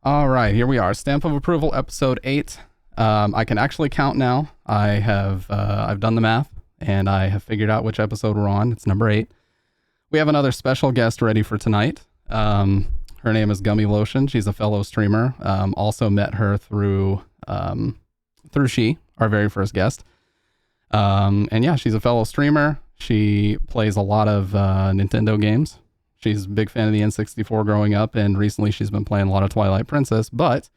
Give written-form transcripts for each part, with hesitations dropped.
All right, here we are. Stamp of Approval, episode 8. I can actually count now. I've done the math, and I have figured out which episode we're on. It's number 8. We have another special guest ready for tonight. Her name is GummyLotion. She's a fellow streamer. Also met her through She, our very first guest. And yeah, she's a fellow streamer. She plays a lot of Nintendo games. She's a big fan of the N64 growing up, and recently she's been playing a lot of Twilight Princess. But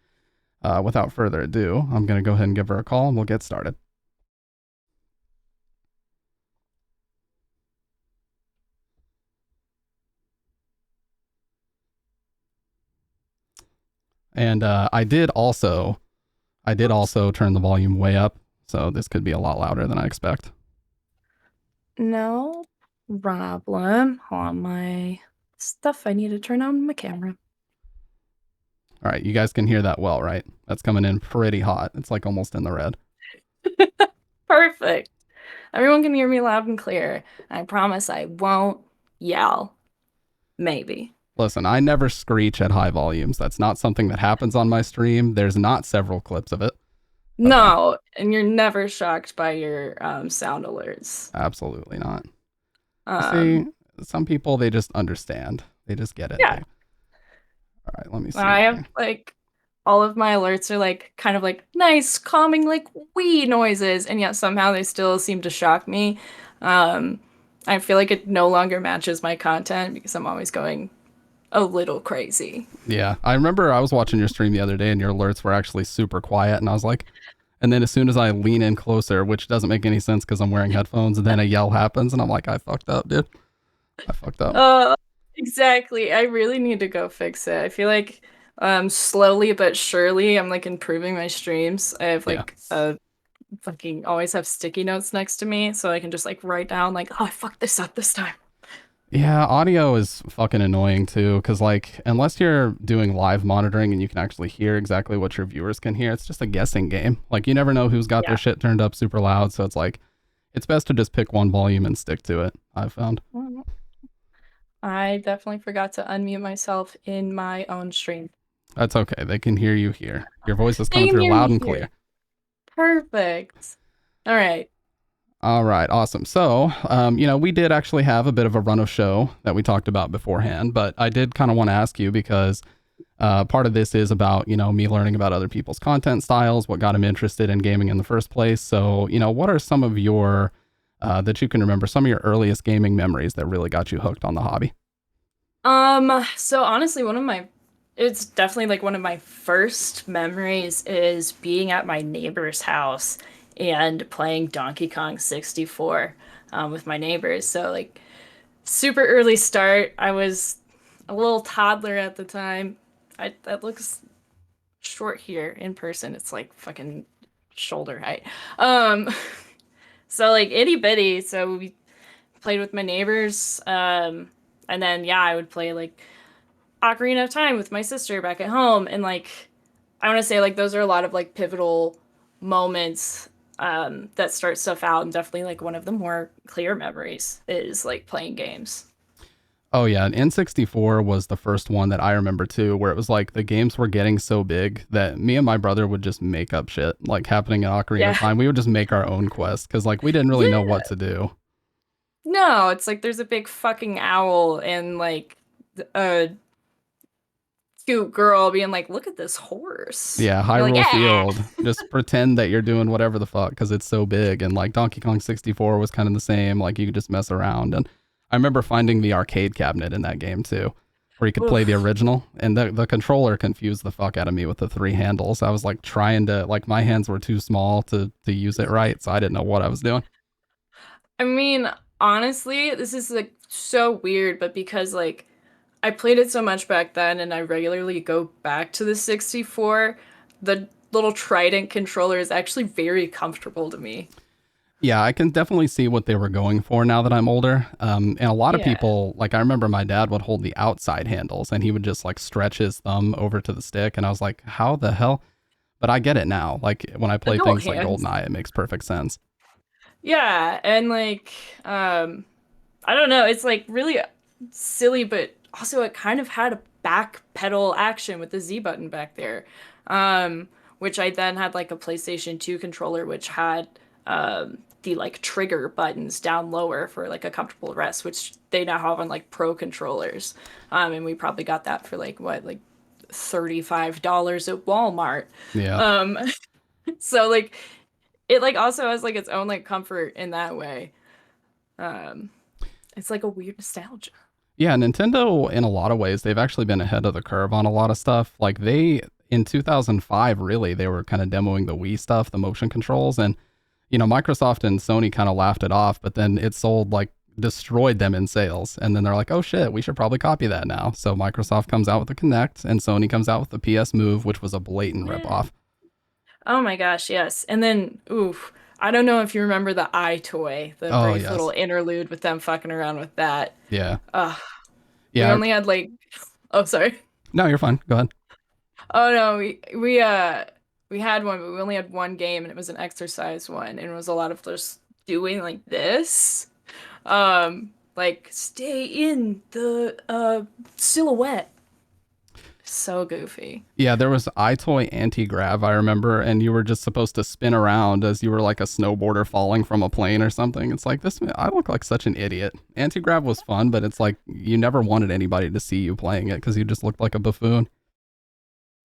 without further ado, I'm going to go ahead and give her a call, and we'll get started. And I did also turn the volume way up, so this could be a lot louder than I expect. No problem. On my stuff, I need to turn on my camera. All right, you guys can hear that well, right? That's coming in pretty hot. It's like almost in the red. Perfect. Everyone can hear me loud and clear. I promise I won't yell. Maybe. Listen, I never screech at high volumes. That's not something that happens on my stream. There's not several clips of it. No, and you're never shocked by your sound alerts. Absolutely not. See, some people, they just understand. They just get it. Yeah. All right, let me see. I have like all of my alerts are like kind of like nice, calming, like wee noises, and yet somehow they still seem to shock me. I feel like it no longer matches my content because I'm always going a little crazy. Yeah, I remember I was watching your stream the other day and your alerts were actually super quiet, and I was like, and then as soon as I lean in closer, which doesn't make any sense because I'm wearing headphones, and then a yell happens, and I'm like, I fucked up, dude. I fucked up. Exactly. I really need to go fix it. I feel like slowly but surely I'm like improving my streams. I have like fucking always have sticky notes next to me so I can just like write down like, oh, I fucked this up this time. Yeah, audio is fucking annoying too, because like unless you're doing live monitoring and you can actually hear exactly what your viewers can hear, it's just a guessing game. Like you never know who's got their shit turned up super loud, so it's like it's best to just pick one volume and stick to it, I've found. I definitely forgot to unmute myself in my own stream. That's okay. They can hear you here. Your voice is coming through loud and clear. Perfect. All right. All right, awesome. So, we did actually have a bit of a run of show that we talked about beforehand, but I did kind of want to ask you because part of this is about, me learning about other people's content styles, what got them interested in gaming in the first place. So, what are some of your, that you can remember, some of your earliest gaming memories that really got you hooked on the hobby? So honestly, it's definitely like one of my first memories is being at my neighbor's house and playing Donkey Kong 64 with my neighbors. So like super early start. I was a little toddler at the time. That looks short here in person. It's like fucking shoulder height. So like itty bitty. So we played with my neighbors. And then I would play like Ocarina of Time with my sister back at home. And like I want to say like those are a lot of like pivotal moments that start stuff out, and definitely like one of the more clear memories is like playing games. Oh yeah, and N64 was the first one that I remember too, where it was like the games were getting so big that me and my brother would just make up shit like happening in Ocarina of Time. We would just make our own quest because like we didn't really know what to do. No, it's like there's a big fucking owl and like a cute girl being like, look at this horse. Yeah, Hyrule Field. Just pretend that you're doing whatever the fuck because it's so big. And like Donkey Kong 64 was kind of the same. Like you could just mess around. And I remember finding the arcade cabinet in that game too, where you could play the original. And the controller confused the fuck out of me with the 3 handles. I was like trying to, like my hands were too small to use it right. So I didn't know what I was doing. I mean, honestly, this is like so weird, but because like I played it so much back then and I regularly go back to the 64, the little trident controller is actually very comfortable to me. Yeah, I can definitely see what they were going for now that I'm older. And a lot of people, like I remember my dad would hold the outside handles and he would just like stretch his thumb over to the stick. And I was like, how the hell? But I get it now. Like when I play things like GoldenEye, it makes perfect sense. Yeah, and like, I don't know, it's like really silly, but also it kind of had a back pedal action with the Z button back there. Um, which I then had like a PlayStation 2 controller which had the like trigger buttons down lower for like a comfortable rest, which they now have on like pro controllers. And we probably got that for like what, like $35 at Walmart. Yeah. Um, so like it like also has like its own like comfort in that way. Um, it's like a weird nostalgia. Yeah, Nintendo, in a lot of ways, they've actually been ahead of the curve on a lot of stuff. Like in 2005, really, they were kind of demoing the Wii stuff, the motion controls, and Microsoft and Sony kind of laughed it off, but then it sold like destroyed them in sales. And then they're like, oh shit, we should probably copy that now. So Microsoft comes out with the Kinect and Sony comes out with the PS Move, which was a blatant Yeah. ripoff. Oh my gosh, yes. And then, oof, I don't know if you remember the eye toy, the Oh, brief little yes. interlude with them fucking around with that. Yeah. Ugh, we Yeah. only had like, oh sorry. No, you're fine. Go ahead. Oh no, we had one, but we only had one game, and it was an exercise one, and it was a lot of just doing like this. Like stay in the silhouette. So goofy. Yeah, there was iToy anti-grav, I remember, and you were just supposed to spin around as you were like a snowboarder falling from a plane or something. It's like I look like such an idiot. Anti-grav was fun, but it's like you never wanted anybody to see you playing it because you just looked like a buffoon.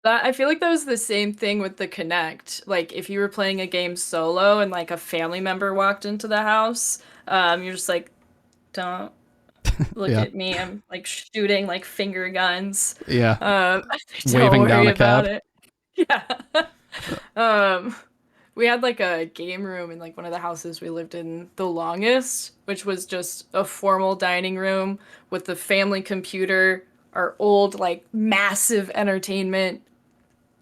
That I feel like that was the same thing with the Connect. Like if you were playing a game solo and like a family member walked into the house, you're just like, don't look Yeah, at me. I'm like shooting like finger guns. yeah, Um, don't waving down worry a about cab. it. Yeah. Um, we had like a game room in like one of the houses we lived in the longest, which was just a formal dining room with the family computer, our old like massive entertainment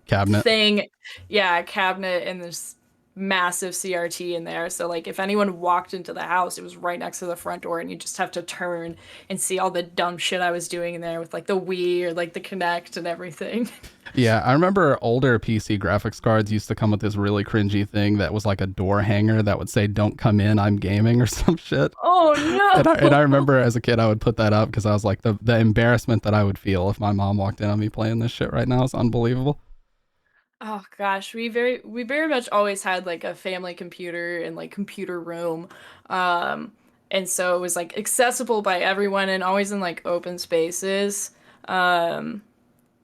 Cabinet. thing. Yeah, a cabinet and this massive CRT in there. So like if anyone walked into the house, it was right next to the front door and you just have to turn and see all the dumb shit I was doing in there with like the Wii or like the Kinect and everything. Yeah, I remember older PC graphics cards used to come with this really cringy thing that was like a door hanger that would say "Don't come in, I'm gaming" or some shit. Oh And I no. remember as a kid I would put that up because I was like the embarrassment that I would feel if my mom walked in on me playing this shit right now is unbelievable. Oh gosh, we very much always had like a family computer and like computer room. Um and so it was like accessible by everyone and always in like open spaces. Um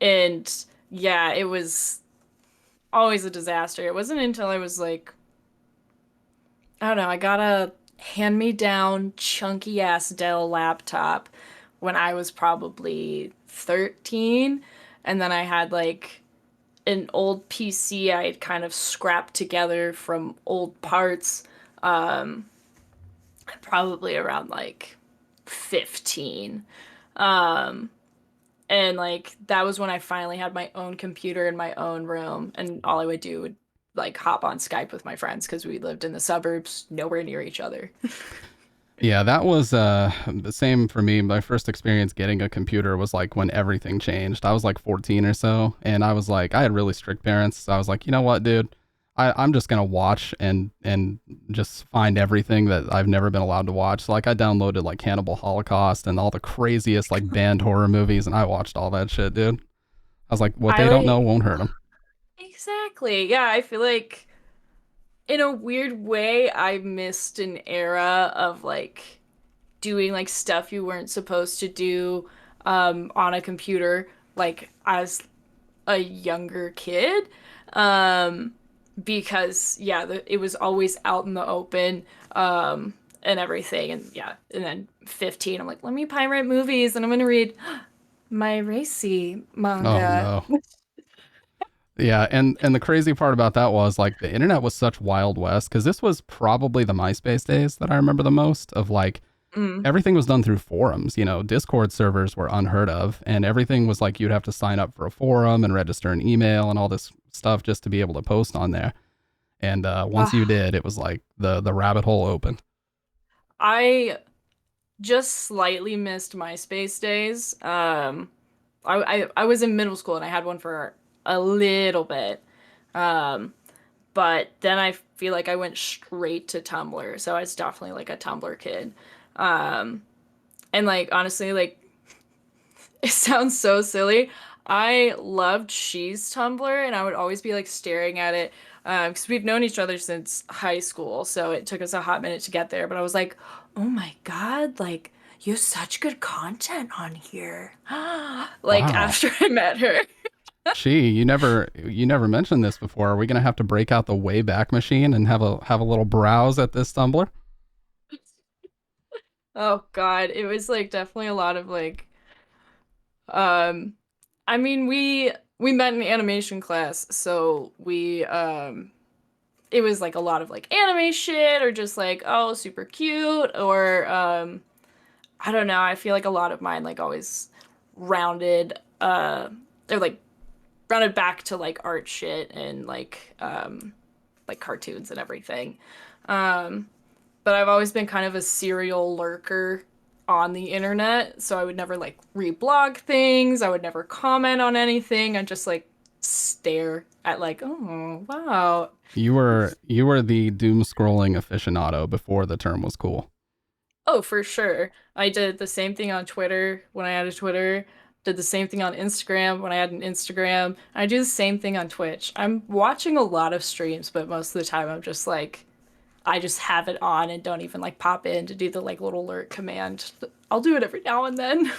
and yeah, it was always a disaster. It wasn't until I was like, I don't know, I got a hand-me-down chunky ass Dell laptop when I was probably 13, and then I had like an old PC I had kind of scrapped together from old parts, um, probably around like 15. Um, and like that was when I finally had my own computer in my own room, and all I would do would like hop on Skype with my friends because we lived in the suburbs, nowhere near each other. Yeah, that was the same for me. My first experience getting a computer was like when everything changed. I was like 14 or so, and I was like, I had really strict parents, so I was like, you know what, dude, I'm just gonna watch and just find everything that I've never been allowed to watch. So like I downloaded like Cannibal Holocaust and all the craziest like banned horror movies, and I watched all that shit, dude. I was like, what I they don't like know won't hurt them. exactly. Yeah, I feel like in a weird way I missed an era of like doing like stuff you weren't supposed to do on a computer like as a younger kid. Um because yeah, it was always out in the open and everything, and yeah, and then 15 I'm like, let me pirate movies and I'm gonna read my racy Oh manga. no. Yeah, and the crazy part about that was like the internet was such wild west because this was probably the MySpace days that I remember the most of like Mm. everything was done through forums. Discord servers were unheard of, and everything was like you'd have to sign up for a forum and register an email and all this stuff just to be able to post on there. And once you Ah, did, it was like the rabbit hole opened. I just slightly missed MySpace days. I was in middle school and I had one for a little bit. Um, but then I feel like I went straight to Tumblr, so I was definitely like a Tumblr kid. Um, and like honestly, like It sounds so silly. I loved She's Tumblr, and I would always be like staring at it because we've known each other since high school, so it took us a hot minute to get there. But I was like, oh my God, like you have such good content on here. Like Wow. after I met her. Gee, you never mentioned this before. Are we gonna have to break out the Wayback Machine and have a little browse at this Tumblr? Oh God, it was like definitely a lot of like um I mean we met in animation class, so we it was like a lot of like anime shit or just like oh super cute or I don't know, I feel like a lot of mine like always rounded they're rounded back to like art shit and like cartoons and everything. Um but I've always been kind of a serial lurker on the internet, so I would never like reblog things, I would never comment on anything, I'd just like stare at like, oh wow. You were the doom scrolling aficionado before the term was cool. Oh, for sure. I did the same thing on Twitter when I had a Twitter, did the same thing on Instagram when I had an Instagram. I do the same thing on Twitch. I'm watching a lot of streams, but most of the time I'm just like I just have it on and don't even like pop in to do the like little alert command. I'll do it every now and then.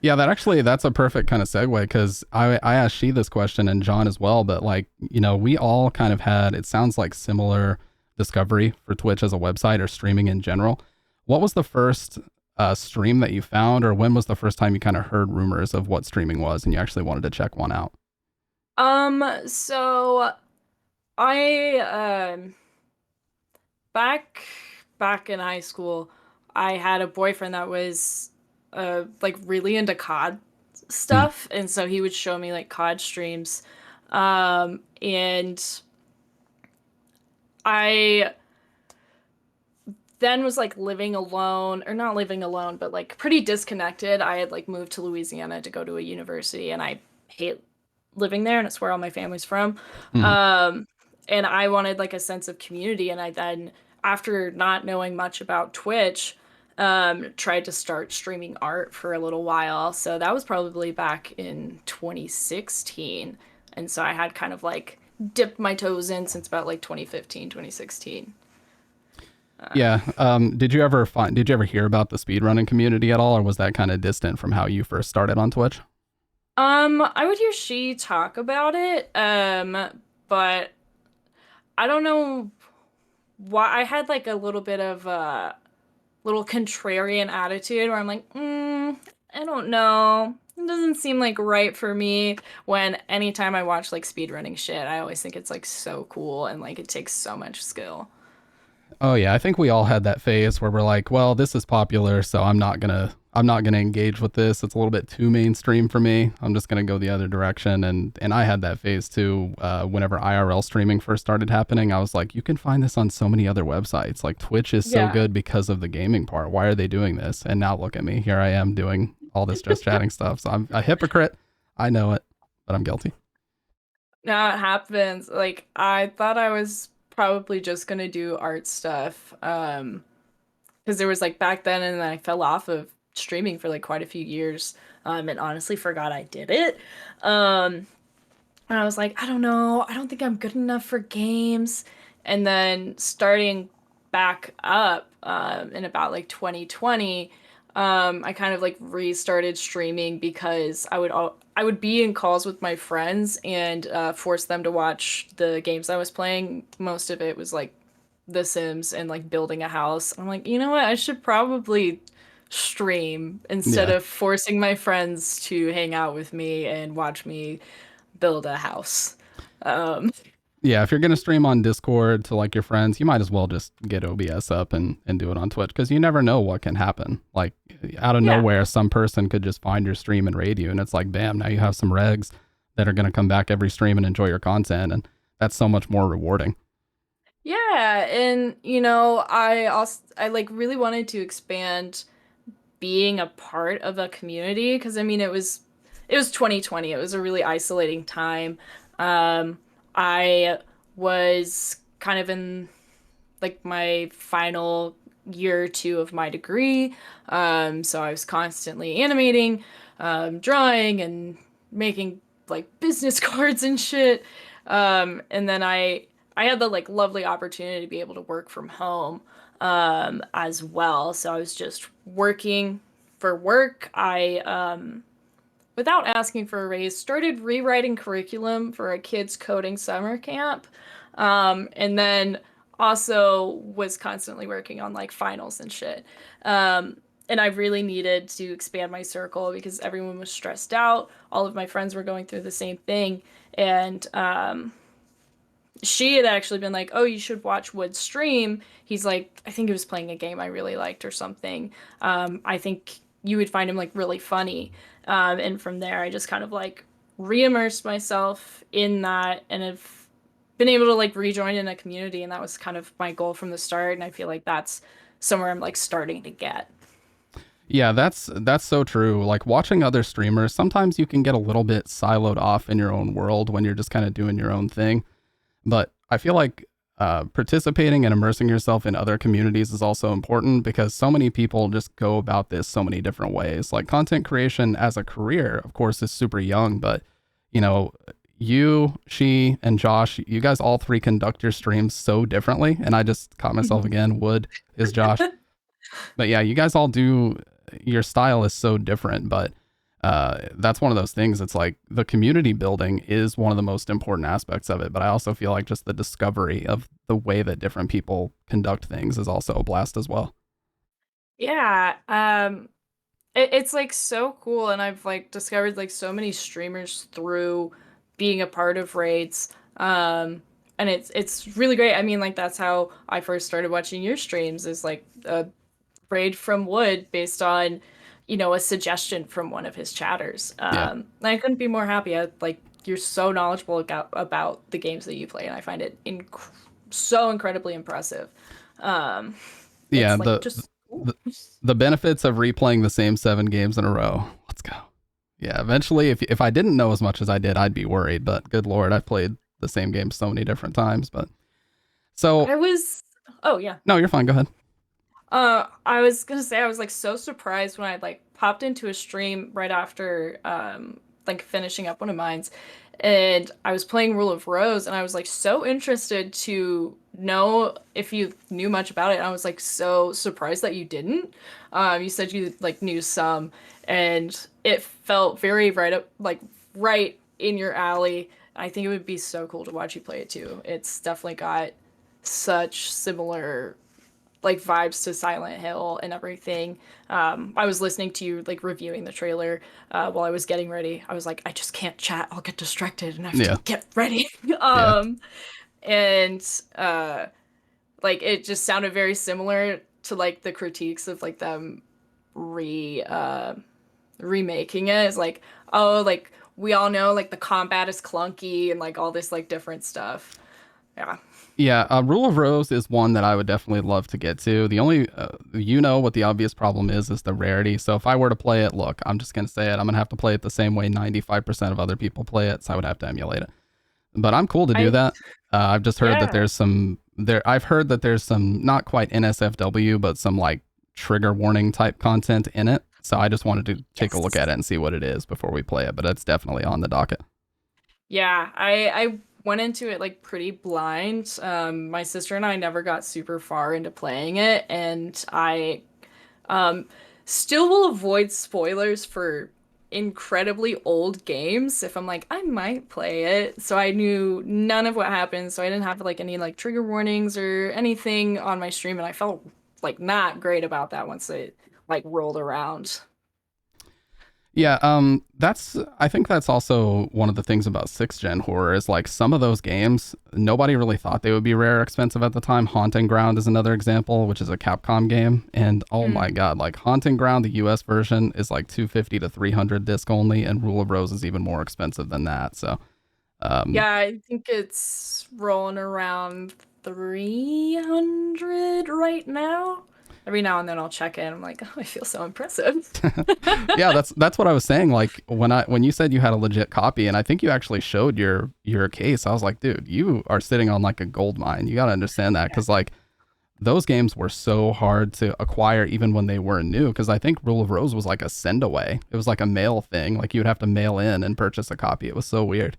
Yeah, that's a perfect kind of segue because I asked she this question and John as well, but like, we all kind of had, it sounds like similar discovery for Twitch as a website or streaming in general. What was the first stream that you found, or when was the first time you kind of heard rumors of what streaming was and you actually wanted to check one out? So I back back in high school, I had a boyfriend that was like really into COD Hmm. stuff, and so he would show me like COD streams. And I then was like living alone, or not living alone, but like pretty disconnected. I had like moved to Louisiana to go to a university, and I hate living there, and it's where all my family's from. Hmm. Um, and I wanted like a sense of community, and I then, after not knowing much about Twitch, tried to start streaming art for a little while. So that was probably back in 2016. And so I had kind of like dipped my toes in since about like 2015, 2016. Yeah. Did you ever hear about the speedrunning community at all, or was that kind of distant from how you first started on Twitch? I would hear she talk about it, but I don't know why I had like a little bit of a little contrarian attitude where I'm like, I don't know. It doesn't seem like right for me when anytime I watch like speedrunning shit, I always think it's like so cool and like it takes so much skill. Oh yeah, I think we all had that phase where we're like, well, this is popular, so I'm not gonna engage with this. It's a little bit too mainstream for me. I'm just gonna go the other direction. And I had that phase too. Whenever IRL streaming first started happening, I was like, you can find this on so many other websites. Like Twitch is so Yeah. good because of the gaming part. Why are they doing this? And now look at me. Here I am doing all this just chatting stuff. So I'm a hypocrite. I know it, but I'm guilty. Now it happens. Like I thought I was probably just gonna do art stuff. Because there was like back then and then I fell off of streaming for like quite a few years. And honestly forgot I did it. Um And I was like, I don't know, I don't think I'm good enough for games. And then starting back up in about like 2020, I kind of like restarted streaming because I would be in calls with my friends and force them to watch the games I was playing. Most of it was like The Sims and like building a house. I'm like, you know what? I should probably stream instead Yeah. of forcing my friends to hang out with me and watch me build a house. Um, Yeah, if you're gonna stream on Discord to like your friends, you might as well just get OBS up and do it on Twitch because you never know what can happen. Like out of yeah. nowhere, some person could just find your stream and raid you, and it's like, bam, now you have some regs that are gonna come back every stream and enjoy your content, and that's so much more rewarding. Yeah, and I like really wanted to expand being a part of a community because I mean it was 2020. It was a really isolating time. I was kind of in like my final year or two of my degree. So I was constantly animating. drawing and making like business cards and shit. And then I had the like lovely opportunity to be able to work from home as well. So I was just working for work. I without asking for a raise, started rewriting curriculum for a kids coding summer camp. And then also was constantly working on like finals and shit. And I really needed to expand my circle because everyone was stressed out. All of my friends were going through the same thing. And she had actually been like, "Oh, you should watch Wood stream." He's like, I think he was playing a game I really liked or something. I think you would find him like really funny. And from there, I just kind of like re-immersed myself in that and have been able to like rejoin in a community. And that was kind of my goal from the start. And I feel like that's somewhere I'm like starting to get. Yeah, that's so true. Like watching other streamers, sometimes you can get a little bit siloed off in your own world when you're just kind of doing your own thing. But I feel like participating and immersing yourself in other communities is also important because so many people just go about this so many different ways. Like content creation as a career, of course, is super young, but you know, you, she, and Josh, you guys all three conduct your streams so differently. And I just caught myself again. Wood is Josh. But yeah, you guys all do, your style is so different, but that's one of those things. It's like the community building is one of the most important aspects of it. But I also feel like just the discovery of the way that different people conduct things is also a blast as well. Yeah, it's like so cool, and I've like discovered like so many streamers through being a part of raids. And it's really great. I mean, like that's how I first started watching your streams is like a raid from Wood based on, you know, a suggestion from one of his chatters. Yeah. And I couldn't be more happy. Like you're so knowledgeable about the games that you play, and I find it so incredibly impressive. Um, Yeah. it's like just cool. The benefits of replaying the same 7 games in a row. Let's go. Yeah. Eventually, if I didn't know as much as I did, I'd be worried. But good Lord, I've played the same game so many different times. But so, I was, oh yeah. no, you're fine. Go ahead. I was gonna say I was like so surprised when I like popped into a stream right after like finishing up one of mine's, and I was playing Rule of Rose, and I was like so interested to know if you knew much about it. And I was like so surprised that you didn't. You said you like knew some, and it felt very right up like right in your alley. I think it would be so cool to watch you play it too. It's definitely got such similar like vibes to Silent Hill and everything. I was listening to you like reviewing the trailer while I was getting ready. I was like, I just can't chat. I'll get distracted and I have Yeah. to get ready. Yeah. And like it just sounded very similar to like the critiques of like them remaking it. It's like, oh, like we all know like the combat is clunky and like all this like different stuff. Yeah. Yeah, Rule of Rose is one that I would definitely love to get to. The only, you know, what the obvious problem is the rarity. So if I were to play it, look, I'm just going to say it. I'm going to have to play it the same way 95% of other people play it. So I would have to emulate it. But I'm cool to do that. I've just heard that there's some, I've heard that there's some, not quite NSFW, but some like trigger warning type content in it. So I just wanted to take a look at it and see what it is before we play it. But it's definitely on the docket. Yeah, I went into it like pretty blind. My sister and I never got super far into playing it, and I still will avoid spoilers for incredibly old games if I'm like I might play it. So I knew none of what happened, so I didn't have like any like trigger warnings or anything on my stream, and I felt like not great about that once it like rolled around. Yeah, I think that's also one of the things about 6th gen horror is like some of those games, nobody really thought they would be rare or expensive at the time. Haunting Ground is another example, which is a Capcom game. And oh my God, like Haunting Ground, the US version is like 250 to 300 disc only, and Rule of Rose is even more expensive than that. So, Yeah, I think it's rolling around 300 right now. Every now and then I'll check in. I'm like, oh, I feel so impressive. yeah, that's what I was saying. Like when you said you had a legit copy, and I think you actually showed your case, I was like, dude, you are sitting on like a gold mine. You got to understand that because like those games were so hard to acquire even when they were new, because I think Rule of Rose was like a send away. It was like a mail thing. Like you would have to mail in and purchase a copy. It was so weird.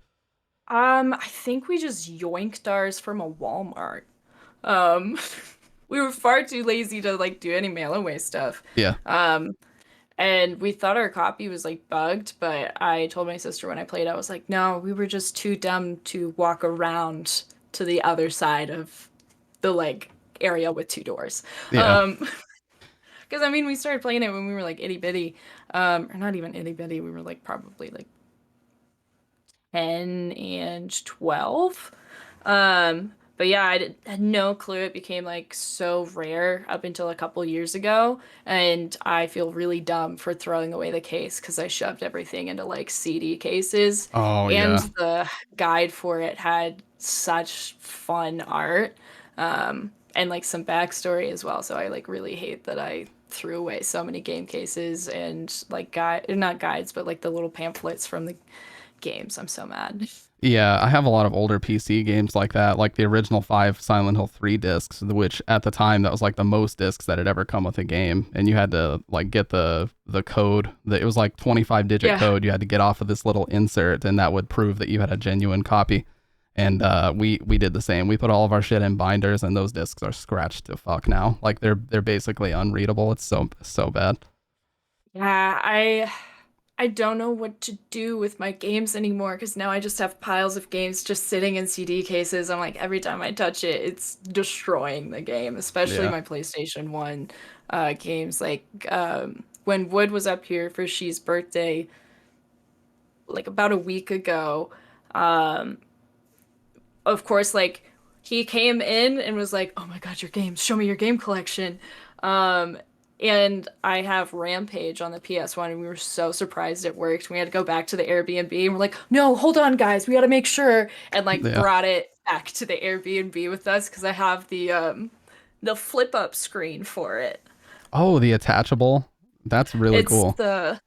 I think we just yoinked ours from a Walmart. Um, we were far too lazy to like do any mail away stuff. Yeah. Um, and we thought our copy was like bugged, but I told my sister when I played, I was like, no, we were just too dumb to walk around to the other side of the like area with two doors. Yeah. Um, because I mean, we started playing it when we were like itty bitty, or not even itty bitty. We were like probably like 10 and 12. But yeah, had no clue it became like so rare up until a couple years ago, and I feel really dumb for throwing away the case because I shoved everything into like CD cases, Oh and yeah. the guide for it had such fun art, and like some backstory as well. So I like really hate that I threw away so many game cases and like guide, not guides, but like the little pamphlets from the games. I'm so mad. Yeah, I have a lot of older PC games like that, like the original 5 Silent Hill 3 discs, which at the time that was like the most discs that had ever come with a game, and you had to like get the code. It was like 25-digit Yeah. code you had to get off of this little insert, and that would prove that you had a genuine copy. And we did the same. We put all of our shit in binders, and those discs are scratched to fuck now. Like they're basically unreadable. It's so bad. Yeah, I don't know what to do with my games anymore because now I just have piles of games just sitting in CD cases. I'm like every time I touch it, it's destroying the game, especially Yeah. my PlayStation 1 games. Like when Wood was up here for She's birthday, like about a week ago, um, of course, like he came in and was like, "Oh my God, your games! Show me your game collection." Um, and I have Rampage on the PS1, and we were so surprised it worked. We had to go back to the Airbnb, and we're like, "No, hold on, guys, we got to make sure." And like Yeah. brought it back to the Airbnb with us because I have the flip up screen for it. Oh, the attachable. That's really It's cool. the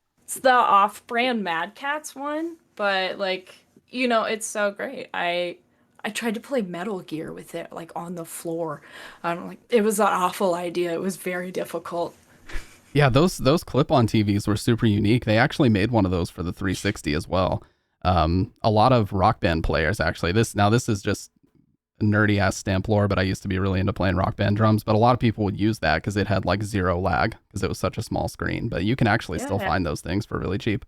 off-brand Mad Catz one, but like, it's so great. I tried to play Metal Gear with it like on the floor. Like it was an awful idea. It was very difficult. Yeah, those clip-on TVs were super unique. They actually made one of those for the 360 as well. A lot of Rock Band players actually. This is just nerdy ass stamp lore, but I used to be really into playing Rock Band drums. But a lot of people would use that because it had like zero lag because it was such a small screen. But you can actually still Yeah. find those things for really cheap.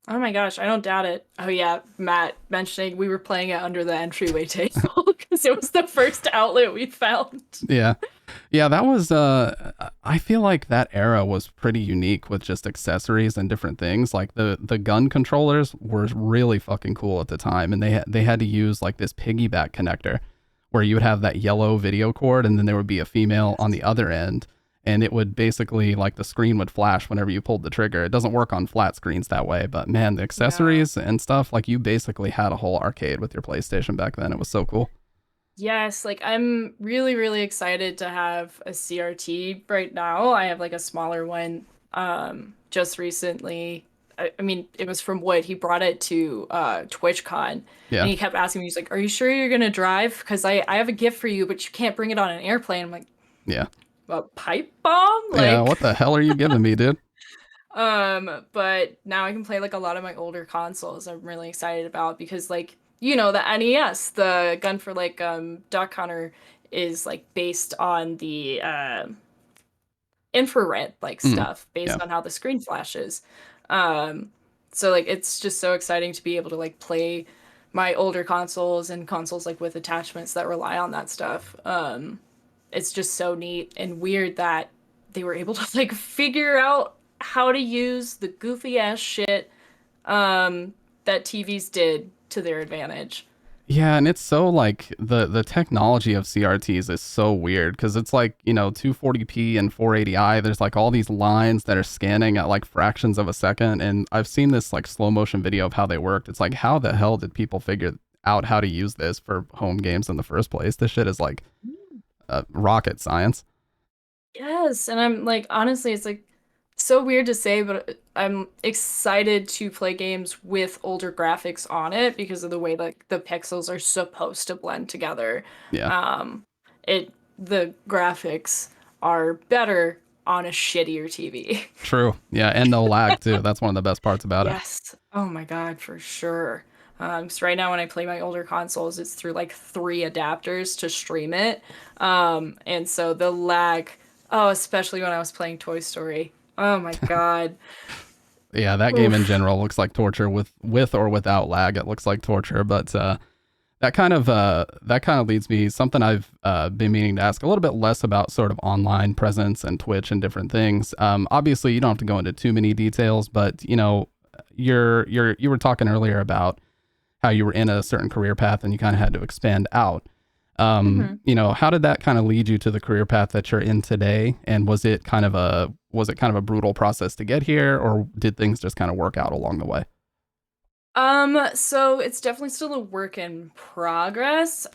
Oh my gosh, I don't doubt it. Oh yeah, Matt mentioning we were playing it under the entryway table because it was the first outlet we found. Yeah. Yeah, that was I feel like that era was pretty unique with just accessories and different things. Like the gun controllers were really fucking cool at the time, and they had to use like this piggyback connector where you would have that yellow video cord, and then there would be a female on the other end, and it would basically like the screen would flash whenever you pulled the trigger. It doesn't work on flat screens that way, but man, the Yeah. accessories and stuff, like you basically had a whole arcade with your PlayStation back then. It was so cool. Yes, like I'm really, really excited to have a CRT right now. I have like a smaller one just recently. I mean, it was from Wood. He brought it to TwitchCon and Yeah. he kept asking me, he's like, "Are you sure you're gonna drive? Because I have a gift for you, but you can't bring it on an airplane." I'm like, Yeah. "A pipe bomb?" Yeah, Like what the hell are you giving me, dude? but now I can play like a lot of my older consoles I'm really excited about because like, the NES, the gun for like Duck Hunter is like based on the infrared like Mm, stuff based yeah. on how the screen flashes. Um so like it's just so exciting to be able to like play my older consoles and consoles like with attachments that rely on that stuff. It's just so neat and weird that they were able to like figure out how to use the goofy ass shit that TVs did to their advantage. Yeah, and it's so like the technology of CRTs is so weird because it's like, 240p and 480i. There's like all these lines that are scanning at like fractions of a second. And I've seen this like slow motion video of how they worked. It's like, how the hell did people figure out how to use this for home games in the first place? This shit is like rocket science. Yes, and I'm like honestly it's like so weird to say, but I'm excited to play games with older graphics on it because of the way like the pixels are supposed to blend together. Yeah. Um, it the graphics are better on a shittier TV. True. Yeah, and no lag too. That's one of the best parts about it. Yes. Oh my God, for sure. So right now when I play my older consoles, it's through like three adapters to stream it. And so the lag, oh, especially when I was playing Toy Story. Oh my God. Yeah, that game in Oof. general looks like torture with or without lag. It looks like torture, but that kind of leads me something I've been meaning to ask a little bit less about sort of online presence and Twitch and different things. Obviously, you don't have to go into too many details, but you were talking earlier about how you were in a certain career path and you kind of had to expand out. Mhm. How did that kind of lead you to the career path that you're in today? And was it kind of a brutal process to get here, or did things just kind of work out along the way? So it's definitely still a work in progress.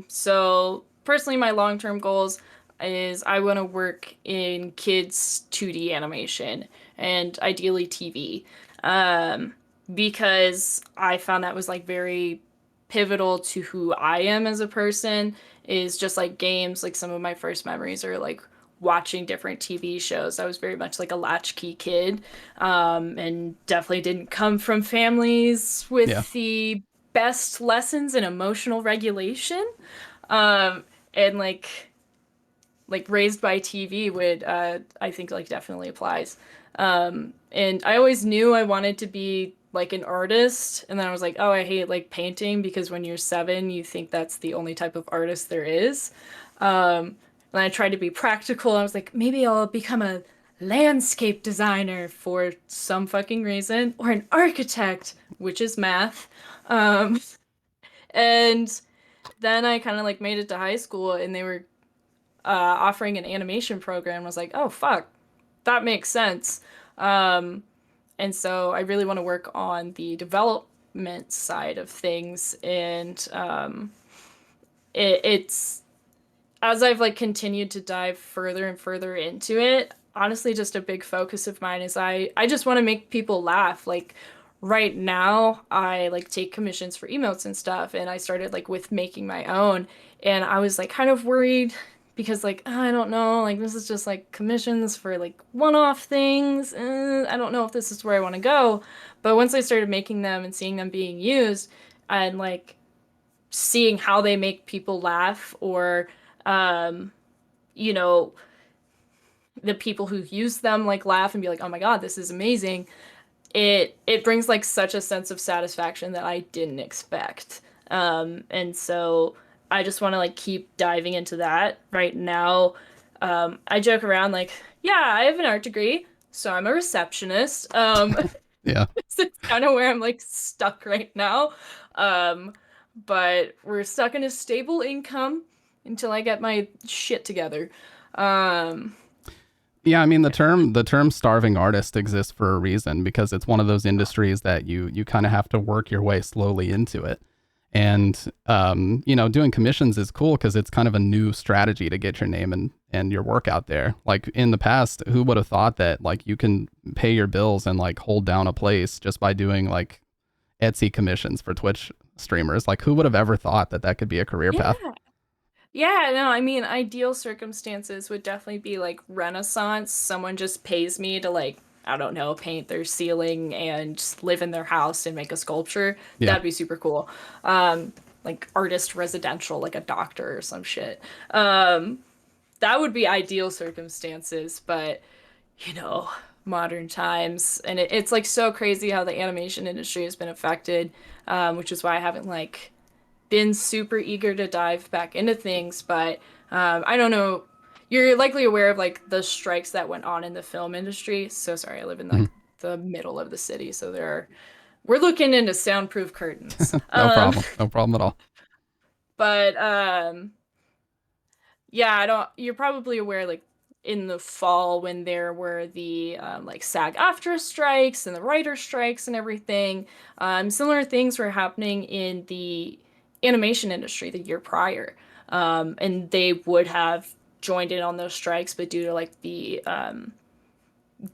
So personally, my long-term goals is I want to work in kids 2D animation and ideally TV. Um, because I found that was like very pivotal to who I am as a person, is just like games. Like some of my first memories are like watching different TV shows. I was very much like a latchkey kid, and definitely didn't come from families Yeah. with the best lessons in emotional regulation. And like raised by TV would I think like definitely applies. And I always knew I wanted to be like an artist, and then I was like, oh, I hate like painting because when you're 7, you think that's the only type of artist there is. And I tried to be practical. I was like, maybe I'll become a landscape designer for some fucking reason, or an architect, which is math. Um, and then I kind of like made it to high school, and they were offering an animation program. I was like, oh fuck, that makes sense. Um, and so I really want to work on the development side of things, and it's as I've like continued to dive further and further into it, honestly, just a big focus of mine is I just want to make people laugh. Like right now, I like take commissions for emotes and stuff, and I started like with making my own, and I was like kind of worried because like I don't know, like this is just like commissions for like one-off things. I don't know if this is where I want to go. But once I started making them and seeing them being used, and like seeing how they make people laugh, or um, you know, the people who use them like laugh and be like, "Oh my God, this is amazing." It brings like such a sense of satisfaction that I didn't expect. And so I just want to like keep diving into that right now. I joke around like, yeah, I have an art degree, so I'm a receptionist. Yeah. It's kind of where I'm like stuck right now. Um, but we're stuck in a stable income until I get my shit together. Um, Yeah, I mean the term starving artist exists for a reason because it's one of those industries that you kind of have to work your way slowly into it. And doing commissions is cool because it's kind of a new strategy to get your name and your work out there. Like in the past, who would have thought that like you can pay your bills and like hold down a place just by doing like Etsy commissions for Twitch streamers? Like who would have ever thought that that could be a career path? yeah. Yeah, no, I mean, ideal circumstances would definitely be like Renaissance. Someone just pays me to like, I don't know, paint their ceiling and just live in their house and make a sculpture. Yeah. That'd be super cool. Like artist residential, like a doctor or some shit. Um, that would be ideal circumstances, but you know, modern times, and it's like so crazy how the animation industry has been affected, which is why I haven't like been super eager to dive back into things, but I don't know. You're likely aware of like the strikes that went on in the film industry. So sorry, I live in Mhm. like the middle of the city, so we're looking into soundproof curtains. No problem. No problem at all. But yeah, I don't. You're probably aware like in the fall when there were the like SAG-AFTRA strikes and the writer strikes and everything. Similar things were happening in the animation industry the year prior, and they would have joined in on those strikes, but due to like the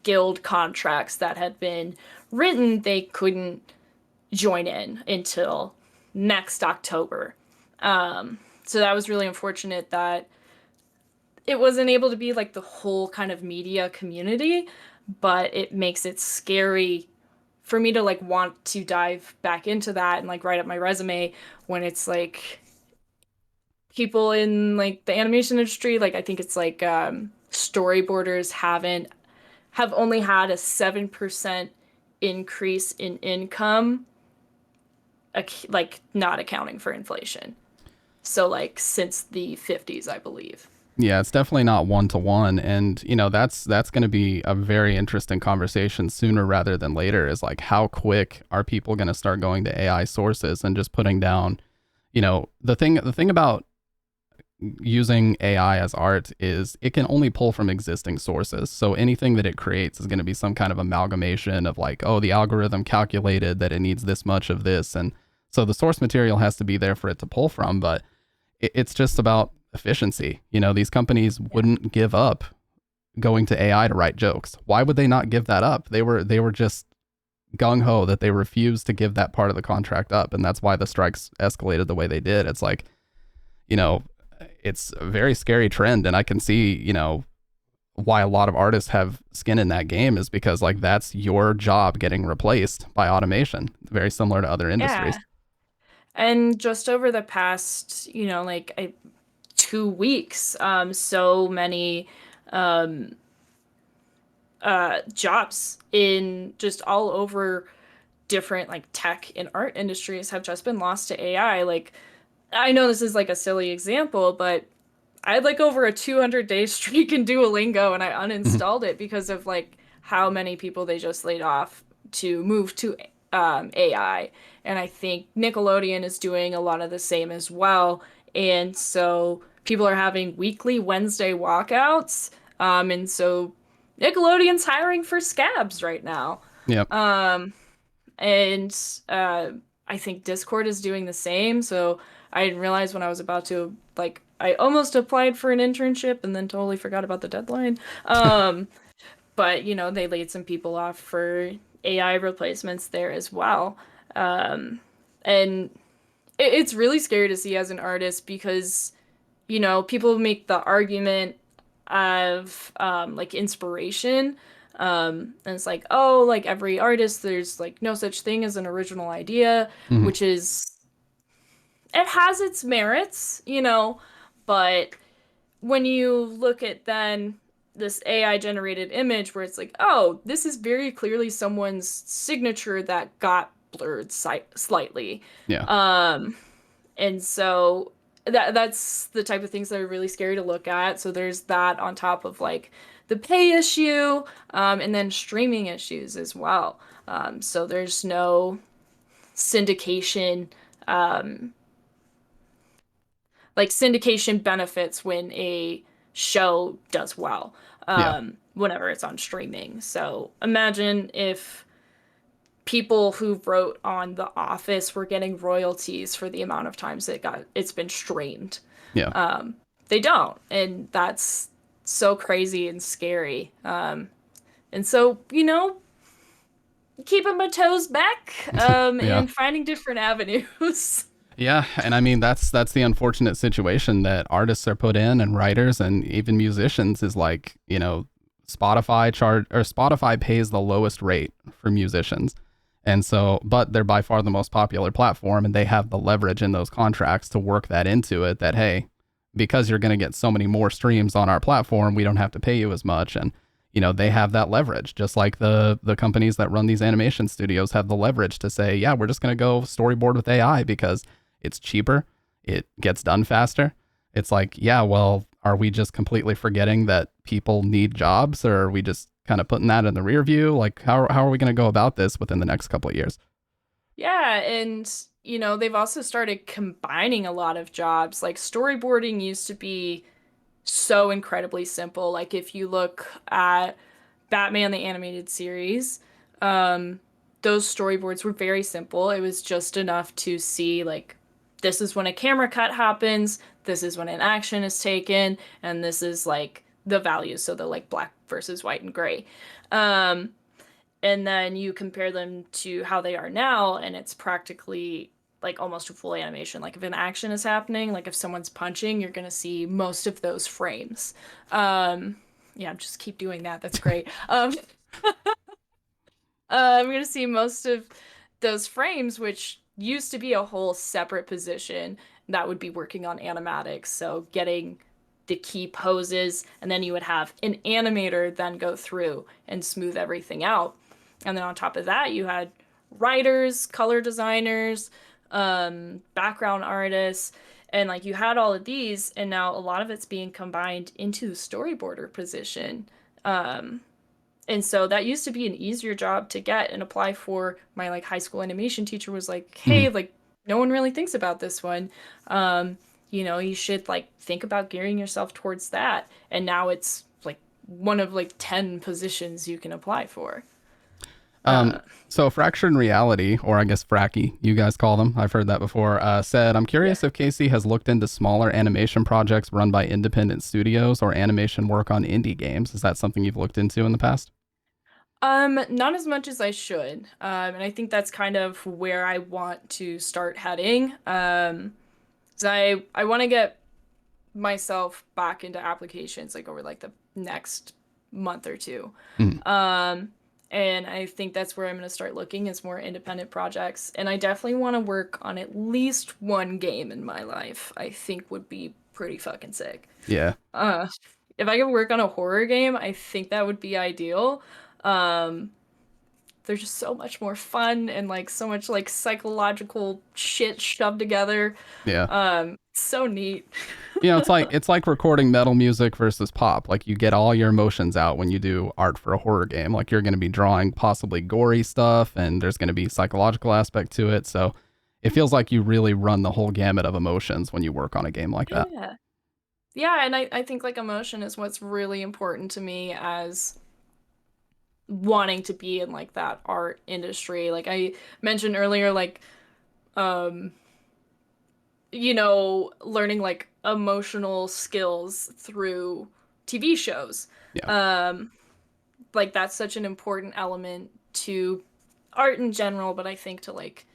guild contracts that had been written, they couldn't join in until next October. So that was really unfortunate that it wasn't able to be like the whole kind of media community, but it makes it scary for me to like want to dive back into that and like write up my resume when it's like people in like the animation industry, like I think it's like storyboarders have only had a 7% increase in income, like not accounting for inflation. So like since the 50s, I believe. Yeah, it's definitely not one to one, and that's going to be a very interesting conversation sooner rather than later. Is like how quick are people going to start going to AI sources and just putting down, the thing about using AI as art is it can only pull from existing sources. So anything that it creates is going to be some kind of amalgamation of like, oh, the algorithm calculated that it needs this much of this, and so the source material has to be there for it to pull from, but it's just about efficiency. These companies wouldn't give up going to AI to write jokes. Why would they not give that up? They were just gung ho that they refused to give that part of the contract up, and that's why the strikes escalated the way they did. It's like, you know, it's a very scary trend, and I can see, why a lot of artists have skin in that game is because like that's your job getting replaced by automation, very similar to other industries. Yeah. And just over the past, like 2 weeks, so many um, jobs in just all over different like tech and art industries have just been lost to AI. Like, I know this is like a silly example, but I had like over a 200-day streak in Duolingo and I uninstalled it because of like how many people they just laid off to move to AI. And I think Nickelodeon is doing a lot of the same as well. And so people are having weekly Wednesday walkouts. And so Nickelodeon's hiring for scabs right now. Yep. And uh, I think Discord is doing the same. So I didn't realize when I was about to like I almost applied for an internship and then totally forgot about the deadline. But they laid some people off for AI replacements there as well. And it's really scary to see as an artist because people make the argument of like inspiration. And it's like, oh, like every artist, there's like no such thing as an original idea, Hmm. which is, it has its merits, but when you look at then this AI generated image where it's like, oh, this is very clearly someone's signature that got blurred slightly. Yeah. Um, and so that's the type of things that are really scary to look at. So there's that on top of like the pay issue, and then streaming issues as well. So there's no syndication, um, like syndication benefits when a show does well, Yeah. whenever it's on streaming. So imagine if people who wrote on The Office were getting royalties for the amount of times it's been streamed. Yeah. They don't, and that's so crazy and scary. And so, keeping my toes back, Yeah. and finding different avenues. Yeah, and I mean that's the unfortunate situation that artists are put in, and writers and even musicians is like, Spotify pays the lowest rate for musicians. And so, but they're by far the most popular platform, and they have the leverage in those contracts to work that into it that, hey, because you're going to get so many more streams on our platform, we don't have to pay you as much. And they have that leverage, just like the companies that run these animation studios have the leverage to say, yeah, we're just going to go storyboard with AI because it's cheaper, it gets done faster. It's like, yeah, well, are we just completely forgetting that people need jobs, or are we just kind of putting that in the rear view? Like, how are we going to go about this within the next couple of years? Yeah, and they've also started combining a lot of jobs. Like storyboarding used to be so incredibly simple. Like if you look at Batman the animated series, um, those storyboards were very simple. It was just enough to see like this is when a camera cut happens, this is when an action is taken, and this is like the values, so the like black versus white and gray. Um, and then you compare them to how they are now, and it's practically like almost a full animation. Like if an action is happening, like if someone's punching, you're gonna see most of those frames. Yeah, just keep doing that. That's great. I'm gonna see most of those frames, which used to be a whole separate position that would be working on animatics. So getting the key poses, and then you would have an animator then go through and smooth everything out. And then on top of that, you had writers, color designers, background artists, and like you had all of these, and now a lot of it's being combined into the storyboarder position. And so that used to be an easier job to get and apply for. My like high school animation teacher was like, Mhm. "Hey, like no one really thinks about this one. You should like think about gearing yourself towards that." And now it's like one of like 10 positions you can apply for. Um, Uh, so Fractured Reality, or I guess Fracky, you guys call them, I've heard that before, said, I'm yeah. curious if Casey has looked into smaller animation projects run by independent studios or animation work on indie games. Is that something you've looked into in the past? Not as much as I should. And I think that's kind of where I want to start heading. So I want to get myself back into applications like over like the next month or two. Mhm. Um, and I think that's where I'm going to start looking is more independent projects. And I definitely want to work on at least one game in my life. I think would be pretty fucking sick. Yeah. Uh, if I could work on a horror game, I think that would be ideal. Um, they're just so much more fun and like so much like psychological shit shoved together. Yeah. So neat. It's like recording metal music versus pop. Like you get all your emotions out when you do art for a horror game. Like you're going to be drawing possibly gory stuff and there's going to be psychological aspect to it. So it feels like you really run the whole gamut of emotions when you work on a game like that. Yeah. Yeah, and I think like emotion is what's really important to me as wanting to be in like that art industry. Like I mentioned earlier, like um, learning like emotional skills through TV shows. Yeah. Um, like that's such an important element to art in general, but I think to like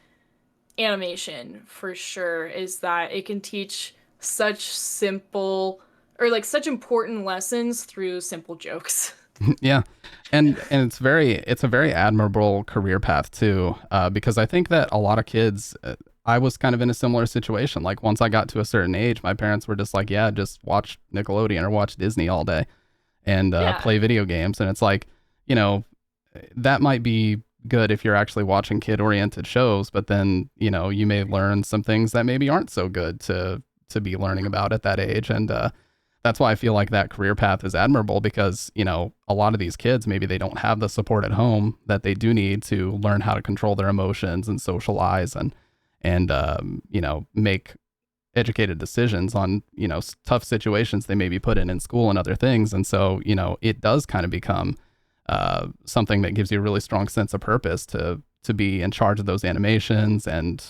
animation for sure is that it can teach such simple or like such important lessons through simple jokes. Yeah. And it's a very admirable career path too, because I think that a lot of kids, I was kind of in a similar situation. Like once I got to a certain age, my parents were just like, yeah, just watch Nickelodeon or watch Disney all day and Yeah. play video games. And it's like, you know, that might be good if you're actually watching kid oriented shows, but then, you may learn some things that maybe aren't so good to be learning about at that age. And that's why I feel like that career path is admirable because, a lot of these kids, maybe they don't have the support at home that they do need to learn how to control their emotions and socialize and make educated decisions on, tough situations they may be put in school and other things. And so, it does kind of become something that gives you a really strong sense of purpose to be in charge of those animations and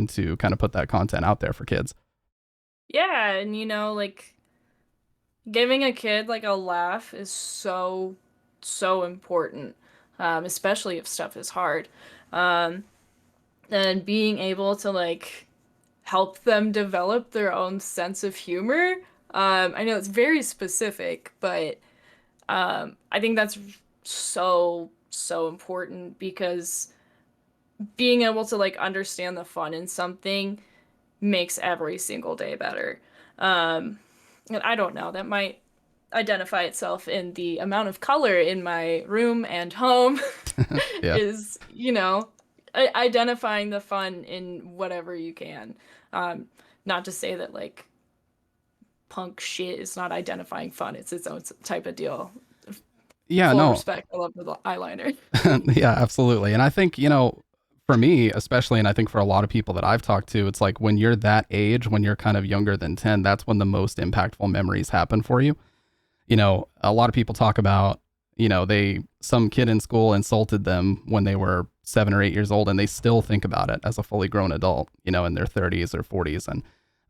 to kind of put that content out there for kids. Yeah, and like giving a kid like a laugh is so important. Especially if stuff is hard. Um, and being able to like help them develop their own sense of humor. I know it's very specific, but I think that's so important because being able to like understand the fun in something makes every single day better. And I don't know, that might identify itself in the amount of color in my room and home Yeah. is, identifying the fun in whatever you can. Um, Not to say that like punk shit is not identifying fun. It's its own type of deal. Yeah, Full no. respect. I love the eyeliner. Yeah, absolutely. And I think, for me, especially, and I think for a lot of people that I've talked to, it's like when you're that age, when you're kind of younger than 10, that's when the most impactful memories happen for you. A lot of people talk about, some kid in school insulted them when they were 7 or 8 years old, and they still think about it as a fully grown adult, in their 30s or 40s. And,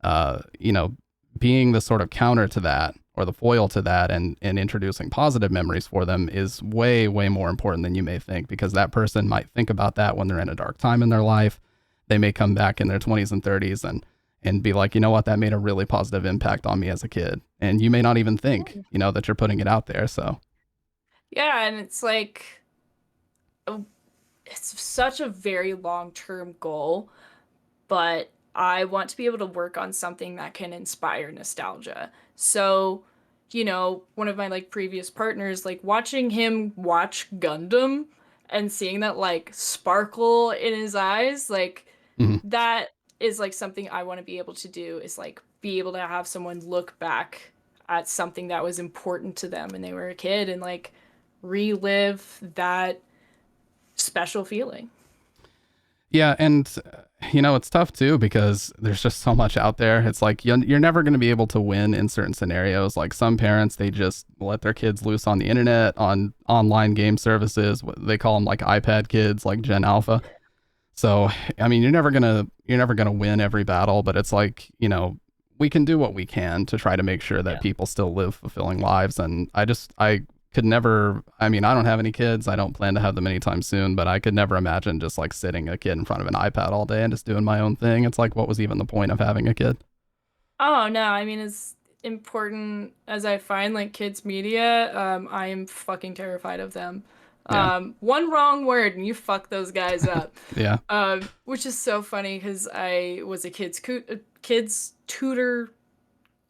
uh, you know, being the sort of counter to that or the foil to that and introducing positive memories for them is way, way more important than you may think, because that person might think about that when they're in a dark time in their life. they may come back in their 20s and 30s and be like, you know what, that made a really positive impact on me as a kid. And you may not even think, that you're putting it out there. So, Yeah, and it's like oh, it's such a very long-term goal, but I want to be able to work on something that can inspire nostalgia. So, one of my like previous partners, like watching him watch Gundam and seeing that like sparkle in his eyes, like mhm. that is like something I want to be able to do is like be able to have someone look back at something that was important to them when they were a kid and like relive that special feeling. Yeah, and it's tough too because there's just so much out there. It's like you're never going to be able to win in certain scenarios. Like some parents, they just let their kids loose on the internet, on online game services. They call them like iPad kids, like Gen Alpha. So, I mean, you're never gonna win every battle, but it's like, we can do what we can to try to make sure that Yeah. people still live fulfilling lives. And I could never, I mean, I don't have any kids. I don't plan to have them anytime soon, but I could never imagine just like sitting a kid in front of an iPad all day and just doing my own thing. It's like, what was even the point of having a kid? Oh no, I mean as important as I find like kids media, I am fucking terrified of them. Yeah. One wrong word and you fuck those guys up. Yeah. Which is so funny because I was a kids tutor,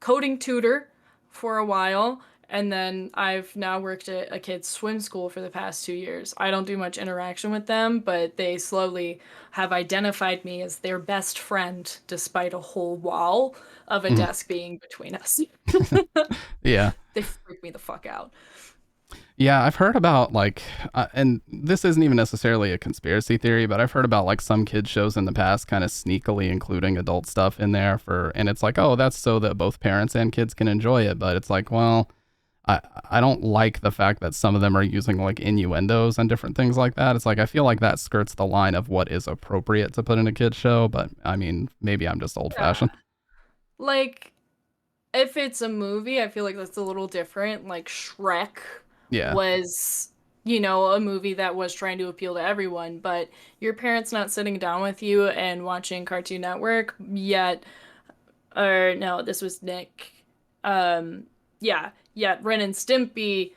coding tutor for a while, and then I've now worked at a kids swim school for the past 2 years. I don't do much interaction with them, but they slowly have identified me as their best friend, despite a whole wall of a Mhm. desk being between us. Yeah. They freak me the fuck out. Yeah, I've heard about like, and this isn't even necessarily a conspiracy theory, but I've heard about like some kids shows in the past kind of sneakily including adult stuff in there and it's like, oh, that's so that both parents and kids can enjoy it. But it's like, well, I don't like the fact that some of them are using like innuendos and different things like that. It's like, I feel like that skirts the line of what is appropriate to put in a kid's show, but I mean, maybe I'm just old Yeah. fashioned. Like, if it's a movie, I feel like that's a little different. Like Shrek Yeah. was, a movie that was trying to appeal to everyone, but your parents not sitting down with you and watching Cartoon Network yet, or no, this was Nick. Yeah, yet Ren and Stimpy,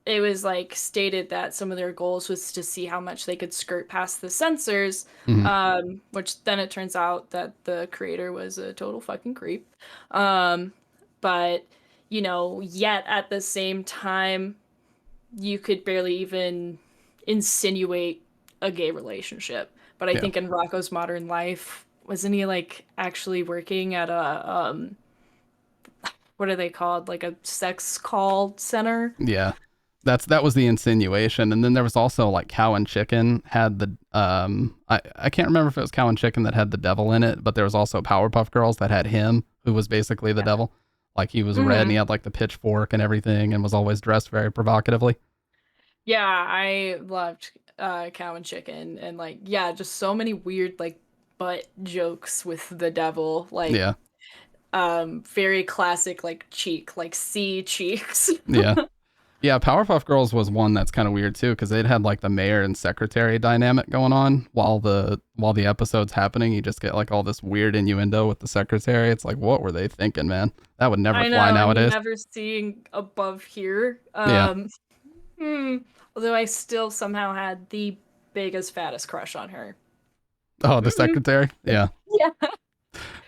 it was like stated that some of their goals was to see how much they could skirt past the censors, Hmm. which then it turns out that the creator was a total fucking creep. Um, but yet at the same time, you could barely even insinuate a gay relationship. But I Yeah. think in Rocco's Modern Life, wasn't he like actually working at a what are they called? Like a sex call center? Yeah. That was the insinuation. And then there was also like Cow and Chicken had the I can't remember if it was Cow and Chicken that had the devil in it, but there was also Powerpuff Girls that had him, who was basically the devil. Like he was red and he Hmm. had like the pitchfork and everything and was always dressed very provocatively. Yeah, I loved Cow and Chicken and like yeah, just so many weird like butt jokes with the devil, like Yeah. very classic like cheek, like C cheeks. Yeah. Yeah, Powerpuff Girls was one that's kind of weird too because they'd had like the mayor and secretary dynamic going on while the episode's happening. You just get like all this weird innuendo with the secretary. It's like, what were they thinking, man? That would never I fly know, and nowadays. never seeing above here. Yeah. Hmm. Although I still somehow had the biggest, fattest crush on her. Oh, the Hmm. secretary. Yeah. Yeah.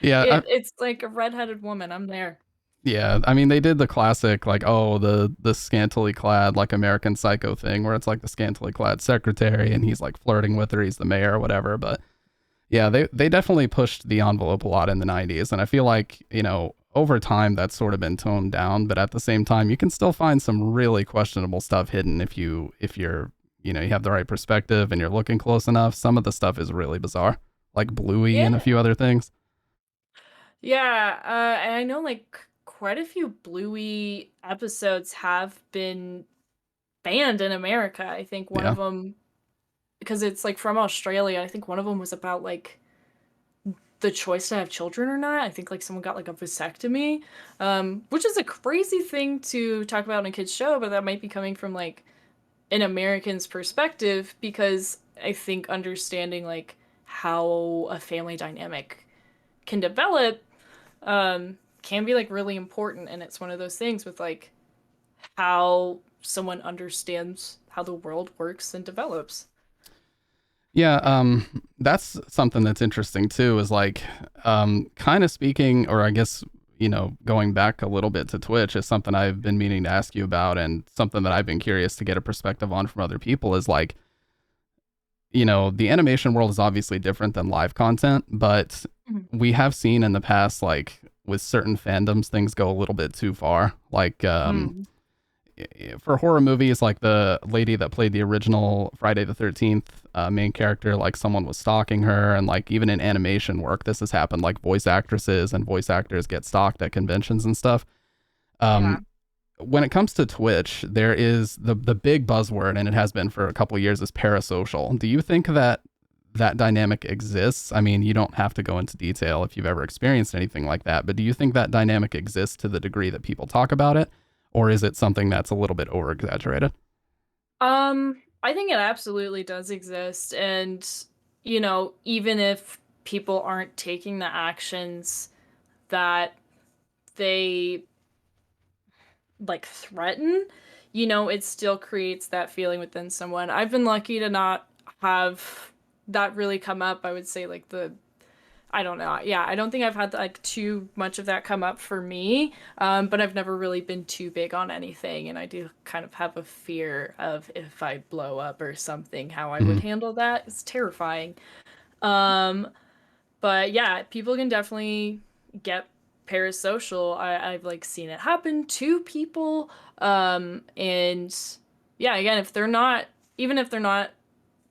Yeah. It's like a redheaded woman. I'm there. Yeah. I mean, they did the classic like, oh, the scantily clad like American Psycho thing where it's like the scantily clad secretary and he's like flirting with her. He's the mayor or whatever. But yeah, they definitely pushed the envelope a lot in the 90s. And I feel like, over time that's sort of been toned down. But at the same time, you can still find some really questionable stuff hidden if you're, you have the right perspective and you're looking close enough. Some of the stuff is really bizarre, like Bluey and a Yeah. few other things. Yeah. And I know like quite a few Bluey episodes have been banned in America. I think one Yeah. of them, because it's like from Australia, I think one of them was about like the choice to have children or not. I think like someone got like a vasectomy, which is a crazy thing to talk about in a kid's show, but that might be coming from like an American's perspective because I think understanding like how a family dynamic can develop can be like really important. And it's one of those things with like how someone understands how the world works and develops. Yeah, that's something that's interesting too, is like, kind of speaking, or I guess, going back a little bit to Twitch is something I've been meaning to ask you about, and something that I've been curious to get a perspective on from other people is like, the animation world is obviously different than live content, but Mhm. we have seen in the past, like with certain fandoms, things go a little bit too far. Like, Mm. for horror movies, like the lady that played the original Friday the 13th main character, like someone was stalking her. And like even in animation work, this has happened. Like voice actresses and voice actors get stalked at conventions and stuff. Yeah. Um, when it comes to Twitch, there is the big buzzword, and it has been for a couple of years, is parasocial. Do you think that that dynamic exists? I mean, you don't have to go into detail if you've ever experienced anything like that, but do you think that dynamic exists to the degree that people talk about it? Or is it something that's a little bit over exaggerated? I think it absolutely does exist. And, even if people aren't taking the actions that they like threaten, it still creates that feeling within someone. I've been lucky to not have that really come up. I would say like I don't know. Yeah, I don't think I've had like too much of that come up for me. But I've never really been too big on anything, and I do kind of have a fear of if I blow up or something, how I would Mhm. handle that. It's terrifying. Um, but yeah, people can definitely get parasocial. I've like seen it happen to people. And yeah, again, if they're not, even if they're not,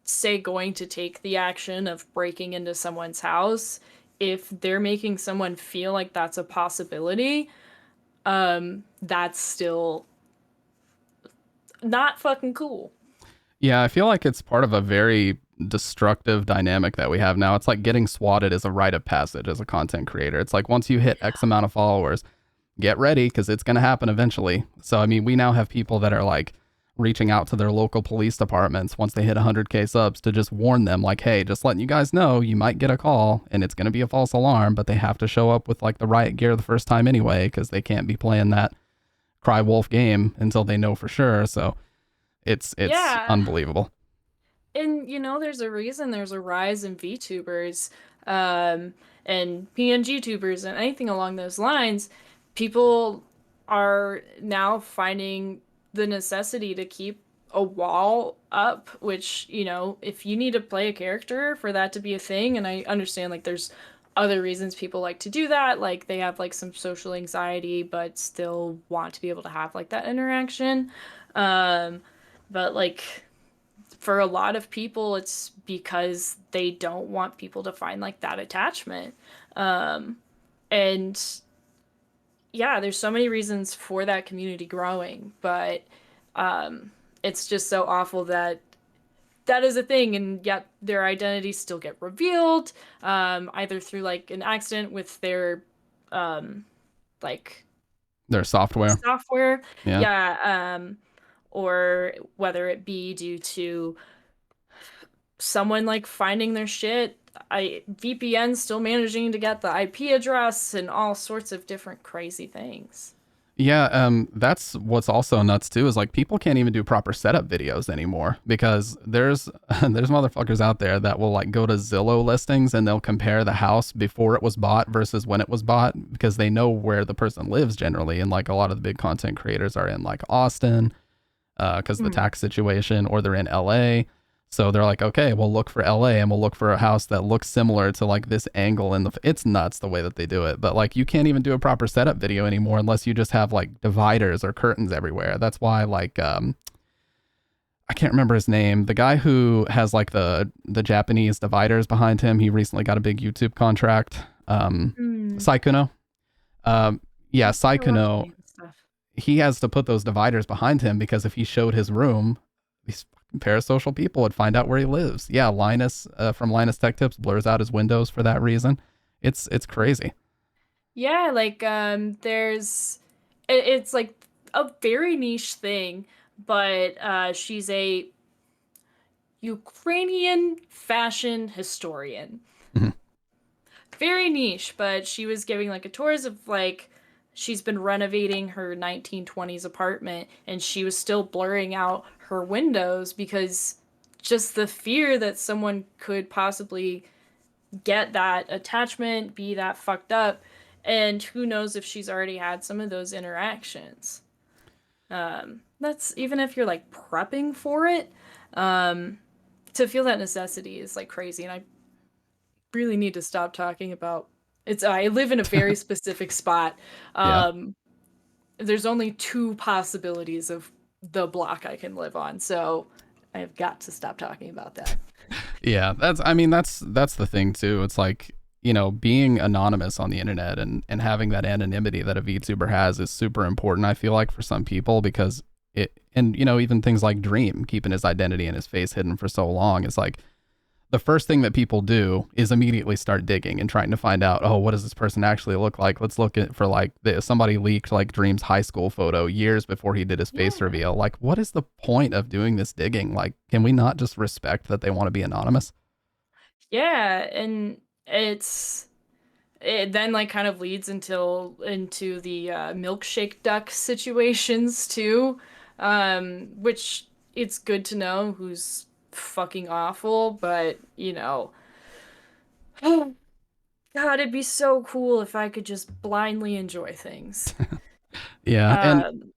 say, going to take the action of breaking into someone's house, if they're making someone feel like that's a possibility, that's still not fucking cool. Yeah, I feel like it's part of a very destructive dynamic that we have now. It's like getting swatted is a rite of passage as a content creator. It's like once you hit X amount of followers, get ready because it's going to happen eventually. So, I mean, we now have people that are like reaching out to their local police departments once they hit 100K subs to just warn them, like, hey, just letting you guys know, you might get a call and it's going to be a false alarm, but they have to show up with like the riot gear the first time anyway because they can't be playing that cry wolf game until they know for sure. So, it's Yeah. unbelievable. And there's a reason there's a rise in VTubers, um, and PNG tubers and anything along those lines. People are now finding the necessity to keep a wall up, which, if you need to play a character for that to be a thing, and I understand like there's other reasons people like to do that, like they have like some social anxiety but still want to be able to have like that interaction. Um, but like for a lot of people, it's because they don't want people to find like that attachment. And yeah, there's so many reasons for that community growing, but it's just so awful that that is a thing, and yet their identities still get revealed, either through like an accident with their like Their software. software, Yeah. yeah, or whether it be due to someone like finding their shit, VPN still managing to get the IP address and all sorts of different crazy things. Yeah, that's what's also nuts too, is like people can't even do proper setup videos anymore because there's there's motherfuckers out there that will like go to Zillow listings and they'll compare the house before it was bought versus when it was bought because they know where the person lives generally. And like a lot of the big content creators are in like Austin, because of the Mm. tax situation, or they're in LA. So they're like, okay, we'll look for LA and we'll look for a house that looks similar to like this angle in the. It's nuts the way that they do it, but like you can't even do a proper setup video anymore unless you just have like dividers or curtains everywhere. That's why like I can't remember his name. The guy who has like the Japanese dividers behind him. He recently got a big YouTube contract. Mm. Saikuno. Um, yeah, I watch Saikuno, anime and stuff. he has to put those dividers behind him because if he showed his room, these fucking parasocial people would find out where he lives. Yeah, Linus from Linus Tech Tips blurs out his windows for that reason. It's crazy. Yeah, like it's like a very niche thing, but she's a Ukrainian fashion historian. Mhm. Very niche, but she was giving like a tours of like she's been renovating her 1920s apartment and she was still blurring out her windows because just the fear that someone could possibly get that attachment, be that fucked up, and who knows if she's already had some of those interactions. That's even if you're like prepping for it, to feel that necessity is like crazy, and I really need to stop talking about it's I live in a very specific spot. Yeah. Um, there's only two possibilities of the block I can live on, so I have got to stop talking about that. Yeah, I mean that's the thing too. It's like, being anonymous on the internet and having that anonymity that a VTuber has is super important, I feel like, for some people, because even things like Dream keeping his identity and his face hidden for so long is like the first thing that people do is immediately start digging and trying to find out, oh, what does this person actually look like? Let's look at for like somebody leaked like Dream's high school photo years before he did his face Yeah. reveal. Like, what is the point of doing this digging? Like, can we not just respect that they want to be anonymous? Yeah, and it then like kind of leads into the milkshake duck situations too, which it's good to know who's fucking awful, but oh God, it'd be so cool if I could just blindly enjoy things. Yeah, and Um,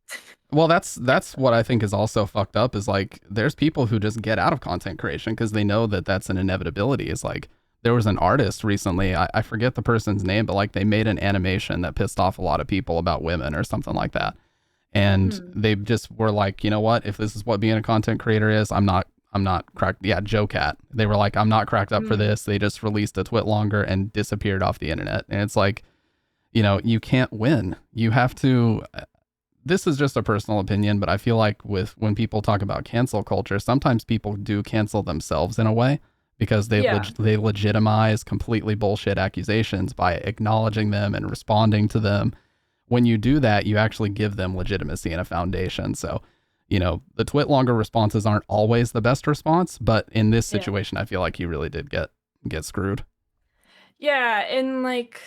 well, that's what I think is also fucked up is like there's people who just get out of content creation because they know that that's an inevitability. Is like there was an artist recently, I forget the person's name, but like they made an animation that pissed off a lot of people about women or something like that. And hmm, they just were like, you know what? If this is what being a content creator is, I'm not cracked. Yeah, Joe Cat. They were like, I'm not cracked up for hmm, this. They just released a twit longer and disappeared off the internet. And it's like, you can't win. You have to. This is just a personal opinion, but I feel like with when people talk about cancel culture, sometimes people do cancel themselves in a way because yeah, they legitimize completely bullshit accusations by acknowledging them and responding to them. When you do that, you actually give them legitimacy and a foundation. So, the twit longer responses aren't always the best response, but in this yeah, situation, I feel like he really did get screwed. yeah, and like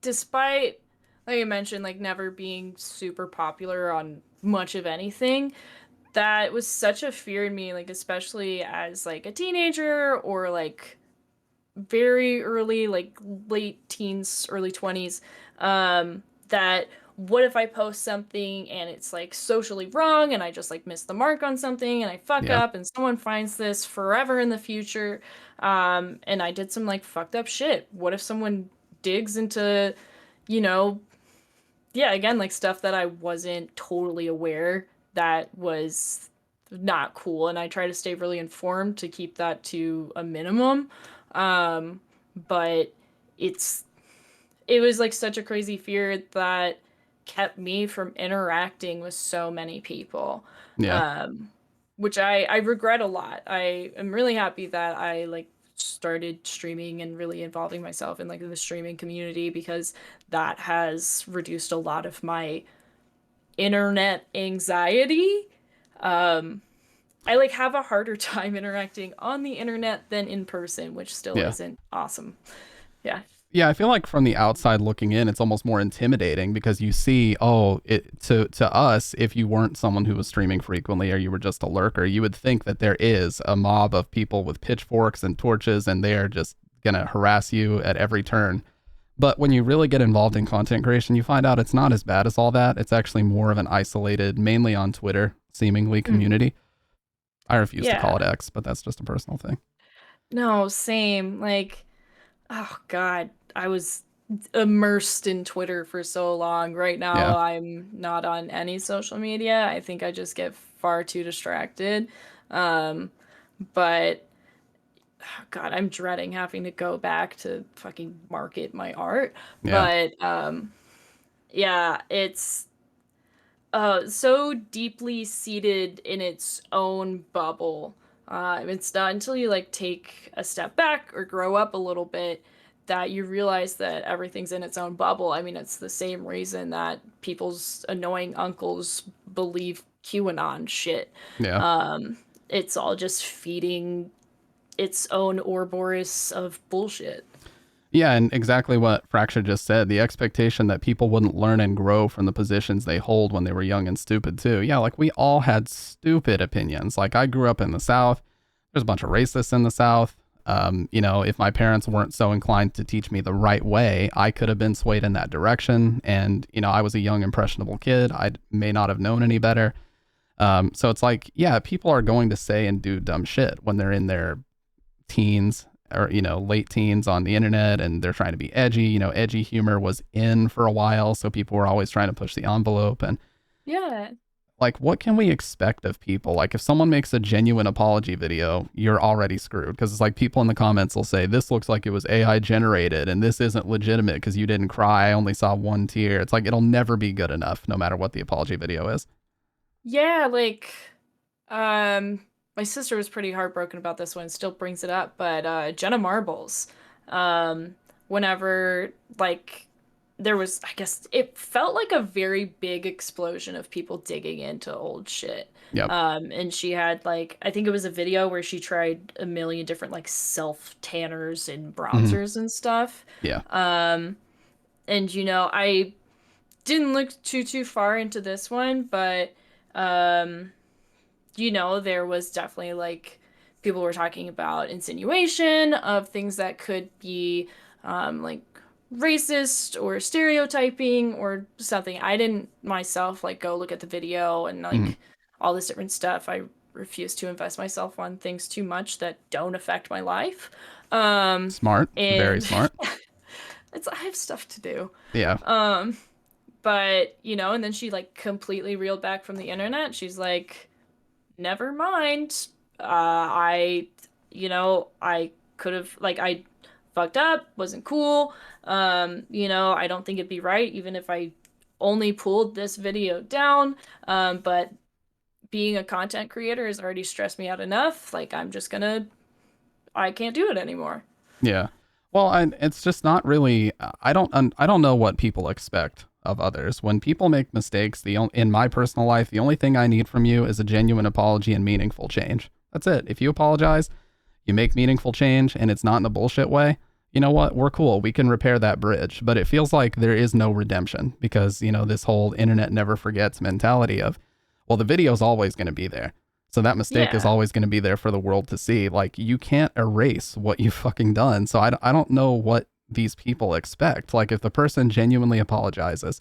despite like I mentioned, like never being super popular on much of anything, that was such a fear in me, like especially as like a teenager or like very early, like late teens, early 20s, that what if I post something and it's like socially wrong and I just like miss the mark on something and I fuck Yeah. up and someone finds this forever in the future, and I did some like fucked up shit. What if someone digs into, you know, yeah, again, like stuff that I wasn't totally aware that was not cool, and I try to stay really informed to keep that to a minimum. But it's it was like such a crazy fear that kept me from interacting with so many people. Yeah. Um, which I regret a lot. I am really happy that I like started streaming and really involving myself in like the streaming community because that has reduced a lot of my internet anxiety. Um, I like have a harder time interacting on the internet than in person, which still Yeah. isn't awesome. Yeah. Yeah, I feel like from the outside looking in, it's almost more intimidating because you see, oh, to us, if you weren't someone who was streaming frequently or you were just a lurker, you would think that there is a mob of people with pitchforks and torches and they are just gonna harass you at every turn. But when you really get involved in content creation, you find out it's not as bad as all that. It's actually more of an isolated, mainly on Twitter, seemingly Mm. community. I refuse to call Yeah. it X, but that's just a personal thing. No, same. Like, oh God, I was immersed in Twitter for so long. Right now, Yeah. I'm not on any social media. I think I just get far too distracted. Um, but oh God, I'm dreading having to go back to fucking market my art. Yeah. But yeah, it's so deeply seated in its own bubble. It's not until you like take a step back or grow up a little bit that you realize that everything's in its own bubble. I mean, it's the same reason that people's annoying uncles believe QAnon shit. Yeah. it's all just feeding its own Ouroboros of bullshit. Yeah, and exactly what Fracture just said. The expectation that people wouldn't learn and grow from the positions they hold when they were young and stupid too. Yeah, like we all had stupid opinions. Like I grew up in the South. There's a bunch of racists in the South. If my parents weren't so inclined to teach me the right way, I could have been swayed in that direction. And, I was a young, impressionable kid. I may not have known any better. So it's like, yeah, people are going to say and do dumb shit when they're in their teens or, late teens on the internet and they're trying to be edgy. Edgy humor was in for a while. So people were always trying to push the envelope. And Yeah. like, what can we expect of people? Like, if someone makes a genuine apology video, you're already screwed because it's like people in the comments will say, this looks like it was AI generated and this isn't legitimate because you didn't cry. I only saw one tear. It's like, it'll never be good enough no matter what the apology video is. Yeah, like um my sister was pretty heartbroken about this one, still brings it up, but Jenna Marbles. Um Whenever like there was, I guess it felt like a very big explosion of people digging into old shit. Yep. And she had like, I think it was a video where she tried a million different like self tanners and Hmm. bronzers and stuff. Yeah. Um and I didn't look too far into this one, but um there was definitely like people were talking about insinuation of things that could be like racist or stereotyping or something. I didn't myself like go look at the video and Hmm. like all this different stuff. I refuse to invest myself on things too much that don't affect my life. Um, Smart. Very and smart. I have stuff to do. Yeah. Um, but and then she like completely reeled back from the internet. She's like, never mind. I could have, like, I fucked up, wasn't cool. I don't think it'd be right, even if I only pulled this video down. But being a content creator has already stressed me out enough. Like, I can't do it anymore. Yeah. Well, it's just not really. I don't know what people expect of others. When people make mistakes, in my personal life, the only thing I need from you is a genuine apology and meaningful change. That's it. If you apologize, you make meaningful change, and it's not in a bullshit way. You know what? We're cool. We can repair that bridge. But it feels like there is no redemption because this whole internet never forgets mentality of, well, the video's always going to be there. So that mistake is Yeah. always going to be there for the world to see. Like, you can't erase what you've fucking done. So I don't know what these people expect. Like, if the person genuinely apologizes,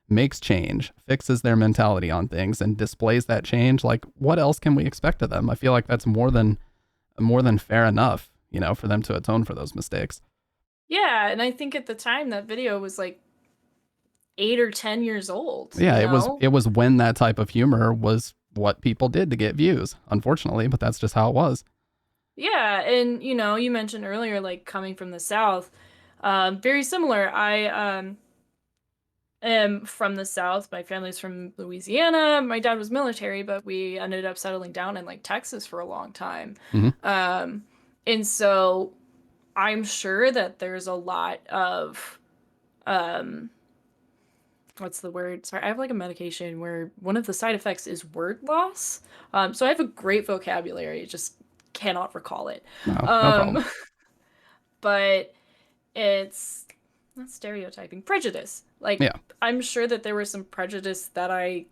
makes change, fixes their mentality on things, and displays that change, like, what else can we expect of them? I feel like that's more than fair enough, for them to atone for those mistakes. Yeah, and I think at the time that video was like 8 or 10 years old, Yeah, you it was know? it was when that type of humor was what people did to get views, unfortunately, but that's just how it was. Yeah, and you mentioned earlier, like coming from the South, very similar. I am from the South. My family's from Louisiana. My dad was military, but we ended up settling down in like Texas for a long time. Hmm. Um, and so I'm sure that there's a lot of um, what's the word? Sorry, I have like a medication where one of the side effects is word loss. So I have a great vocabulary, just cannot recall it. No, no problem. Um, but it's not stereotyping, prejudice. Like, Yeah. I'm sure that there was some prejudice that I,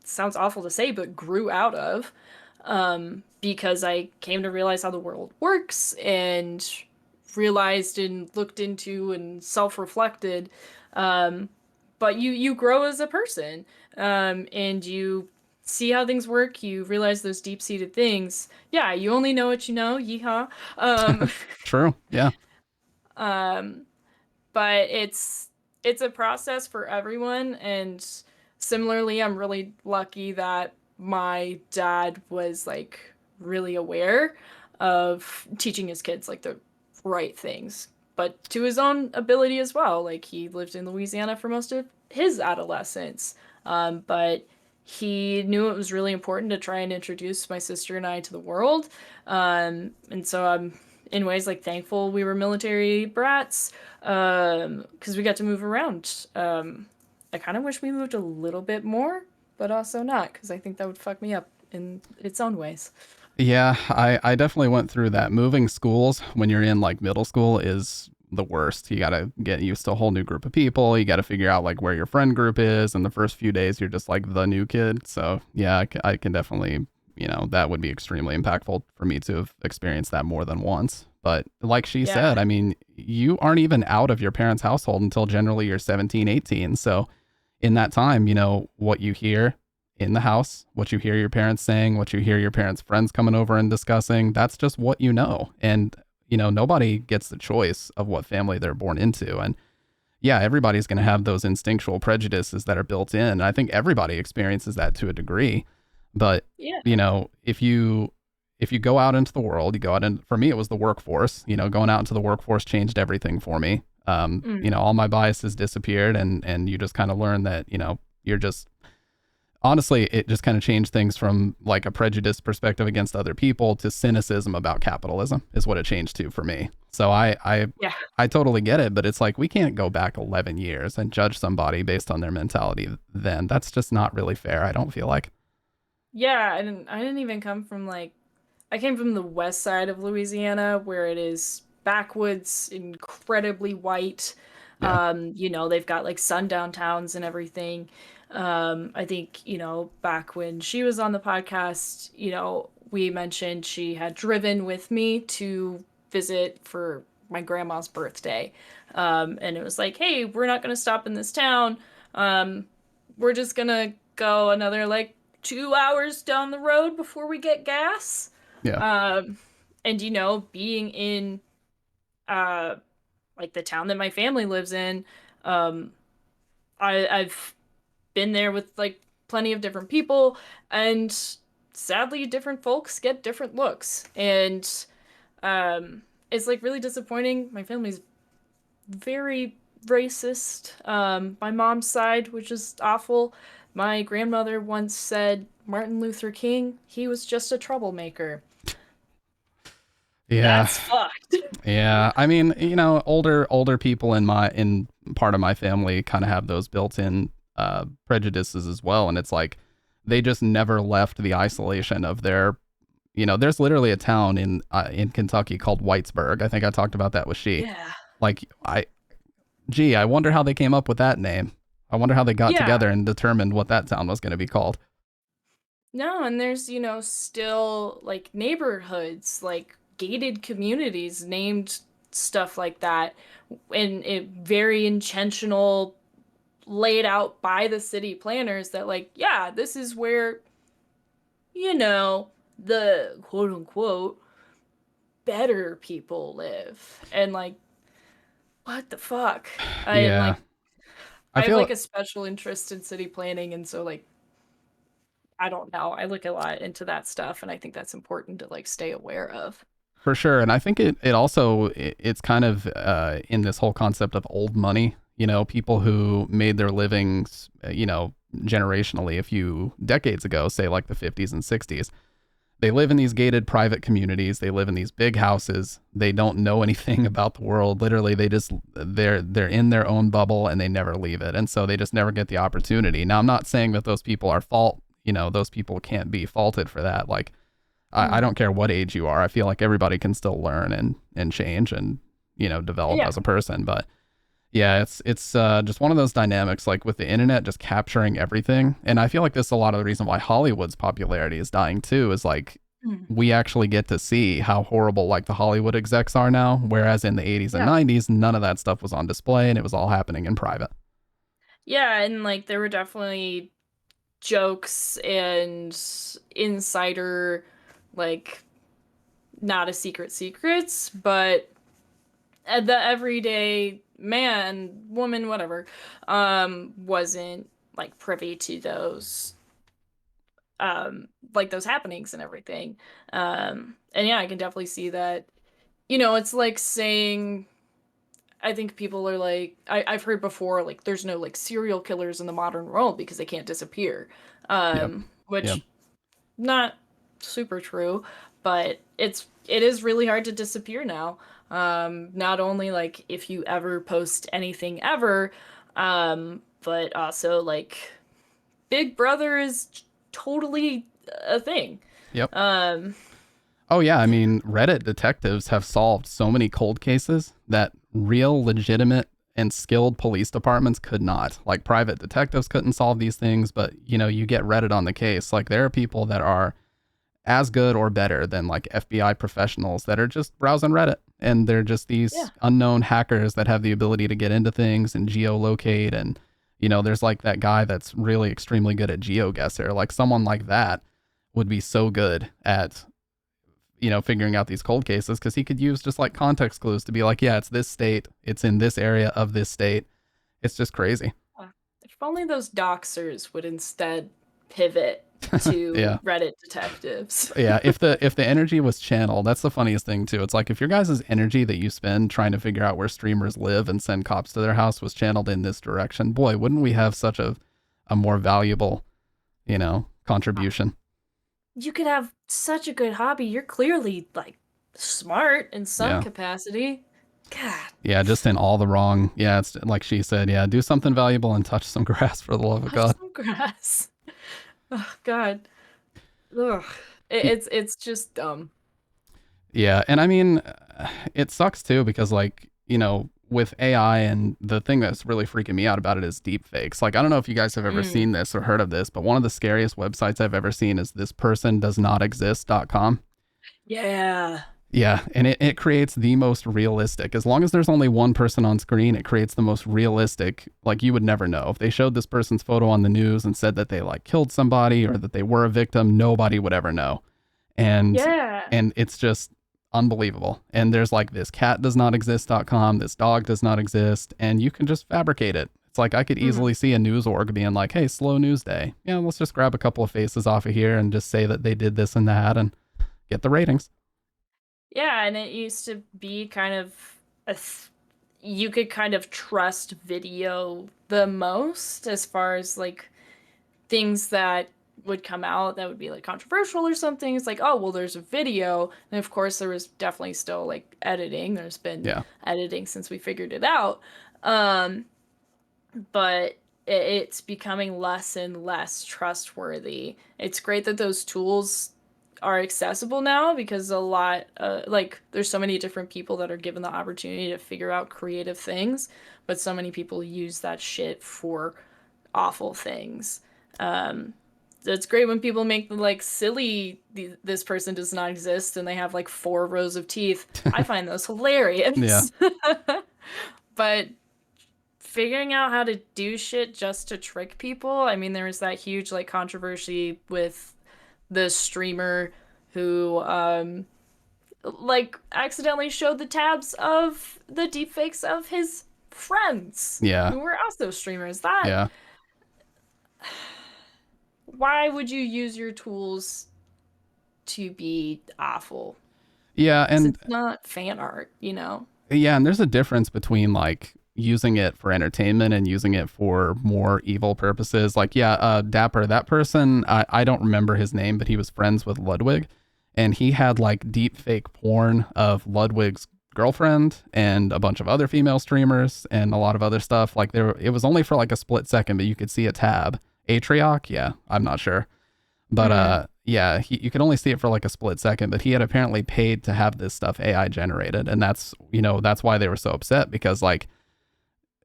sounds awful to say, but grew out of because I came to realize how the world works and realized and looked into and self-reflected. Um, but you grow as a person, and you see how things work. You realize those deep-seated things. Yeah, you only know what you know. Yeehaw. Um, True. Yeah. um, but it's a process for everyone, and similarly, I'm really lucky that my dad was like really aware of teaching his kids like the right things, but to his own ability as well. Like, he lived in Louisiana for most of his adolescence, but he knew it was really important to try and introduce my sister and I to the world. And so I'm in ways like thankful we were military brats, because we got to move around. I kind of wish we moved a little bit more, but also not, because I think that would fuck me up in its own ways. Yeah, I definitely went through that. Moving schools when you're in like middle school is the worst. You got to get used to a whole new group of people. You got to figure out like where your friend group is. And the first few days, you're just like the new kid. So, yeah, I can definitely, that would be extremely impactful for me to have experienced that more than once. But like she Yeah. said, I mean, you aren't even out of your parents' household until generally you're 17, 18. So, in that time, what you hear in the house, what you hear your parents saying, what you hear your parents' friends coming over and discussing, that's just what you know. And, nobody gets the choice of what family they're born into. And yeah, everybody's going to have those instinctual prejudices that are built in. I think everybody experiences that to a degree. But, Yeah. if you go out into the world, you go out and for me, it was the workforce, going out into the workforce changed everything for me. Mm. All my biases disappeared and you just kind of learn that, you're just honestly, it just kind of changed things from like a prejudiced perspective against other people to cynicism about capitalism is what it changed to for me. So Yeah. I totally get it, but it's like we can't go back 11 years and judge somebody based on their mentality then. That's just not really fair, I don't feel like. Yeah, I didn't even come from like I came from the west side of Louisiana where it is backwoods, incredibly white. Yeah. They've got like sundown towns and everything. I think, back when she was on the podcast, we mentioned she had driven with me to visit for my grandma's birthday. And it was like, hey, we're not going to stop in this town. Um, we're just going to go another like 2 hours down the road before we get gas. Yeah. Um, and being in uh like the town that my family lives in, um, I've been there with like plenty of different people, and sadly, different folks get different looks, and it's like really disappointing. My family's very racist. My mom's side, which is awful. My grandmother once said Martin Luther King, he was just a troublemaker. Yeah. That's fucked. Yeah. I mean, older people in part of my family kind of have those built-in prejudices as well, and it's like they just never left the isolation of their, there's literally a town in Kentucky called Whitesburg. I think I talked about that with she. Yeah. Like I wonder how they came up with that name. I wonder how they got Yeah. together and determined what that town was going to be called. No, and there's, still like neighborhoods, like gated communities named stuff like that, and it very intentional, laid out by the city planners that like, yeah, this is where, the quote unquote better people live. And like, what the fuck? And Yeah. like I I have feel like a special interest in city planning, and so like I don't know. I look a lot into that stuff, and I think that's important to like stay aware of. for sure. And I think it also it's kind of in this whole concept of old money, people who made their livings, generationally a few decades ago, say like the 50s and 60s. They live in these gated private communities. They live in these big houses. They don't know anything about the world. Literally, they're in their own bubble and they never leave it. And so they just never get the opportunity. Now, I'm not saying that those people are fault, those people can't be faulted for that. Like I Mm. don't care what age you are. I feel like everybody can still learn and change and, develop Yeah. as a person. But yeah, it's just one of those dynamics like with the internet just capturing everything. And I feel like this is a lot of the reason why Hollywood's popularity is dying too, is like Mm. we actually get to see how horrible like the Hollywood execs are now. Whereas in the 80s and Yeah. 90s, none of that stuff was on display and it was all happening in private. Yeah, and like there were definitely jokes and insider, like, not a secrets, but the everyday man, woman, whatever, wasn't like privy to those like those happenings and everything. And yeah, I can definitely see that. It's like saying, I think people are like, I've heard before, like, there's no like serial killers in the modern world because they can't disappear. Yep. Yep. Which not super true, but it is really hard to disappear now. Not only like if you ever post anything ever, but also like Big Brother is totally a thing. Yep. Um, Oh yeah, I mean, Reddit detectives have solved so many cold cases that real, legitimate, and skilled police departments could not. Like private detectives couldn't solve these things, but you get Reddit on the case. Like there are people that are as good or better than like FBI professionals that are just browsing Reddit, and they're just Yeah. these unknown hackers that have the ability to get into things and geolocate. And there's like that guy that's really extremely good at geoguesser. Like someone like that would be so good at figuring out these cold cases, because he could use just like context clues to be like, yeah, it's this state, it's in this area of this state. It's just crazy. If only those doxers would instead pivot Yeah. to Reddit detectives. Yeah, if the energy was channeled, that's the funniest thing too. It's like if your guys' energy that you spend trying to figure out where streamers live and send cops to their house was channeled in this direction, boy, wouldn't we have such a more valuable, contribution. You could have such a good hobby. You're clearly like smart in some Yeah. capacity. God. Yeah, just in all the wrong. Yeah, it's like she said, yeah, do something valuable and touch some grass for the love of Touch God. some grass. Oh God. Ugh. It's just dumb. Yeah, and I mean, it sucks too because like, with AI, and the thing that's really freaking me out about it is deep fakes. Like I don't know if you guys have ever Mm. seen this or heard of this, but one of the scariest websites I've ever seen is thispersondoesnotexist.com. Yeah. Yeah, and it creates the most realistic. As long as there's only one person on screen, it creates the most realistic, like you would never know. If they showed this person's photo on the news and said that they like killed somebody or that they were a victim, nobody would ever know. And Yeah. and it's just unbelievable. And there's like this catdoesnotexist.com, this dog does not exist, and you can just fabricate it. It's like I could Mhm. easily see a news org being like, hey, slow news day. Yeah, let's just grab a couple of faces off of here and just say that they did this and that and get the ratings. Yeah, and it used to be kind of you could kind of trust video the most as far as like things that would come out that would be like controversial or something. It's like, oh, well, there's a video. And of course, there was definitely still like editing. There's been Yeah. editing since we figured it out. Um, but it's becoming less and less trustworthy. It's great that those tools are accessible now because a lot like there's so many different people that are given the opportunity to figure out creative things, but so many people use that shit for awful things. um it's great when people make the like silly this person does not exist and they have like 4 rows of teeth. I find those Yeah. hilarious. But figuring out how to do shit just to trick people, I mean, there was that huge like controversy with the streamer who like accidentally showed the tabs of the deepfakes of his friends Yeah. who were also streamers. That Yeah. Why would you use your tools to be awful? Yeah. 'Cause And it's not fan art, you know? yeah, and there's a difference between like using it for entertainment and using it for more evil purposes. Like, yeah, Dapper, that person, I don't remember his name, but he was friends with Ludwig, and he had like deep fake porn of Ludwig's girlfriend and a bunch of other female streamers and a lot of other stuff. Like it was only for like a split second, but you could see a tab. Atrioc, yeah, I'm not sure. But yeah, you could only see it for like a split second, but he had apparently paid to have this stuff AI generated. And that's why they were so upset, because like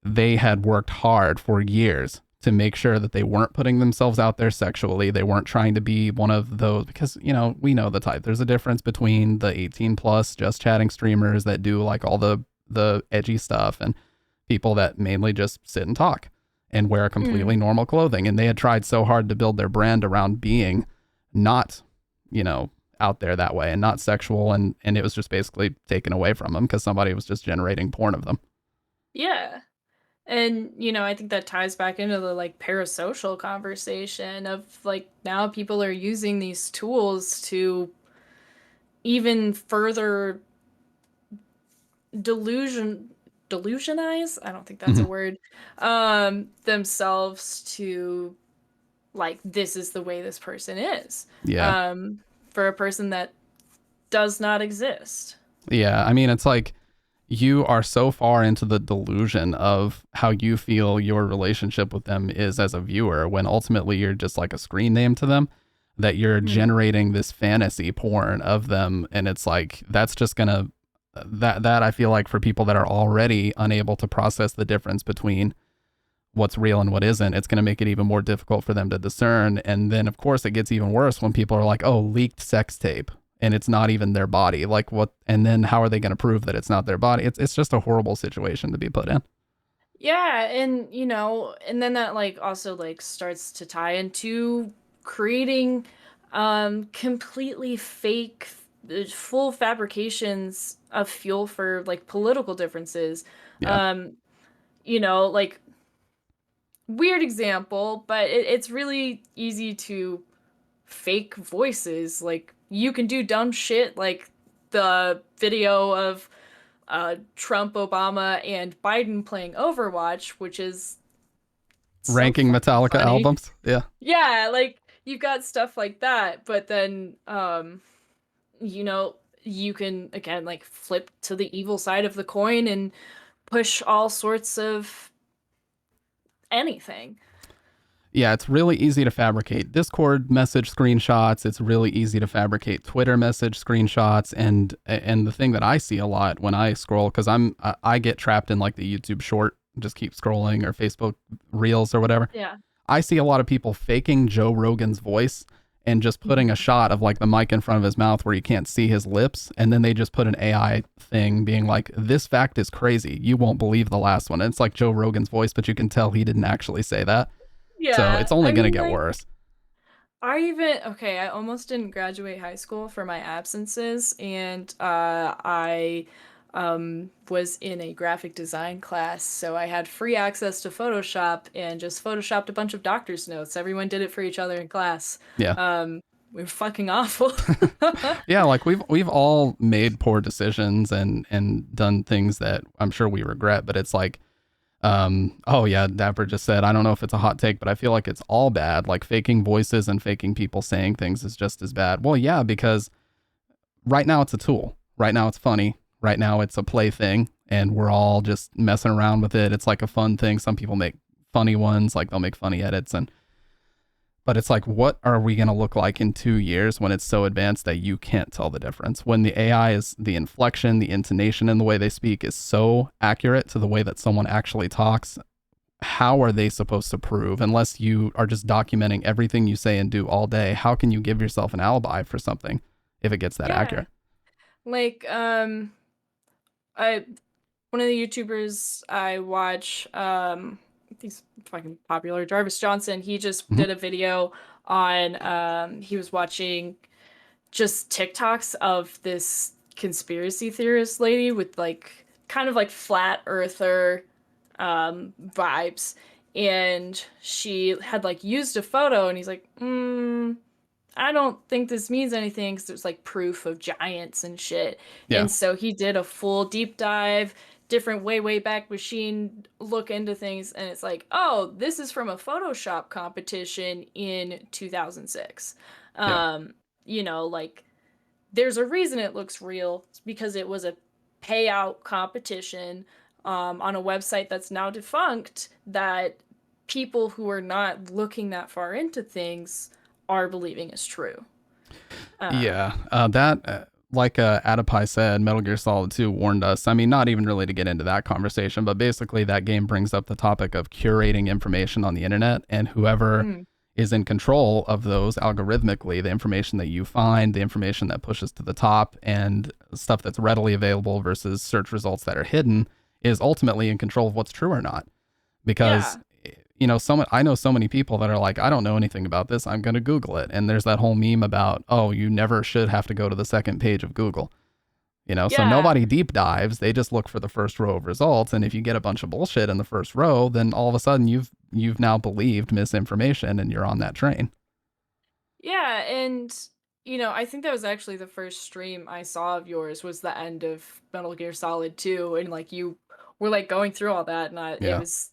they had worked hard for years to make sure that they weren't putting themselves out there sexually. They weren't trying to be one of those, because, we know the type. There's a difference between the 18 plus just chatting streamers that do like all the edgy stuff and people that mainly just sit and talk and wear completely normal clothing. And they had tried so hard to build their brand around being not, out there that way and not sexual. And it was just basically taken away from them because somebody was just generating porn of them. Yeah. And, I think that ties back into the like parasocial conversation of like now people are using these tools to even further delusionize, I don't think that's a Mhm. word, themselves to like this is the way this person is. Yeah. Um for a person that does not exist. Yeah. I mean, it's like you are so far into the delusion of how you feel your relationship with them is as a viewer, when ultimately you're just like a screen name to them. that you're Hmm. generating this fantasy porn of them, and it's like that's just gonna that I feel like for people that are already unable to process the difference between what's real and what isn't, it's going to make it even more difficult for them to discern. And then, of course, it gets even worse when people are like, oh, leaked sex tape, and it's not even their body. Like, what? And then how are they going to prove that it's not their body? It's just a horrible situation to be put in. Yeah, and and then that like also like starts to tie into creating completely fake full fabrications of fuel for like political differences. Yeah. Um, like weird example, but it's really easy to fake voices. Like you can do dumb shit like the video of Trump, Obama, and Biden playing Overwatch, which is so Ranking fucking Metallica funny. albums. Yeah. Yeah, like you've got stuff like that, but then you know, you can again like flip to the evil side of the coin and push all sorts of anything. Yeah, it's really easy to fabricate Discord message screenshots. It's really easy to fabricate Twitter message screenshots, and the thing that I see a lot when I scroll, because I get trapped in like the YouTube short, just keep scrolling, or Facebook Reels or whatever. Yeah. I see a lot of people faking Joe Rogan's voice and just putting a shot of like the mic in front of his mouth where you can't see his lips, and then they just put an AI thing being like, "This fact is crazy. You won't believe the last one." And it's like Joe Rogan's voice, but you can tell he didn't actually say that. So Yeah. it's only I going to mean get like worse. I almost didn't graduate high school for my absences, and I was in a graphic design class, so I had free access to Photoshop and just photoshopped a bunch of doctor's notes. Everyone did it for each other in class. Yeah. We were fucking awful. Yeah, like we've all made poor decisions and done things that I'm sure we regret, but it's like oh yeah, Dapper just said, I don't know if it's a hot take, but I feel like it's all bad. Like faking voices and faking people saying things is just as bad. Well, yeah, because right now it's a tool. Right now it's funny. Right now it's a plaything, and we're all just messing around with it. It's like a fun thing. Some people make funny ones, like they'll make funny edits, and but it's like, what are we going to look like in 2 years when it's so advanced that you can't tell the difference? When the AI is the inflection, the intonation, and the way they speak is so accurate to the way that someone actually talks, how are they supposed to prove, unless you are just documenting everything you say and do all day? How can you give yourself an alibi for something if it gets that Yeah. accurate? Like I one of the YouTubers I watch, he's fucking popular, Jarvis Johnson, he just Mm-hmm. did a video on he was watching just TikToks of this conspiracy theorist lady with like kind of like flat earther vibes. And she had like used a photo and he's like, I don't think this means anything because there's like proof of giants and shit. Yeah. And so he did a full deep dive, different way back machine look into things. And it's like, oh, this is from a Photoshop competition in 2006. Yeah. Um, like there's a reason it looks real. It's because it was a payout competition on a website that's now defunct that people who are not looking that far into things are believing is true. Um, Yeah, like Adipai said, Metal Gear Solid 2 warned us. I mean, not even really to get into that conversation, but basically that game brings up the topic of curating information on the internet, and whoever mm, is in control of those algorithmically, the information that you find, the information that pushes to the top, and stuff that's readily available versus search results that are hidden, is ultimately in control of what's true or not. Because yeah, I know so many people that are like, I don't know anything about this, I'm going to Google it. And there's that whole meme about, oh, you never should have to go to the second page of Google. So yeah, nobody deep dives, they just look for the first row of results, and if you get a bunch of bullshit in the first row, then all of a sudden you've now believed misinformation and you're on that train. yeah. And I think that was actually the first stream I saw of yours was the end of Metal Gear Solid 2, and like you were like going through all that, and it Yeah. was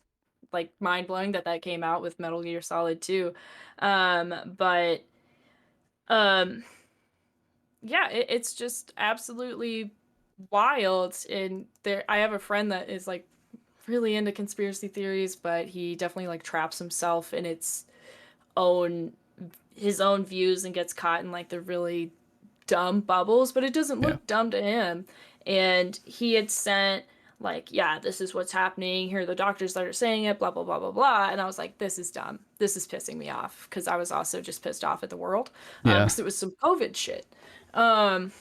like mind blowing that that came out with Metal Gear Solid 2. But um, yeah, it's just absolutely wild. And there, I have a friend that is like really into conspiracy theories, but he definitely like traps himself in its own his own views and gets caught in like the really dumb bubbles, but it doesn't Yeah. look dumb to him. And he had sent like, yeah, this is what's happening. Here are the doctors that are saying it, blah blah blah blah blah. And I was like, this is dumb. This is pissing me off because I was also just pissed off at the world Yeah. because it was some COVID shit. Um,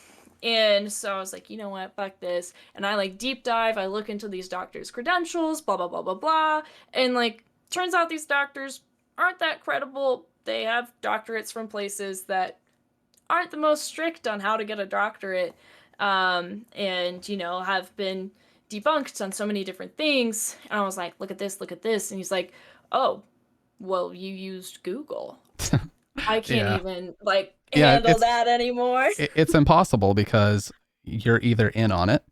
and so I was like, you know what, fuck this. And I like deep dive. I look into these doctors' credentials, blah blah blah blah blah. And like, turns out these doctors aren't that credible. They have doctorates from places that aren't the most strict on how to get a doctorate, and have been debunked on so many different things. And I was like, look at this. And he's like, oh, well, you used Google. I can't Yeah. even like Yeah. handle that anymore. It's impossible because you're either in on it,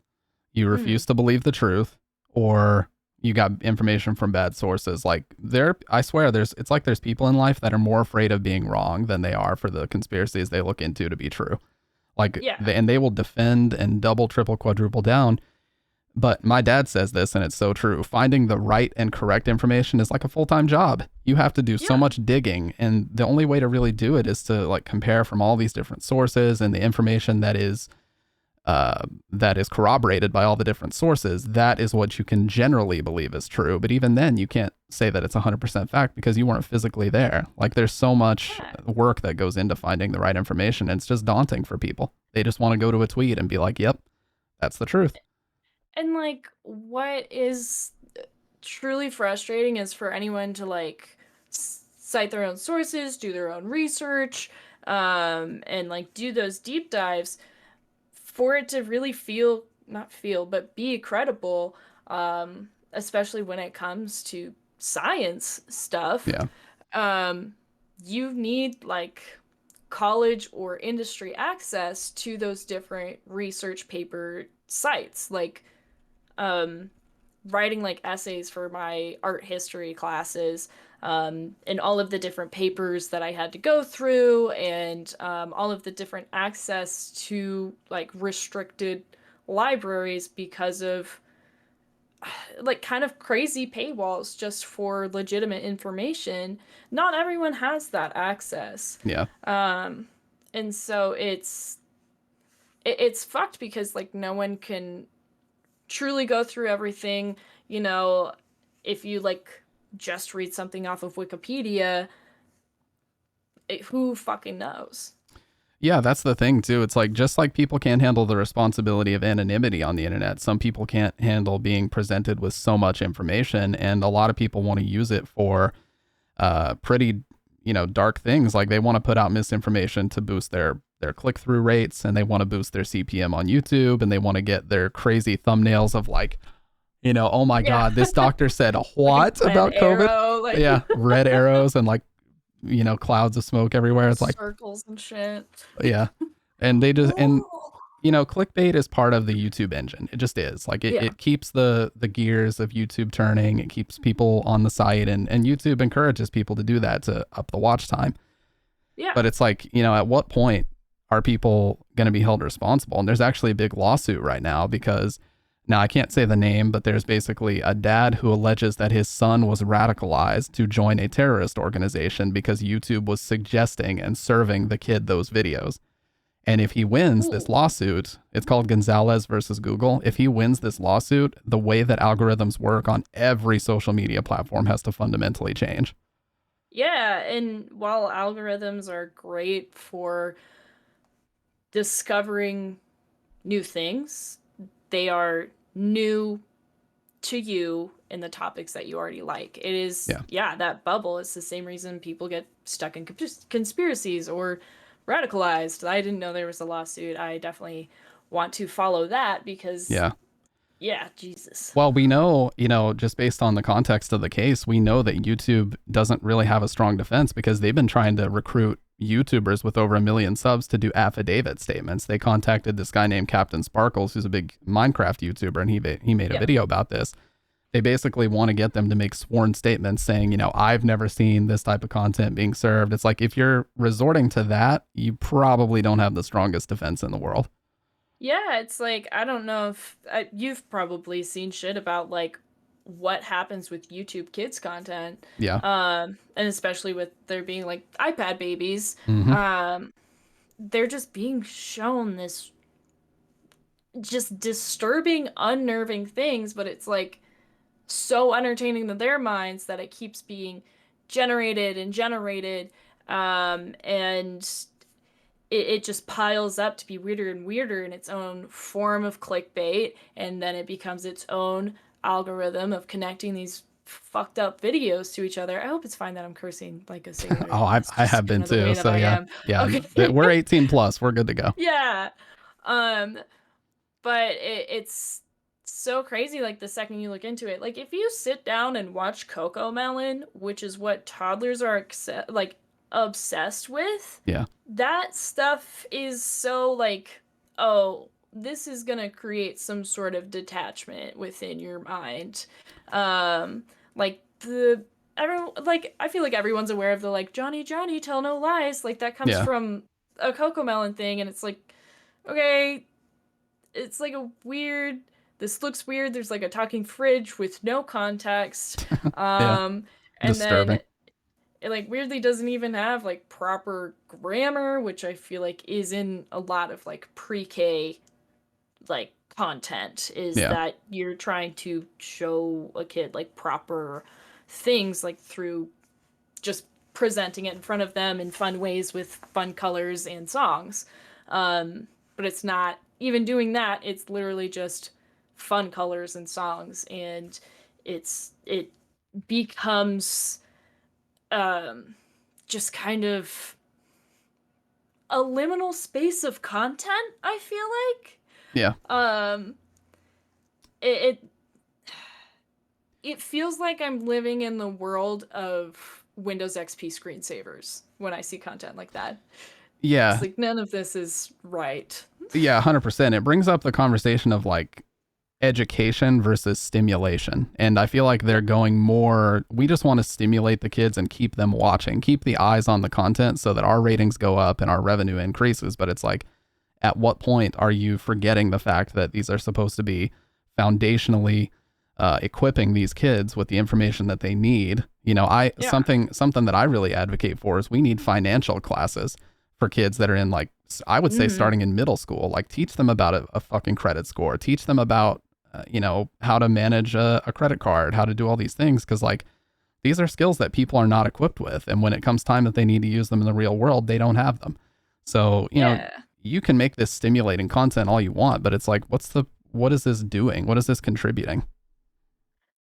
you Mm, refuse to believe the truth, or you got information from bad sources. Like I swear it's like there's people in life that are more afraid of being wrong than they are for the conspiracies they look into to be true. Like yeah, and they will defend and double, triple, quadruple down. But my dad says this, and it's so true. Finding the right and correct information is like a full-time job. You have to do so yeah, much digging, and the only way to really do it is to like compare from all these different sources, and the information that is corroborated by all the different sources. That is what you can generally believe is true. But even then, you can't say that it's 100% fact because you weren't physically there. Like there's so much yeah. work that goes into finding the right information, and it's just daunting for people. They just want to go to a tweet and be like, "Yep, that's the truth." And like, what is truly frustrating is for anyone to like cite their own sources, do their own research, and like do those deep dives for it to really feel, not feel, but be credible, especially when it comes to science stuff. Yeah. Um, you need like college or industry access to those different research paper sites. Like, um, writing like essays for my art history classes, and all of the different papers that I had to go through, and all of the different access to like restricted libraries because of like kind of crazy paywalls just for legitimate information. Not everyone has that access. Yeah. Um, and so it's fucked because like no one can truly go through everything. You know, if you like just read something off of Wikipedia, who fucking knows? Yeah, that's the thing too. It's like just like people can't handle the responsibility of anonymity on the internet, some people can't handle being presented with so much information, and a lot of people want to use it for pretty, dark things. Like they want to put out misinformation to boost their click-through rates, and they want to boost their CPM on YouTube, and they want to get their crazy thumbnails of like, oh my Yeah, God, this doctor said like what a red about COVID? arrow, like Yeah, red arrows and like, clouds of smoke everywhere. It's like, circles and shit. yeah. And they just, and clickbait is part of the YouTube engine. It just is. Like Yeah, it keeps the gears of YouTube turning. It keeps people on the site, and YouTube encourages people to do that to up the watch time. yeah, But it's like, at what point are people going to be held responsible? And there's actually a big lawsuit right now because now I can't say the name, but there's basically a dad who alleges that his son was radicalized to join a terrorist organization because YouTube was suggesting and serving the kid those videos. And if he wins this ooh, lawsuit, it's called Gonzalez versus Google. If he wins this lawsuit, the way that algorithms work on every social media platform has to fundamentally change. yeah. And while algorithms are great for discovering new things, they are new to you in the topics that you already like. It is, Yeah. yeah, that bubble. It's the same reason people get stuck in conspiracies or radicalized. I didn't know there was a lawsuit. I definitely want to follow that because, Yeah. yeah, Jesus. Well, we know, just based on the context of the case, we know that YouTube doesn't really have a strong defense because they've been trying to recruit YouTubers with over 1 million subs to do affidavit statements. They contacted this guy named Captain Sparkles, who's a big Minecraft YouTuber, and he made a Yeah. video about this. They basically want to get them to make sworn statements saying, I've never seen this type of content being served. It's like if you're resorting to that, you probably don't have the strongest defense in the world. Yeah, it's like, I don't know if you've probably seen shit about like what happens with YouTube Kids content, Yeah. and especially with there being like iPad babies, Hmm. um, they're just being shown this just disturbing, unnerving things, but it's like so entertaining to their minds that it keeps being generated and generated, and it just piles up to be weirder and weirder in its own form of clickbait, and then it becomes its own algorithm of connecting these fucked up videos to each other. I hope it's fine that I'm cursing like a sailor. Oh, It's I just have kind been of the way too. that So I yeah, am. yeah, Okay. we're 18 plus. We're good to go. Yeah. Um, but it's so crazy, like the second you look into it. Like if you sit down and watch Coco Melon, which is what toddlers are like obsessed with, Yeah. that stuff is so like, oh, this is gonna create some sort of detachment within your mind. Like everyone, like I feel like everyone's aware of the like Johnny Johnny tell no lies, like that comes Yeah. from a Coco Melon thing, and it's like, okay, it's like a weird, this looks weird, there's like a talking fridge with no context, Yeah. um and Disturbing. then it like weirdly doesn't even have like proper grammar, which I feel like is in a lot of like pre-K like content, is Yeah. that you're trying to show a kid like proper things like through just presenting it in front of them in fun ways with fun colors and songs. But it's not even doing that. It's literally just fun colors and songs, and it becomes just kind of a liminal space of content, I feel like. Yeah. Um, it, it it feels like I'm living in the world of Windows XP screensavers when I see content like that. It's Yeah. like none of this is right. Yeah. 100%. It brings up the conversation of like education versus stimulation. And I feel like they're going more, we just want to stimulate the kids and keep them watching, keep the eyes on the content so that our ratings go up and our revenue increases. But it's like, at what point are you forgetting the fact that these are supposed to be foundationally equipping these kids with the information that they need? You know, Yeah. something that I really advocate for is we need financial classes for kids that are in like, I would say Mm-hmm. starting in middle school. Like teach them about a fucking credit score, teach them about you know, how to manage a credit card, how to do all these things, because like these are skills that people are not equipped with, and when it comes time that they need to use them in the real world, they don't have them. So you know, Yeah. you can make this stimulating content all you want, but it's like, what is this doing? What is this contributing?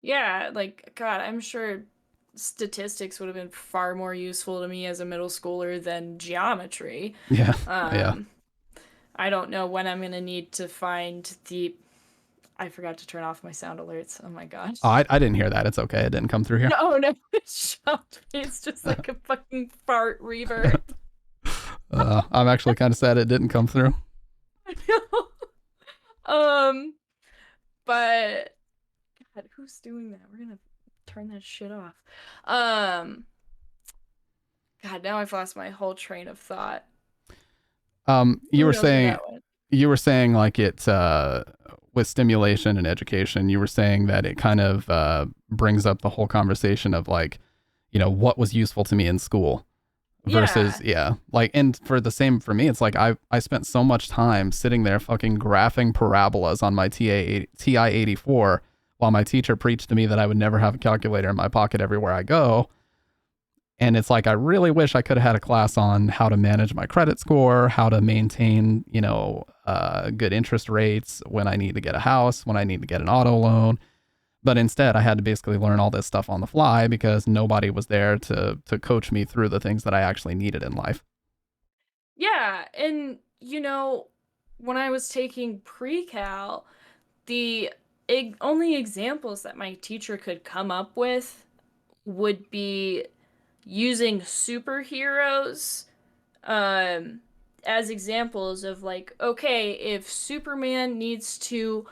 Yeah. Like, God, I'm sure statistics would have been far more useful to me as a middle schooler than geometry. Yeah, yeah. Um, I don't know when I'm gonna need to find the. I forgot to turn off my sound alerts. Oh my god. Oh, I didn't hear that. It's okay. It didn't come through here. No, no, it shocked me. It's just like a fucking fart reverb. I'm actually kind of sad it didn't come through. um, but God, who's doing that? We're gonna turn that shit off. Um, God, now I've lost my whole train of thought. You Who were knows where saying that went? like it with stimulation and education, you were saying that it kind of brings up the whole conversation of like, you know, what was useful to me in school versus Yeah, like, and for the same for me, it's like I spent so much time sitting there fucking graphing parabolas on my TI-84 while my teacher preached to me that I would never have a calculator in my pocket everywhere I go. And it's like, I really wish I could have had a class on how to manage my credit score, how to maintain, you know, good interest rates when I need to get a house, when I need to get an auto loan. But instead, I had to basically learn all this stuff on the fly because nobody was there to coach me through the things that I actually needed in life. yeah, and you know, when I was taking pre-cal, the only examples that my teacher could come up with would be using superheroes um as examples of like, okay, if Superman needs to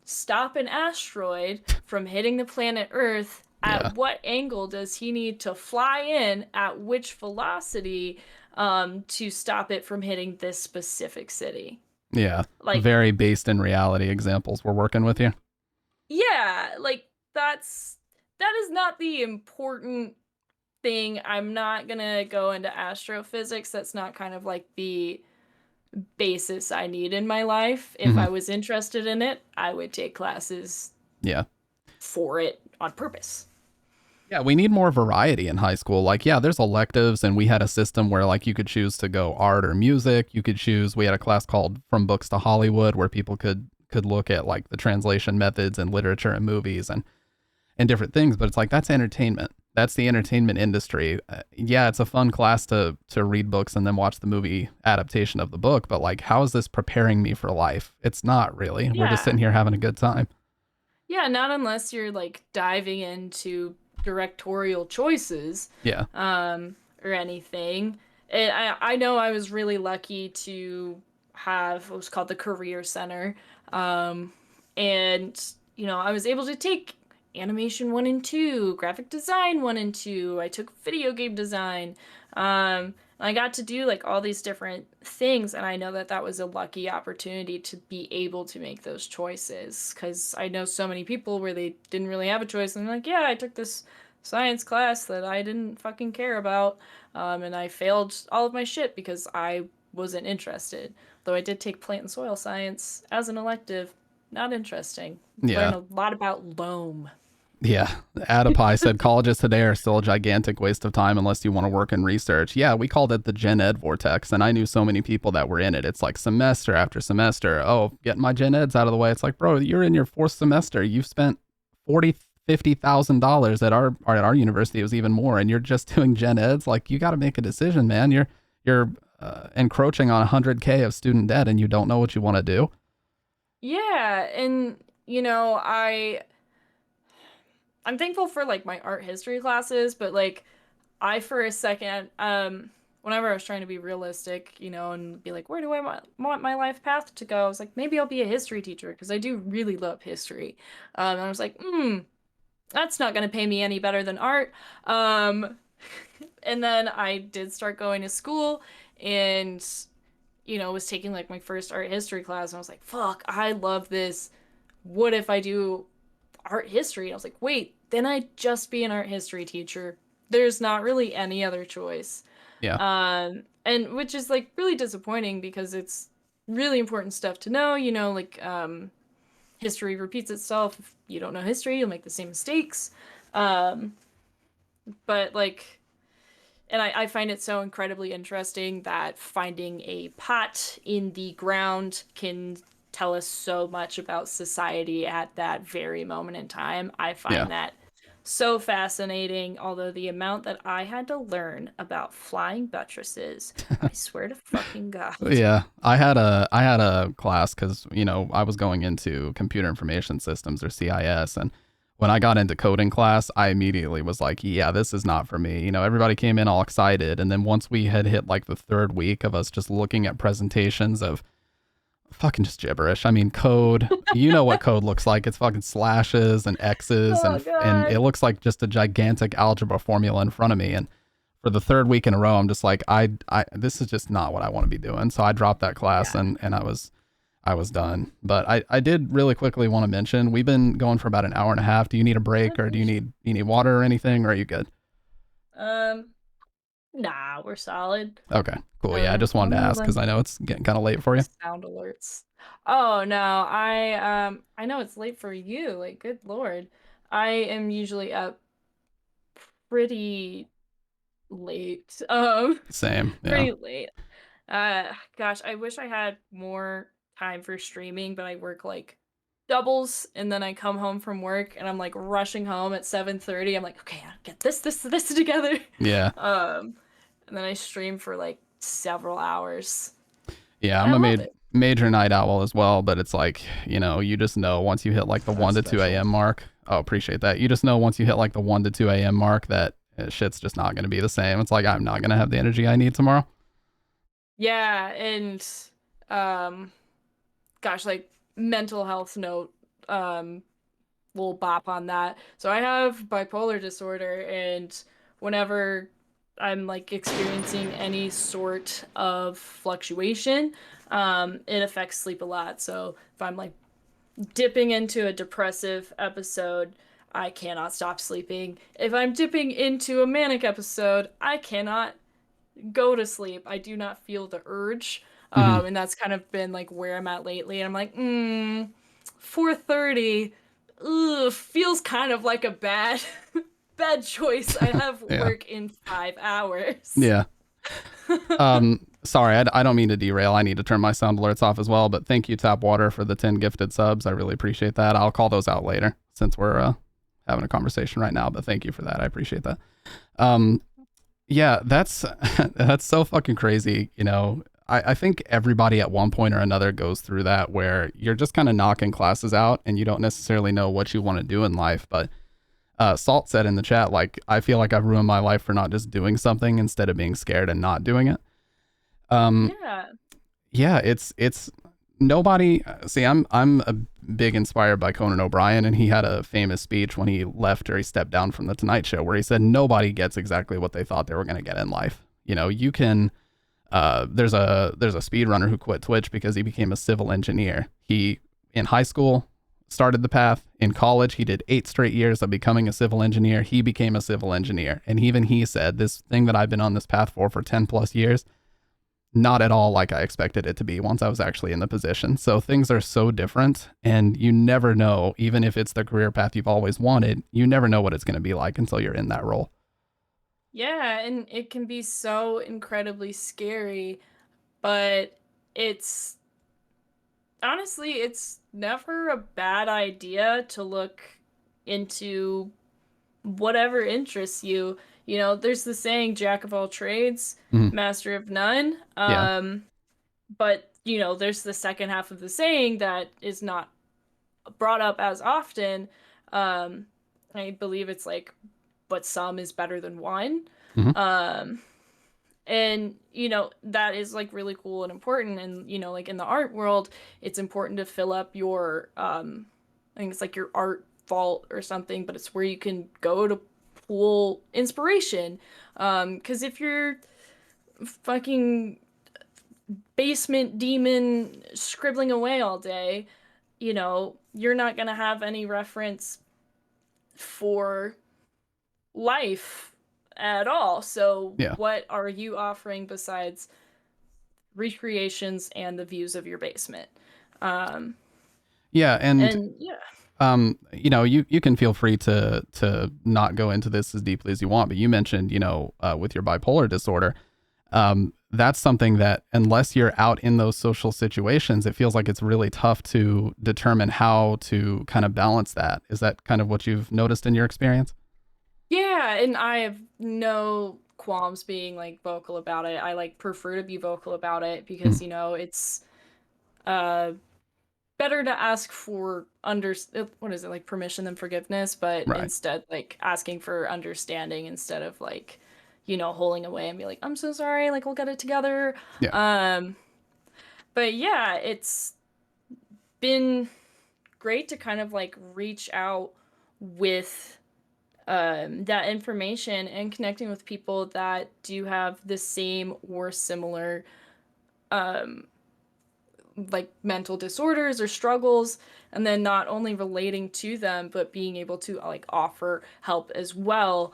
stop an asteroid from hitting the planet Earth, at Yeah. what angle does he need to fly in at which velocity to stop it from hitting this specific city? Yeah. Like, Very based in reality examples we're working with here. Yeah, like that is not the important thing. I'm not gonna go into astrophysics. That's not kind of like the basis I need in my life. If Hmm. I was interested in it, I would take classes Yeah. for it on purpose. Yeah, we need more variety in high school. Like, yeah, there's electives, and we had a system where like you could choose to go art or music. You could choose. We had a class called From Books to Hollywood, where people could look at like the translation methods in literature and movies and different things. But it's like that's entertainment. That's the entertainment industry. Yeah, it's a fun class to read books and then watch the movie adaptation of the book. But like, how is this preparing me for life? It's not really. We're just Yeah. sitting here having a good time. Yeah, not unless you're like diving into directorial choices, Yeah. or anything. And I know I was really lucky to have what was called the Career Center. Um, and, I was able to take animation one and two, graphic design one and two. I took video game design. I got to do like all these different things, and I know that that was a lucky opportunity to be able to make those choices because I know so many people where they didn't really have a choice, and they're like, yeah, I took this science class that I didn't fucking care about, and I failed all of my shit because I wasn't interested. Though I did take plant and soil science as an elective, not interesting. Learn Yeah. a lot about loam. Yeah. Adipie said colleges today are still a gigantic waste of time unless you want to work in research. Yeah, we called it the Gen Ed vortex, and I knew so many people that were in it. It's like semester after semester. Oh, getting my Gen Eds out of the way. It's like, bro, you're in your fourth semester. You've spent 40, $50,000 at our university. It was even more, and you're just doing Gen Eds. Like, you got to make a decision, man. You're encroaching on 100K of student debt, and you don't know what you want to do. Yeah, and I'm thankful for like my art history classes, but like I for a second, whenever I was trying to be realistic, and be like, where do I want my life path to go? I was like, maybe I'll be a history teacher because I do really love history. And I was like, that's not gonna pay me any better than art. Um, and then I did start going to school and was taking like my first art history class, and I was like, fuck, I love this. What if I do art history? And I was like, wait, then I'd just be an art history teacher. There's not really any other choice. Yeah. And which is like really disappointing because it's really important stuff to know, like history repeats itself. If you don't know history, you'll make the same mistakes. Um, but like and I find it so incredibly interesting that finding a pot in the ground can tell us so much about society at that very moment in time. I Yeah. find that so fascinating, although the amount that I had to learn about flying buttresses, I swear to fucking God. Yeah, I had a class because I was going into computer information systems or CIS, and when I got into coding class, I immediately was like, yeah, this is not for me. Everybody came in all excited, and then once we had hit like the third week of us just looking at presentations of fucking just gibberish. I mean, code. You know what code looks like? It's fucking slashes and X's, Oh and it God. looks like just a gigantic algebra formula in front of me, and for the third week in a row, I'm just like, I this is just not what I want to be doing. So I dropped that class Yeah. and I was done. But I did really quickly want to mention we've been going for about an hour and a half. Do you need a break or do you need water or anything, or are you good? Um, nah, we're solid. Okay, cool. Yeah, I just Let wanted to me ask like because I know it's getting kind of late for you. sound alerts. Oh no, I know it's late for you. Like, good Lord. I am usually up pretty late. Same. Yeah. Pretty late. Gosh, I wish I had more time for streaming, but I work like doubles and then I come home from work and I'm like rushing home at 7:30. I'm like, okay, I'll get this together. Yeah. Um, and then I stream for like several hours. Yeah. And I'm I a love it. major night owl as well, but it's like you just know once you hit like the That's 1 to 2 special. a.m. mark. Oh, appreciate that. You just know once you hit like the 1 to 2 a.m. mark that shit's just not going to be the same. It's like I'm not going to have the energy I need tomorrow. Yeah, and um gosh, like mental health note, little bop on that. So I have bipolar disorder, and whenever I'm like experiencing any sort of fluctuation, it affects sleep a lot. So if I'm like, dipping into a depressive episode, I cannot stop sleeping. If I'm dipping into a manic episode, I cannot go to sleep. I do not feel the urge. Hmm. And that's kind of been like where I'm at lately. And I'm like, 4:30, ugh, feels kind of like a bad, bad choice. I have Yeah. work in 5 hours. Yeah. Sorry, I don't mean to derail. I need to turn my sound alerts off as well, but thank you, Tap Water, for the 10 gifted subs. I really appreciate that. I'll call those out later since we're having a conversation right now, but thank you for that. I appreciate that. Um, yeah, that's that's so fucking crazy. You know, I think everybody at one point or another goes through that where you're just kind of knocking classes out and you don't necessarily know what you want to do in life. But Salt said in the chat, like, I feel like I've ruined my life for not just doing something instead of being scared and not doing it. Um, Yeah. yeah, it's nobody. See, I'm a big inspired by Conan O'Brien, and he had a famous speech when he left or he stepped down from the Tonight Show, where he said nobody gets exactly what they thought they were going to get in life. You know, you can. There's a speedrunner who quit Twitch because he became a civil engineer. He in high school started the path. In college, he did 8 straight years of becoming a civil engineer. He became a civil engineer, and even he said, "This thing that I've been on this path for 10 plus years." Not at all like I expected it to be once I was actually in the position. So things are so different, and you never know, even if it's the career path you've always wanted, you never know what it's going to be like until you're in that role. Yeah, and it can be so incredibly scary, but it's honestly, it's never a bad idea to look into whatever interests you. You know, there's the saying, Jack of all trades, Mhm. master of none. Yeah. But, there's the second half of the saying that is not brought up as often. Um, I believe it's like, but some is better than one. Hmm. Um, and that is like really cool and important. And like in the art world, it's important to fill up your I think it's like your art vault or something, but it's where you can go to pull inspiration. Because if you're fucking basement demon scribbling away all day, you're not gonna have any reference for life at all. So Yeah. what are you offering besides recreations and the views of your basement? Um, Yeah. And and yeah. you can feel free to not go into this as deeply as you want, but you mentioned, with your bipolar disorder, that's something that unless you're out in those social situations, it feels like it's really tough to determine how to kind of balance that. Is that kind of what you've noticed in your experience? Yeah, and I have no qualms being like vocal about it. I like prefer to be vocal about it Mm. because, it's uh better to ask for what is it, like permission than forgiveness, but Right. instead like asking for understanding instead of like, holding away and be like, I'm so sorry, like we'll get it together. Yeah. Um, but yeah, it's been great to kind of like reach out with that information and connecting with people that do have the same or similar um, like mental disorders or struggles, and then not only relating to them but being able to like offer help as well,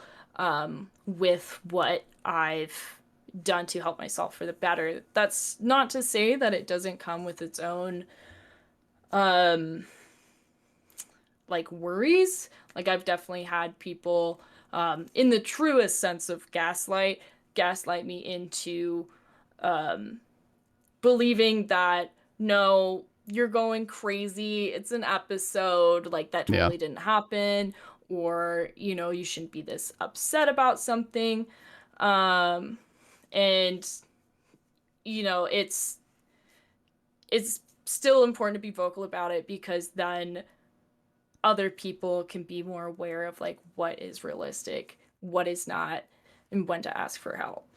with what I've done to help myself for the better. That's not to say that it doesn't come with its own um like worries. Like I've definitely had people in the truest sense of gaslight me into um believing that no, you're going crazy. It's an episode, like that Yeah. totally didn't happen, or you shouldn't be this upset about something. Um and it's still important to be vocal about it because then other people can be more aware of like what is realistic, what is not, and when to ask for help.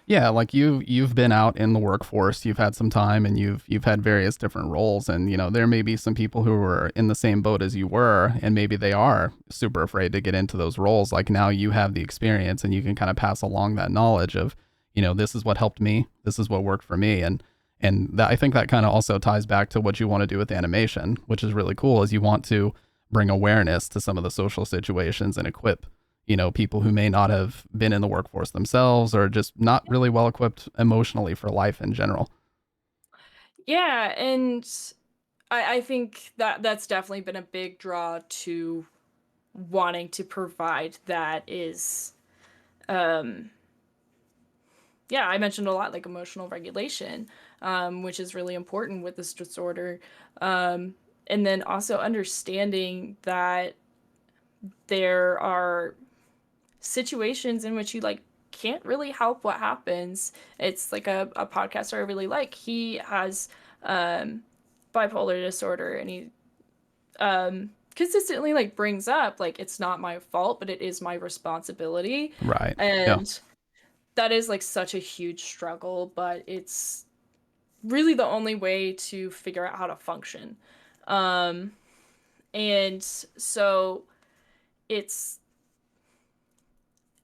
Yeah, like you've been out in the workforce, you've had some time and you've had various different roles, and there may be some people who are in the same boat as you were, and maybe they are super afraid to get into those roles. Like now you have the experience and you can kind of pass along that knowledge of, this is what helped me, this is what worked for me, and And I think that kind of also ties back to what you want to do with animation, which is really cool, is you want to bring awareness to some of the social situations and equip, people who may not have been in the workforce themselves or just not really well equipped emotionally for life in general. Yeah, and I think that that's definitely been a big draw to wanting to provide that is um yeah, I mentioned a lot like emotional regulation, which is really important with this disorder. And then also understanding that there are situations in which you like can't really help what happens. It's like a podcaster I really like. He has um bipolar disorder, and he consistently like brings up like it's not my fault, but it is my responsibility. Right. Yeah. And that is like such a huge struggle, but it's really the only way to figure out how to function. Um, and so it's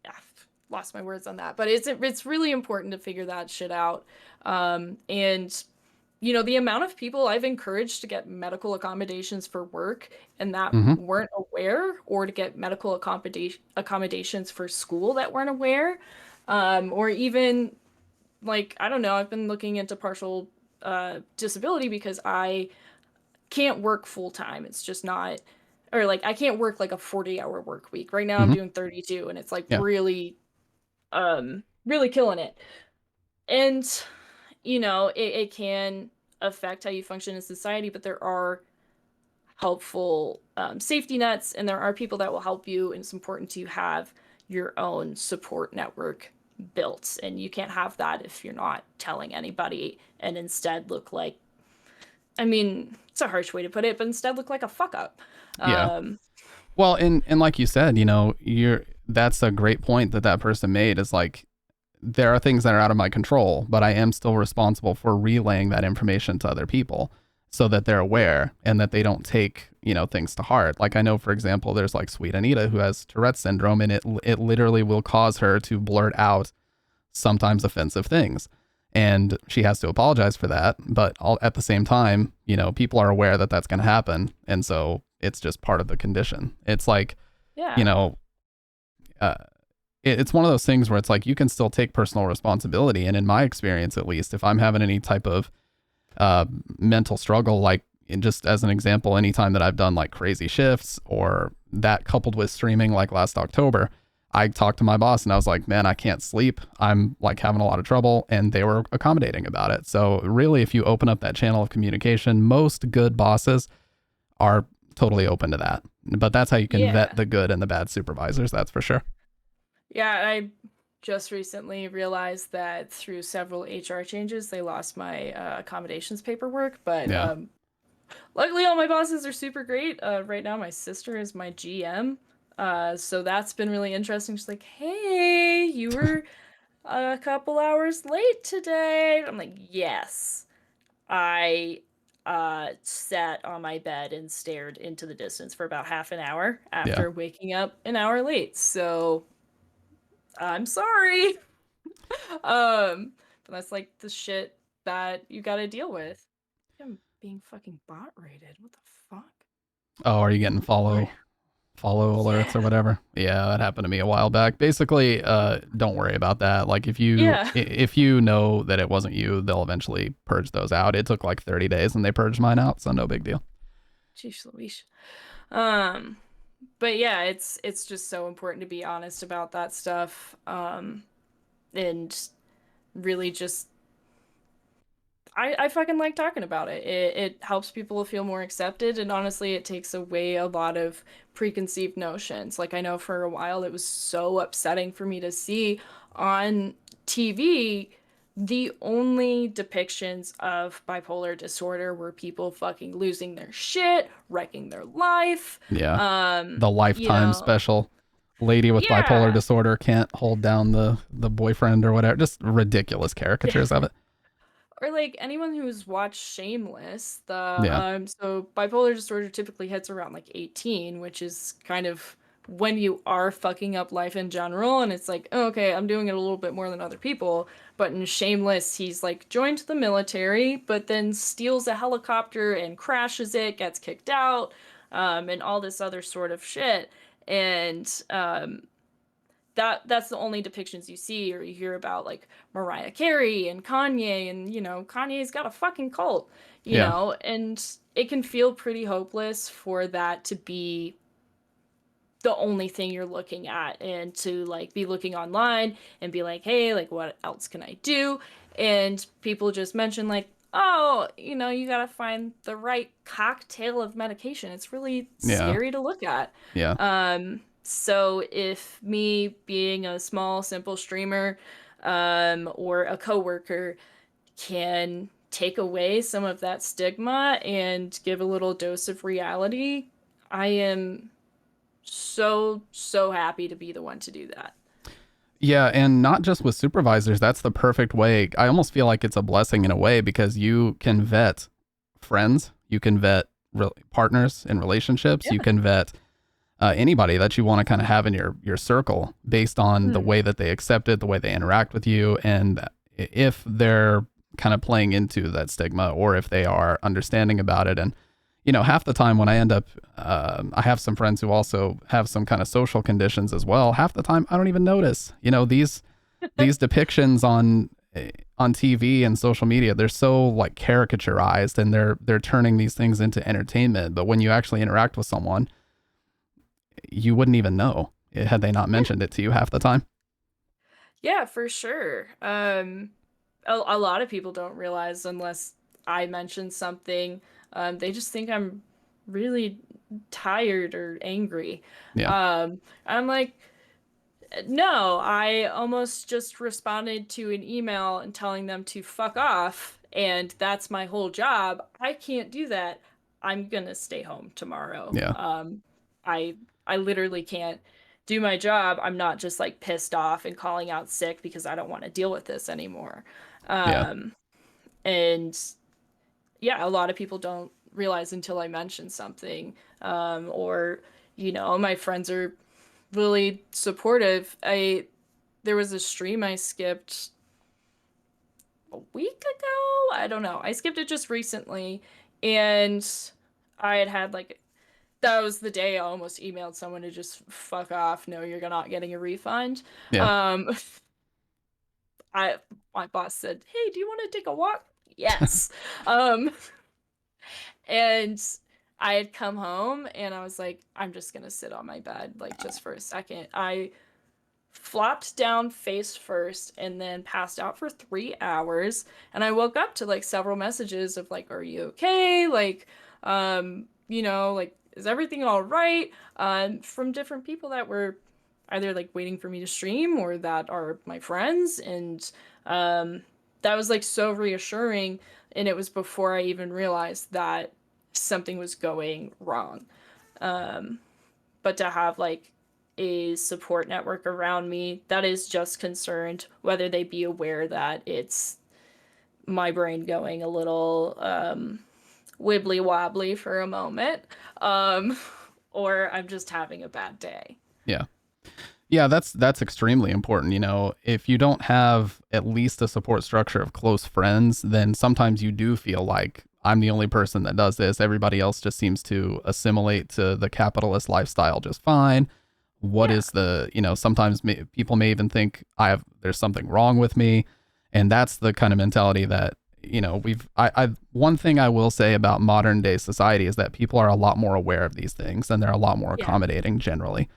I've lost my words on that, but it's really important to figure that shit out. And the amount of people I've encouraged to get medical accommodations for work and that Hmm. weren't aware, or to get medical accommodations for school that weren't aware, or even like I don't know, I've been looking into partial disability because I can't work full time. It's just not, or like I can't work like a 40-hour work week. Right now I'm Hmm. doing 32, and it's like Yeah. really killing it. And it can affect how you function in society, but there are helpful safety nets, and there are people that will help you, and it's important to have your own support network built, and you can't have that if you're not telling anybody, and instead look like, I mean, it's a harsh way to put it, but instead look like a fuck up. Yeah. um Well, and like you said, that's a great point that person made, is like, there are things that are out of my control, but I am still responsible for relaying that information to other people so that they're aware and that they don't take, things to heart. Like I know, for example, there's like Sweet Anita who has Tourette's syndrome, and it literally will cause her to blurt out sometimes offensive things. And she has to apologize for that. But at the same time, people are aware that that's going to happen. And so it's just part of the condition. It's like, you yeah. know, uh, it's one of those things where it's like you can still take personal responsibility. And in my experience, at least, if I'm having any type of uh, mental struggle, like just as an example, anytime that I've done like crazy shifts or that coupled with streaming, like last October, I talked to my boss and I was like, man, I can't sleep. I'm like having a lot of trouble. And they were accommodating about it. So, really, if you open up that channel of communication, most good bosses are totally open to that. But that's how you can vet Yeah. the good and the bad supervisors. That's for sure. Yeah, I just recently realized that through several HR changes, they lost my accommodations paperwork. But Yeah. luckily, all my bosses are super great. Right now, my sister is my GM. So that's been really interesting. She's like, "Hey, you were a couple hours late today." I'm like, "Yes." I sat on my bed and stared into the distance for about half an hour Yeah. after waking up an hour late. So I'm sorry. But that's like the shit that you gotta deal with. I'm being fucking bot rated. What the fuck? Oh, are you getting Sorry. follow alerts or Yeah. whatever? Yeah, that happened to me a while back. Basically, don't worry about that. Like Yeah. if you know that it wasn't you, they'll eventually purge those out. It took like 30 days and they purged mine out, so no big deal. Jeez Louise. Um, but yeah, it's just so important to be honest about that stuff. And really just I fucking like talking about it. It helps people feel more accepted, and honestly, it takes away a lot of preconceived notions. Like I know for a while it was so upsetting for me to see on TV the only depictions of bipolar disorder were people fucking losing their shit, wrecking their life. Yeah. Um, The you Lifetime know, special. Lady with bipolar yeah. disorder can't hold down the boyfriend or whatever. Just ridiculous caricatures of it. Or like anyone who's watched Shameless, the Yeah. so bipolar disorder typically hits around like 18, which is kind of when you are fucking up life in general, and it's like, oh, okay, I'm doing it a little bit more than other people. But in Shameless, he's like joined the military, but then steals a helicopter and crashes it, gets kicked out, and all this other sort of shit. And that's the only depictions you see or you hear about, like Mariah Carey and Kanye, and Kanye's got a fucking cult, Yeah. and it can feel pretty hopeless for that to be the only thing you're looking at, and to like be looking online and be like, hey, like what else can I do? And people just mention like, oh, you gotta find the right cocktail of medication. It's really Yeah. scary to look at. Yeah. So if me being a small simple streamer, or a coworker, can take away some of that stigma and give a little dose of reality, I am so happy to be the one to do that. Yeah, and not just with supervisors, that's the perfect way. I almost feel like it's a blessing in a way because you can vet friends, you can vet partners in relationships, you Yeah. can vet anybody that you want to kind of have in your circle based on the Hmm. way that they accept it, the way they interact with you, and if they're kind of playing into that stigma or if they are understanding about it. And half the time when I end up, I have some friends who also have some kind of social conditions as well. Half the time I don't even notice. These depictions on TV and social media, they're so like caricaturized and they're turning these things into entertainment. But when you actually interact with someone, you wouldn't even know had they not Yeah. mentioned it to you half the time. Yeah, for sure. A lot of people don't realize unless I mention something. They just think I'm really tired or angry. Yeah, I'm like, no, I almost just responded to an email and telling them to fuck off, and that's my whole job. I can't do that. I'm gonna stay home tomorrow. yeah, I literally can't do my job. I'm not just like pissed off and calling out sick because I don't want to deal with this anymore. yeah, Um, and yeah, a lot of people don't realize until I mention something. Or, my friends are really supportive. There was a stream I skipped a week ago. I don't know. I skipped it just recently, and I had like that was the day I almost emailed someone to just fuck off. No, you're not getting a refund. yeah, Um, I my boss said, "Hey, do you want to take a walk?" Yes. Um, and I had come home and I was like, I'm just gonna sit on my bed like just for a second. I flopped down face first and then passed out for 3 hours, and I woke up to like several messages of like, are you okay, like like, is everything all right, from different people that were either like waiting for me to stream or that are my friends. And that was like so reassuring, and it was before I even realized that something was going wrong. But to have like a support network around me that is just concerned, whether they be aware that it's my brain going a little wibbly wobbly for a moment, um, or I'm just having a bad day. yeah. Yeah, that's extremely important. If you don't have at least a support structure of close friends, then sometimes you do feel like I'm the only person that does this. Everybody else just seems to assimilate to the capitalist lifestyle just fine. What Yeah. is sometimes people may even think there's something wrong with me. And that's the kind of mentality that, one thing I will say about modern day society is that people are a lot more aware of these things and they're a lot more Yeah. accommodating generally.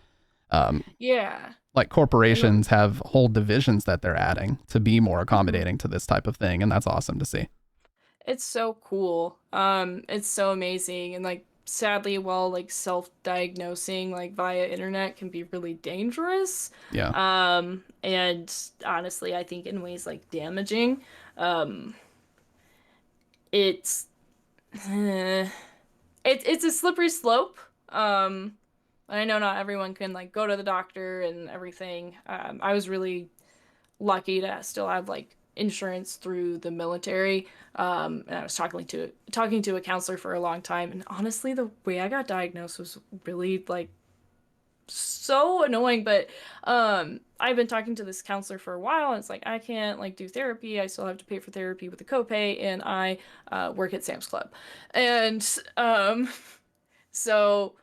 Um, Yeah. like And corporations have whole divisions that they're adding to be more mhm. accommodating to this type of thing. And that's awesome to see. It's so cool. It's so amazing. And like sadly, while like self-diagnosing like via internet can be really dangerous, Yeah. and honestly, I think in ways like damaging, um, it's it's a slippery slope. I know not everyone can like go to the doctor and everything. I was really lucky to still have like insurance through the military. And I was talking to a counselor for a long time, and honestly, the way I got diagnosed was really like so annoying, but I've been talking to this counselor for a while, and it's like I can't like do therapy. I still have to pay for therapy with the copay, and I work at Sam's Club. And so,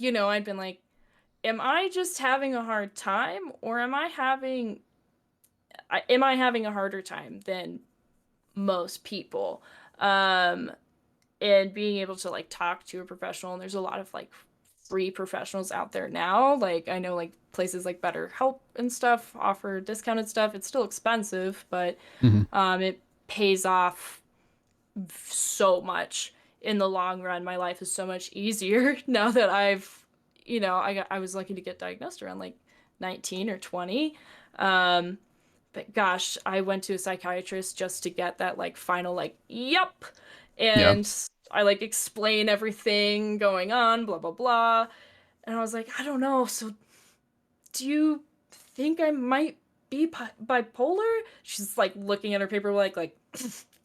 I'd been like, am I just having a hard time, or am I having a harder time than most people? Um, and being able to like talk to a professional, and there's a lot of like free professionals out there now. Like I know like places like BetterHelp and stuff offer discounted stuff. It's still expensive, but Hmm. it pays off so much in the long run. My life is so much easier now that I was lucky to get diagnosed around like 19 or 20. Um, but gosh, I went to a psychiatrist just to get that like final like, yep. Yeah. And I like explain everything going on, blah blah blah. And I was like, I don't know. So do you think I might be bipolar? She's like looking at her paper like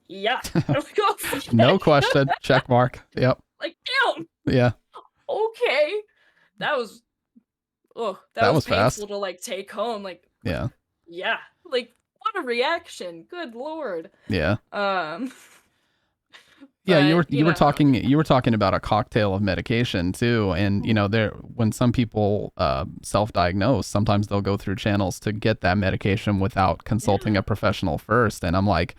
yeah. I'm like, oh No shit. question. Check mark. Yep. Like, damn. Yeah. Okay. That was that That was was fast. painful to like take home. Like, Yeah. yeah. Like, what a reaction. Good Lord. Yeah. Um, Yeah, you were but you were talking about a cocktail of medication too, and there when some people self-diagnose, sometimes they'll go through channels to get that medication without consulting yeah. a professional first, and I'm like,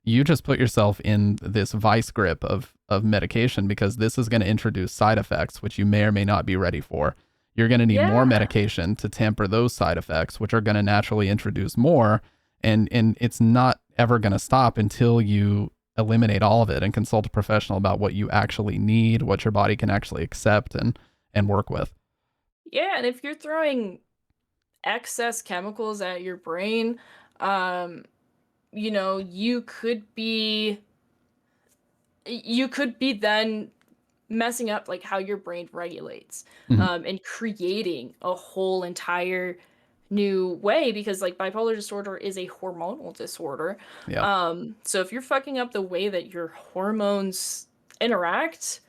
you just put yourself in this vice grip of medication because this is going to introduce side effects which you may or may not be ready for. You're going to need more Yeah. medication to tamper those side effects, which are going to naturally introduce more, and it's not ever going to stop until you eliminate all of it and consult a professional about what you actually need, what your body can actually accept and work with. Yeah, and if you're throwing excess chemicals at your brain, um, you could be then messing up like how your brain regulates, Hmm. and creating a whole entire new way because like bipolar disorder is a hormonal disorder. Yeah. So if you're fucking up the way that your hormones interact,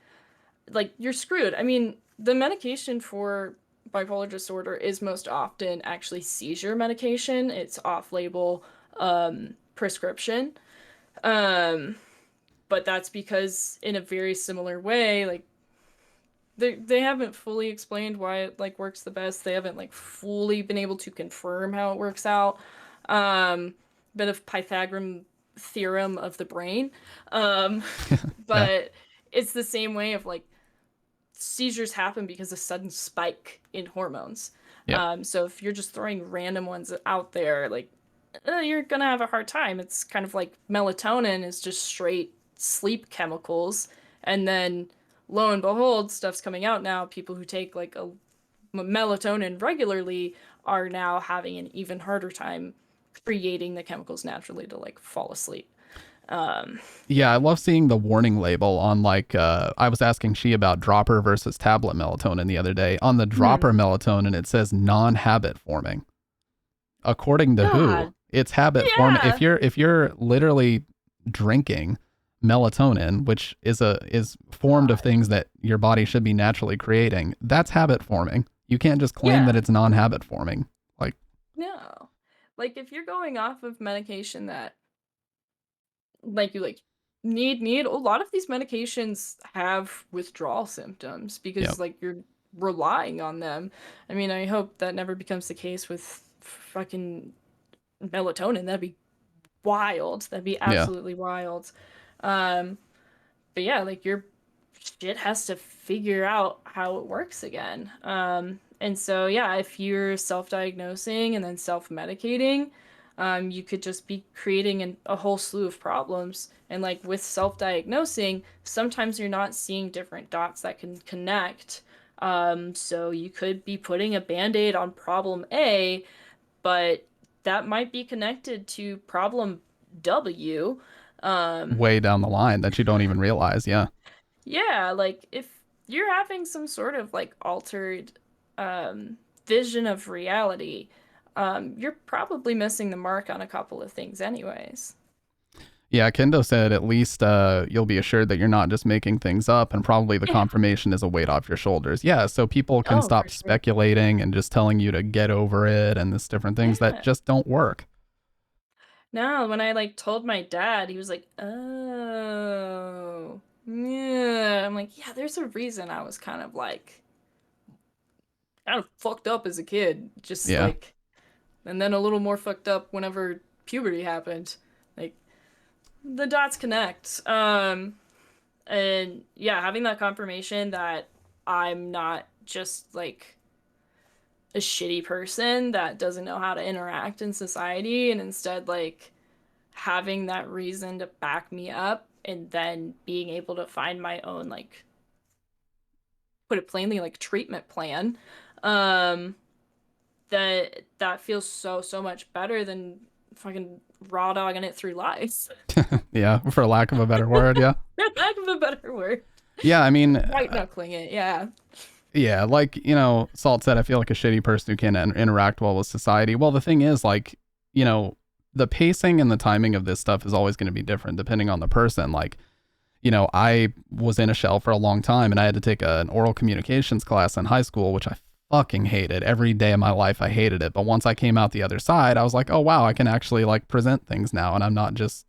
like you're screwed. I mean, the medication for bipolar disorder is most often actually seizure medication. It's off-label prescription. Um, but that's because in a very similar way, like they haven't fully explained why it like works the best. They haven't like fully been able to confirm how it works out. Um, Bit of Pythagorean theorem of the brain. Um, Yeah. but it's the same way of like seizures happen because of sudden spike in hormones. Yep. So if you're just throwing random ones out there, like you're gonna have a hard time. It's kind of like melatonin is just straight sleep chemicals, and then lo and behold, stuff's coming out now. People who take like a melatonin regularly are now having an even harder time creating the chemicals naturally to like fall asleep. Um, Yeah, I love seeing the warning label on like I was asking she about dropper versus tablet melatonin the other day. On the hmm. dropper melatonin it says non-habit forming. According to who? God, It's habit form. If yeah, you're literally drinking melatonin, which is formed of God, things that your body should be naturally creating, that's habit forming. You can't just claim that yeah. it's non-habit forming. Like, No. Like if you're going off of medication that like you like need a lot of these medications have withdrawal symptoms yeah, because like you're relying on them. I mean, I hope that never becomes the case with fucking melatonin. That'd be wild. That'd be yeah, absolutely wild. Um, but yeah, like your shit has to figure out how it works again. And so yeah, if you're self-diagnosing and then self-medicating, you could just be creating a whole slew of problems. And like with self-diagnosing, sometimes you're not seeing different dots that can connect. So you could be putting a band-aid on problem A, but that might be connected to problem W. Um, way down the line that you don't even realize. Yeah, Yeah, like if you're having some sort of like altered vision of reality, you're probably missing the mark on a couple of things anyways. Yeah, Kendo said at least you'll be assured that you're not just making things up, and probably the Yeah. confirmation is a weight off your shoulders. Yeah, so people can Oh, for stop sure. speculating and just telling you to get over it and this different things that Yeah. just don't work. No, when I like told my dad, he was like, "Oh, yeah." I'm like, "Yeah, there's a reason I was kind of fucked up as a kid, just Yeah. like, and then a little more fucked up whenever puberty happened. Like the dots connect." And yeah, having that confirmation that I'm not just like a shitty person that doesn't know how to interact in society, and instead like having that reason to back me up, and then being able to find my own, like, put it plainly, like treatment plan, um that feels so much better than fucking raw dogging it through life. Yeah, for lack of a better word, yeah. For lack of a better word. Yeah, I mean, White knuckling it, yeah. yeah, like, Salt said, I feel like a shitty person who can't interact well with society. Well, the thing is, like, you know, the pacing and the timing of this stuff is always going to be different depending on the person. Like, I was in a shell for a long time and I had to take an oral communications class in high school, which I fucking hated. Every day of my life, I hated it. But once I came out the other side, I was like, oh, wow, I can actually like present things now. And I'm not just,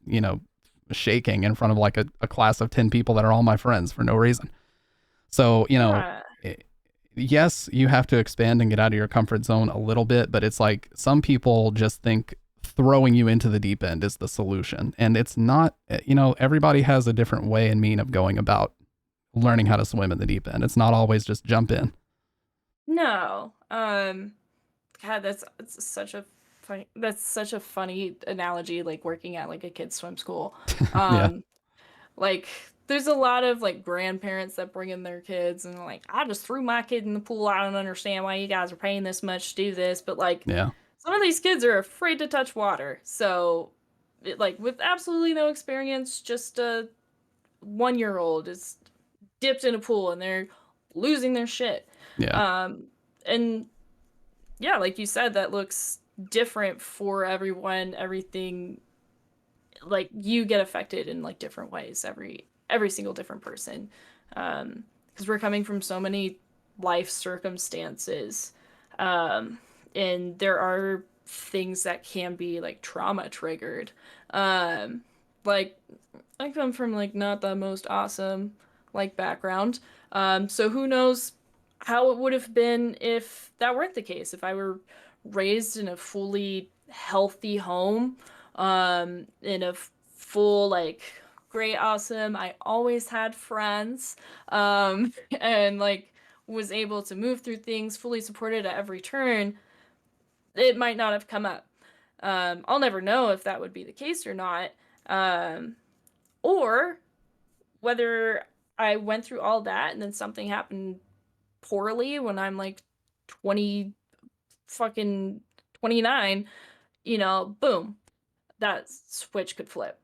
shaking in front of like a class of 10 people that are all my friends for no reason. So, Yeah. yes, you have to expand and get out of your comfort zone a little bit, but it's like some people just think throwing you into the deep end is the solution. And it's not, everybody has a different way and mean of going about learning how to swim in the deep end. It's not always just jump in. No. God, that's such a funny analogy, like working at like a kid's swim school. Yeah. Um, like there's a lot of like grandparents that bring in their kids and they're like, I just threw my kid in the pool. I don't understand why you guys are paying this much to do this. But like Yeah. some of these kids are afraid to touch water. So like with absolutely no experience, just a 1 year old is dipped in a pool and they're losing their shit. Yeah. Um, and yeah, like you said, that looks different for everyone. Everything, like, you get affected in like different ways, every single different person. Because we're coming from so many life circumstances. Um, and there are things that can be like trauma triggered. Um, like I come from like not the most awesome like background. So who knows how it would have been if that weren't the case, if I were raised in a fully healthy home, in a full like great awesome, I always had friends, and like was able to move through things fully supported at every turn, it might not have come up. I'll never know if that would be the case or not. Um, or whether I went through all that and then something happened poorly when I'm like 20 fucking 29, boom, that switch could flip.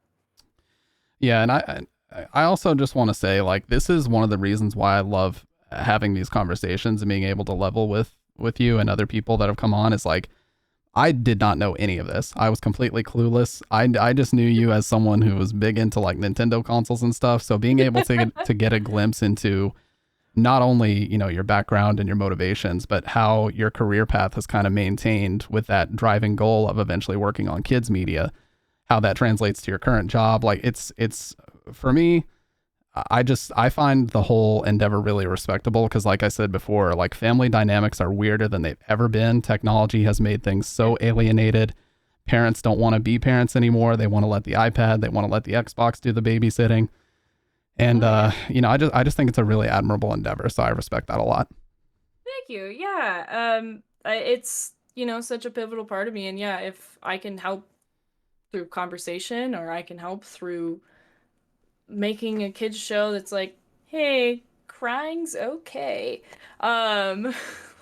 Yeah. And I also just want to say, like, this is one of the reasons why I love having these conversations and being able to level with you and other people that have come on is like, I did not know any of this. I was completely clueless. I just knew you as someone who was big into like Nintendo consoles and stuff. So being able to get a glimpse into not only, your background and your motivations, but how your career path has kind of maintained with that driving goal of eventually working on kids media, how that translates to your current job. Like it's for me, I find the whole endeavor really respectable because, like I said before, like family dynamics are weirder than they've ever been. Technology has made things so alienated. Parents don't want to be parents anymore. They want to let the iPad, they want to let the Xbox do the babysitting. And Oh yeah. I just think it's a really admirable endeavor. So I respect that a lot. Thank you. Yeah. It's, such a pivotal part of me. And yeah, if I can help through conversation, or I can help through making a kids show that's like, hey, crying's okay. Um,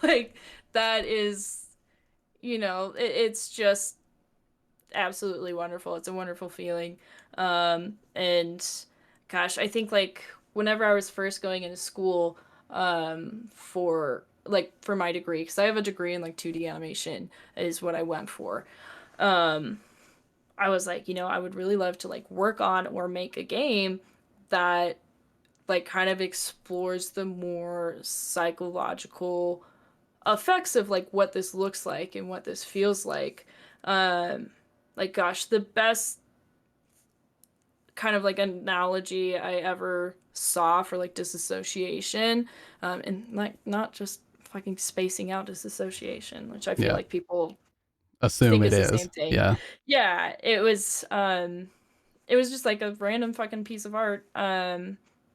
like that is, it's just absolutely wonderful. It's a wonderful feeling. And gosh, I think like whenever I was first going into school, for my degree, because I have a degree in like 2D animation is what I went for. Um, I was like, I would really love to like work on or make a game that like kind of explores the more psychological effects of like what this looks like and what this feels like. Um, like gosh, the best kind of like analogy I ever saw for like disassociation, and like not just fucking spacing out disassociation, which I feel Yeah. like people Assume think it is the is. same thing. Yeah. Yeah, it was just like a random fucking piece of art,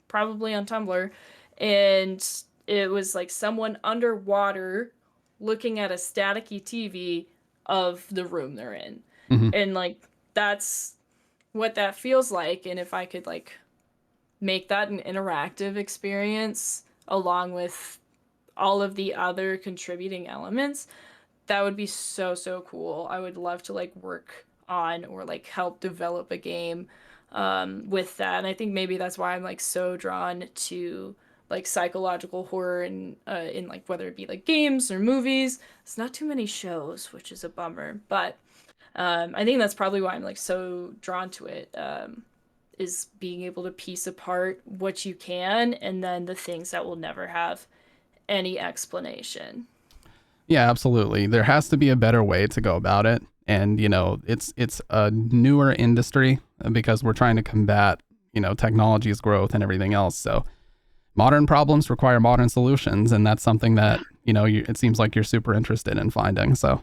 probably on Tumblr, and it was like someone underwater looking at a staticky TV of the room they're in. Hmm. And like that's what that feels like. And if I could like make that an interactive experience along with all of the other contributing elements, that would be so, so cool. I would love to like work on or like help develop a game with that. And I think maybe that's why I'm like so drawn to like psychological horror and in like whether it be like games or movies. It's not too many shows, which is a bummer. But I think that's probably why I'm like so drawn to it. Is being able to piece apart what you can and then the things that will never have any explanation. Yeah, absolutely. There has to be a better way to go about it. And, it's a newer industry because we're trying to combat, technology's growth and everything else. So modern problems require modern solutions. And that's something that, it seems like you're super interested in finding. So,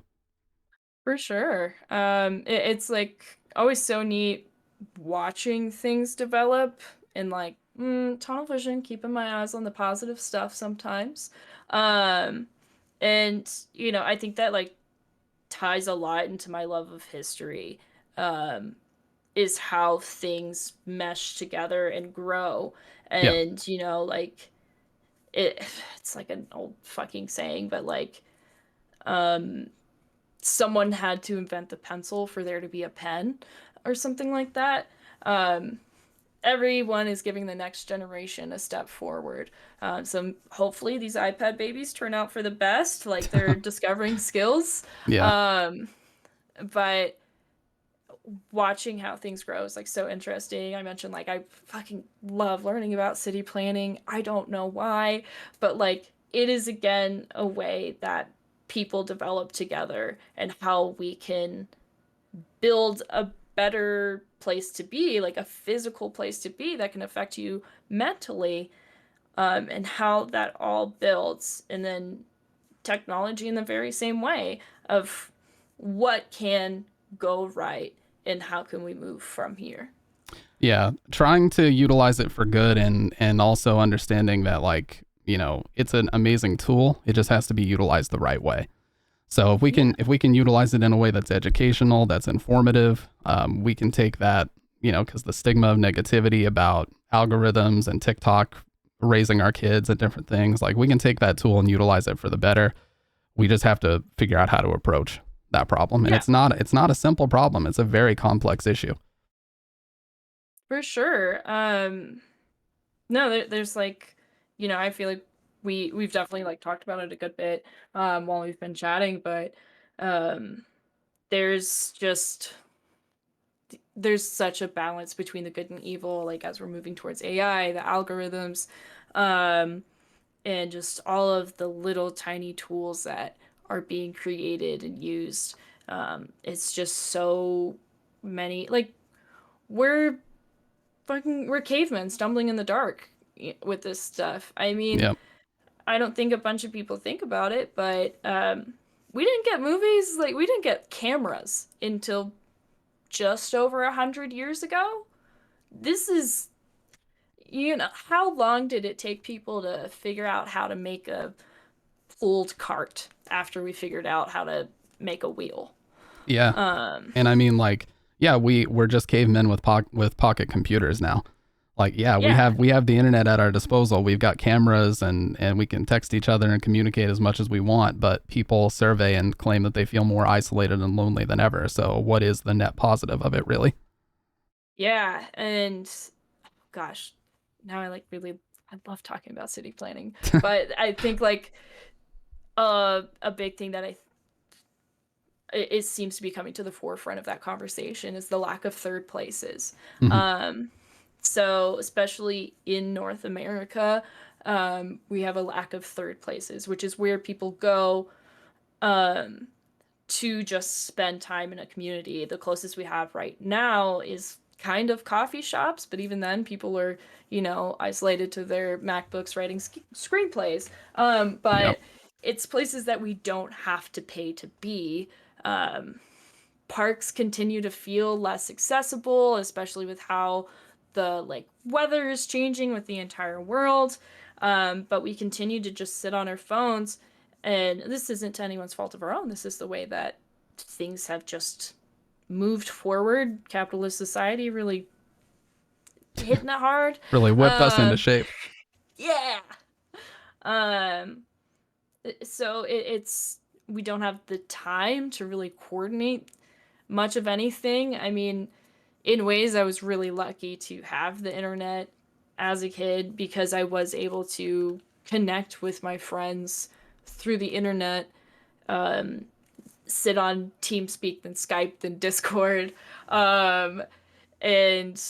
For sure. It's like always so neat watching things develop and like tunnel vision, keeping my eyes on the positive stuff sometimes. Um, and I think that like ties a lot into my love of history. Um, is how things mesh together and grow. yeah. And like it, it's like an old fucking saying, but like um someone had to invent the pencil for there to be a pen or something like that. Um, Everyone is giving the next generation a step forward. So hopefully these iPad babies turn out for the best, like they're discovering skills. Yeah. Um, but watching how things grow is like so interesting. I mentioned like I fucking love learning about city planning. I don't know why, but like it is again a way that people develop together and how we can build a better place to be, like a physical place to be that can affect you mentally, and how that all builds. And then technology in the very same way of what can go right and how can we move from here. Yeah. Trying to utilize it for good and also understanding that, like, it's an amazing tool. It just has to be utilized the right way. So Yeah. if we can utilize it in a way that's educational, that's informative, we can take that, because the stigma of negativity about algorithms and TikTok raising our kids and different things, like we can take that tool and utilize it for the better. We just have to figure out how to approach that problem, and Yeah, it's not a simple problem. It's a very complex issue. for sure. No, there's like, I feel like we've definitely like talked about it a good bit while we've been chatting, but um there's just there's such a balance between the good and evil, like as we're moving towards AI, the algorithms, um, and just all of the little tiny tools that are being created and used. It's just so many. Like we're we're cavemen stumbling in the dark with this stuff. I mean, Yeah. I don't think a bunch of people think about it, but we didn't get movies like we didn't get cameras until just over 100 years ago. This is, how long did it take people to figure out how to make a pulled cart after we figured out how to make a wheel? Yeah. Um, And I mean, like, yeah, we're just cavemen with with pocket computers now. Like, yeah, yeah, we have the internet at our disposal. We've got cameras and we can text each other and communicate as much as we want. But people survey and claim that they feel more isolated and lonely than ever. So, what is the net positive of it, really? yeah, and gosh, now I like really I love talking about city planning, but I think like a big thing that I it seems to be coming to the forefront of that conversation is the lack of third places. Hmm. Um, so especially in North America, we have a lack of third places, which is where people go um, to just spend time in a community. The closest we have right now is kind of coffee shops, but even then, people are, isolated to their MacBooks writing screenplays. Yep. But it's places that we don't have to pay to be. Um, Parks continue to feel less accessible, especially with how the weather is changing with the entire world. But we continue to just sit on our phones, and this isn't to anyone's fault of our own. This is the way that things have just moved forward. Capitalist society really hitting it hard. Really whipped us into Um, shape. yeah. Um, so it's we don't have the time to really coordinate much of anything. I mean, in ways, I was really lucky to have the internet as a kid because I was able to connect with my friends through the internet, sit on TeamSpeak, then Skype, then Discord, um, and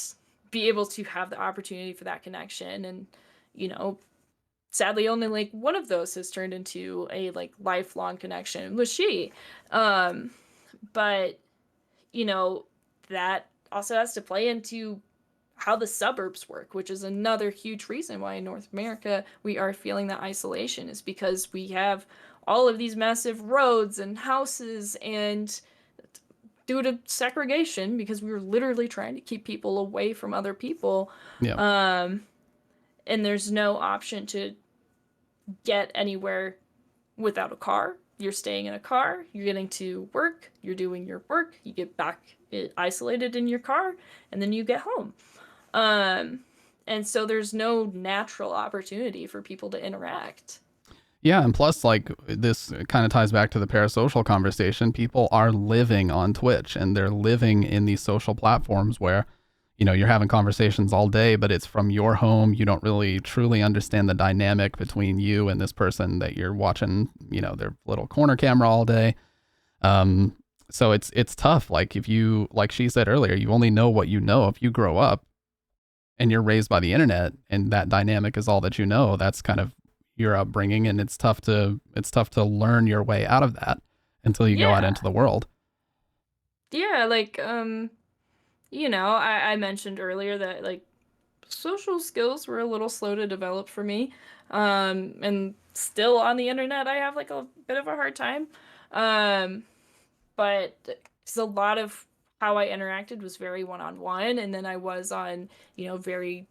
be able to have the opportunity for that connection. And, you know, sadly, only one of those has turned into a lifelong connection with she. Um, but you know, that also has to play into how the suburbs work, which is another huge reason why in North America we are feeling that isolation, is because we have all of these massive roads and houses, and due to segregation, because we were literally trying to keep people away from other people, Yep. um, and there's no option to get anywhere without a car. You're staying in a car, you're getting to work, you're doing your work, you get back isolated in your car, and then you get home. Um, and so there's no natural opportunity for people to interact. Yeah, and plus, like, this kind of ties back to the parasocial conversation. People are living on Twitch and they're living in these social platforms where, you're having conversations all day, but it's from your home. You don't really truly understand the dynamic between you and this person that you're watching, their little corner camera all day. Um, so it's tough. Like, if you, like she said earlier, you only know what you know. If you grow up and you're raised by the internet and that dynamic is all that you know, that's kind of your upbringing, and it's tough to learn your way out of that until you go out Yeah. into the world. Yeah, I mentioned earlier that social skills were a little slow to develop for me. And still on the internet I have a bit of a hard time. Um, but 'cause a lot of how I interacted was very one-on-one, and then I was on, very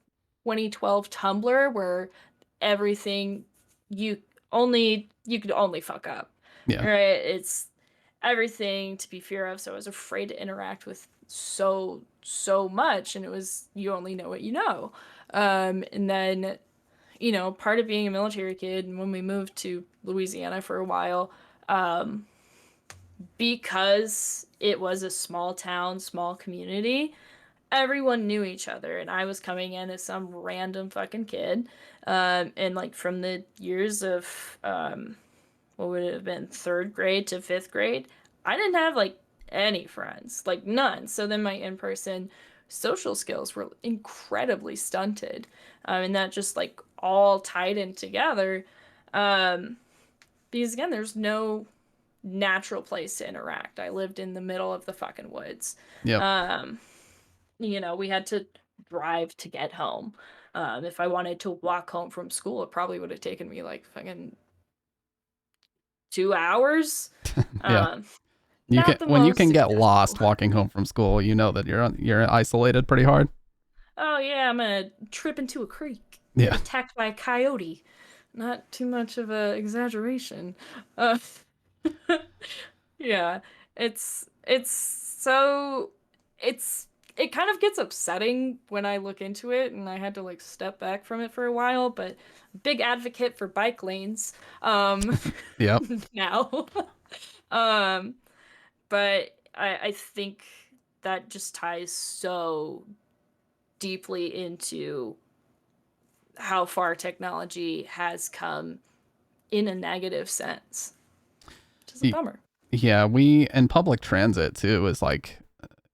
2012 Tumblr where everything you you could only fuck up. Yeah. Right? It's everything to be fear of, so I was afraid to interact with so much, and it was you only know what you know. And then, part of being a military kid, and when we moved to Louisiana for a while, um, because it was a small town, small community, everyone knew each other, and I was coming in as some random fucking kid. And from the years of what would it have been, third grade to fifth grade, I didn't have any friends, none. So then my in-person social skills were incredibly stunted. And that just all tied in together. Um, because again, there's no natural place to interact. I lived in the middle of the fucking woods. Yep. Um, we had to drive to get home. If I wanted to walk home from school, it probably would have taken me fucking 2 hours. Yeah. Um, You can Not the when you most can get accessible. lost walking home from school, you know that you're isolated pretty hard. Oh yeah, I'm gonna trip into a creek, get Yeah. attacked by a coyote. Not too much of a exaggeration. Uh, yeah, it's so it's it kind of gets upsetting when I look into it, and I had to step back from it for a while. But big advocate for bike lanes. Um, Yep. now. Um, but I think that just ties so deeply into how far technology has come in a negative sense, which is a Y- bummer. Yeah, we and public transit too is like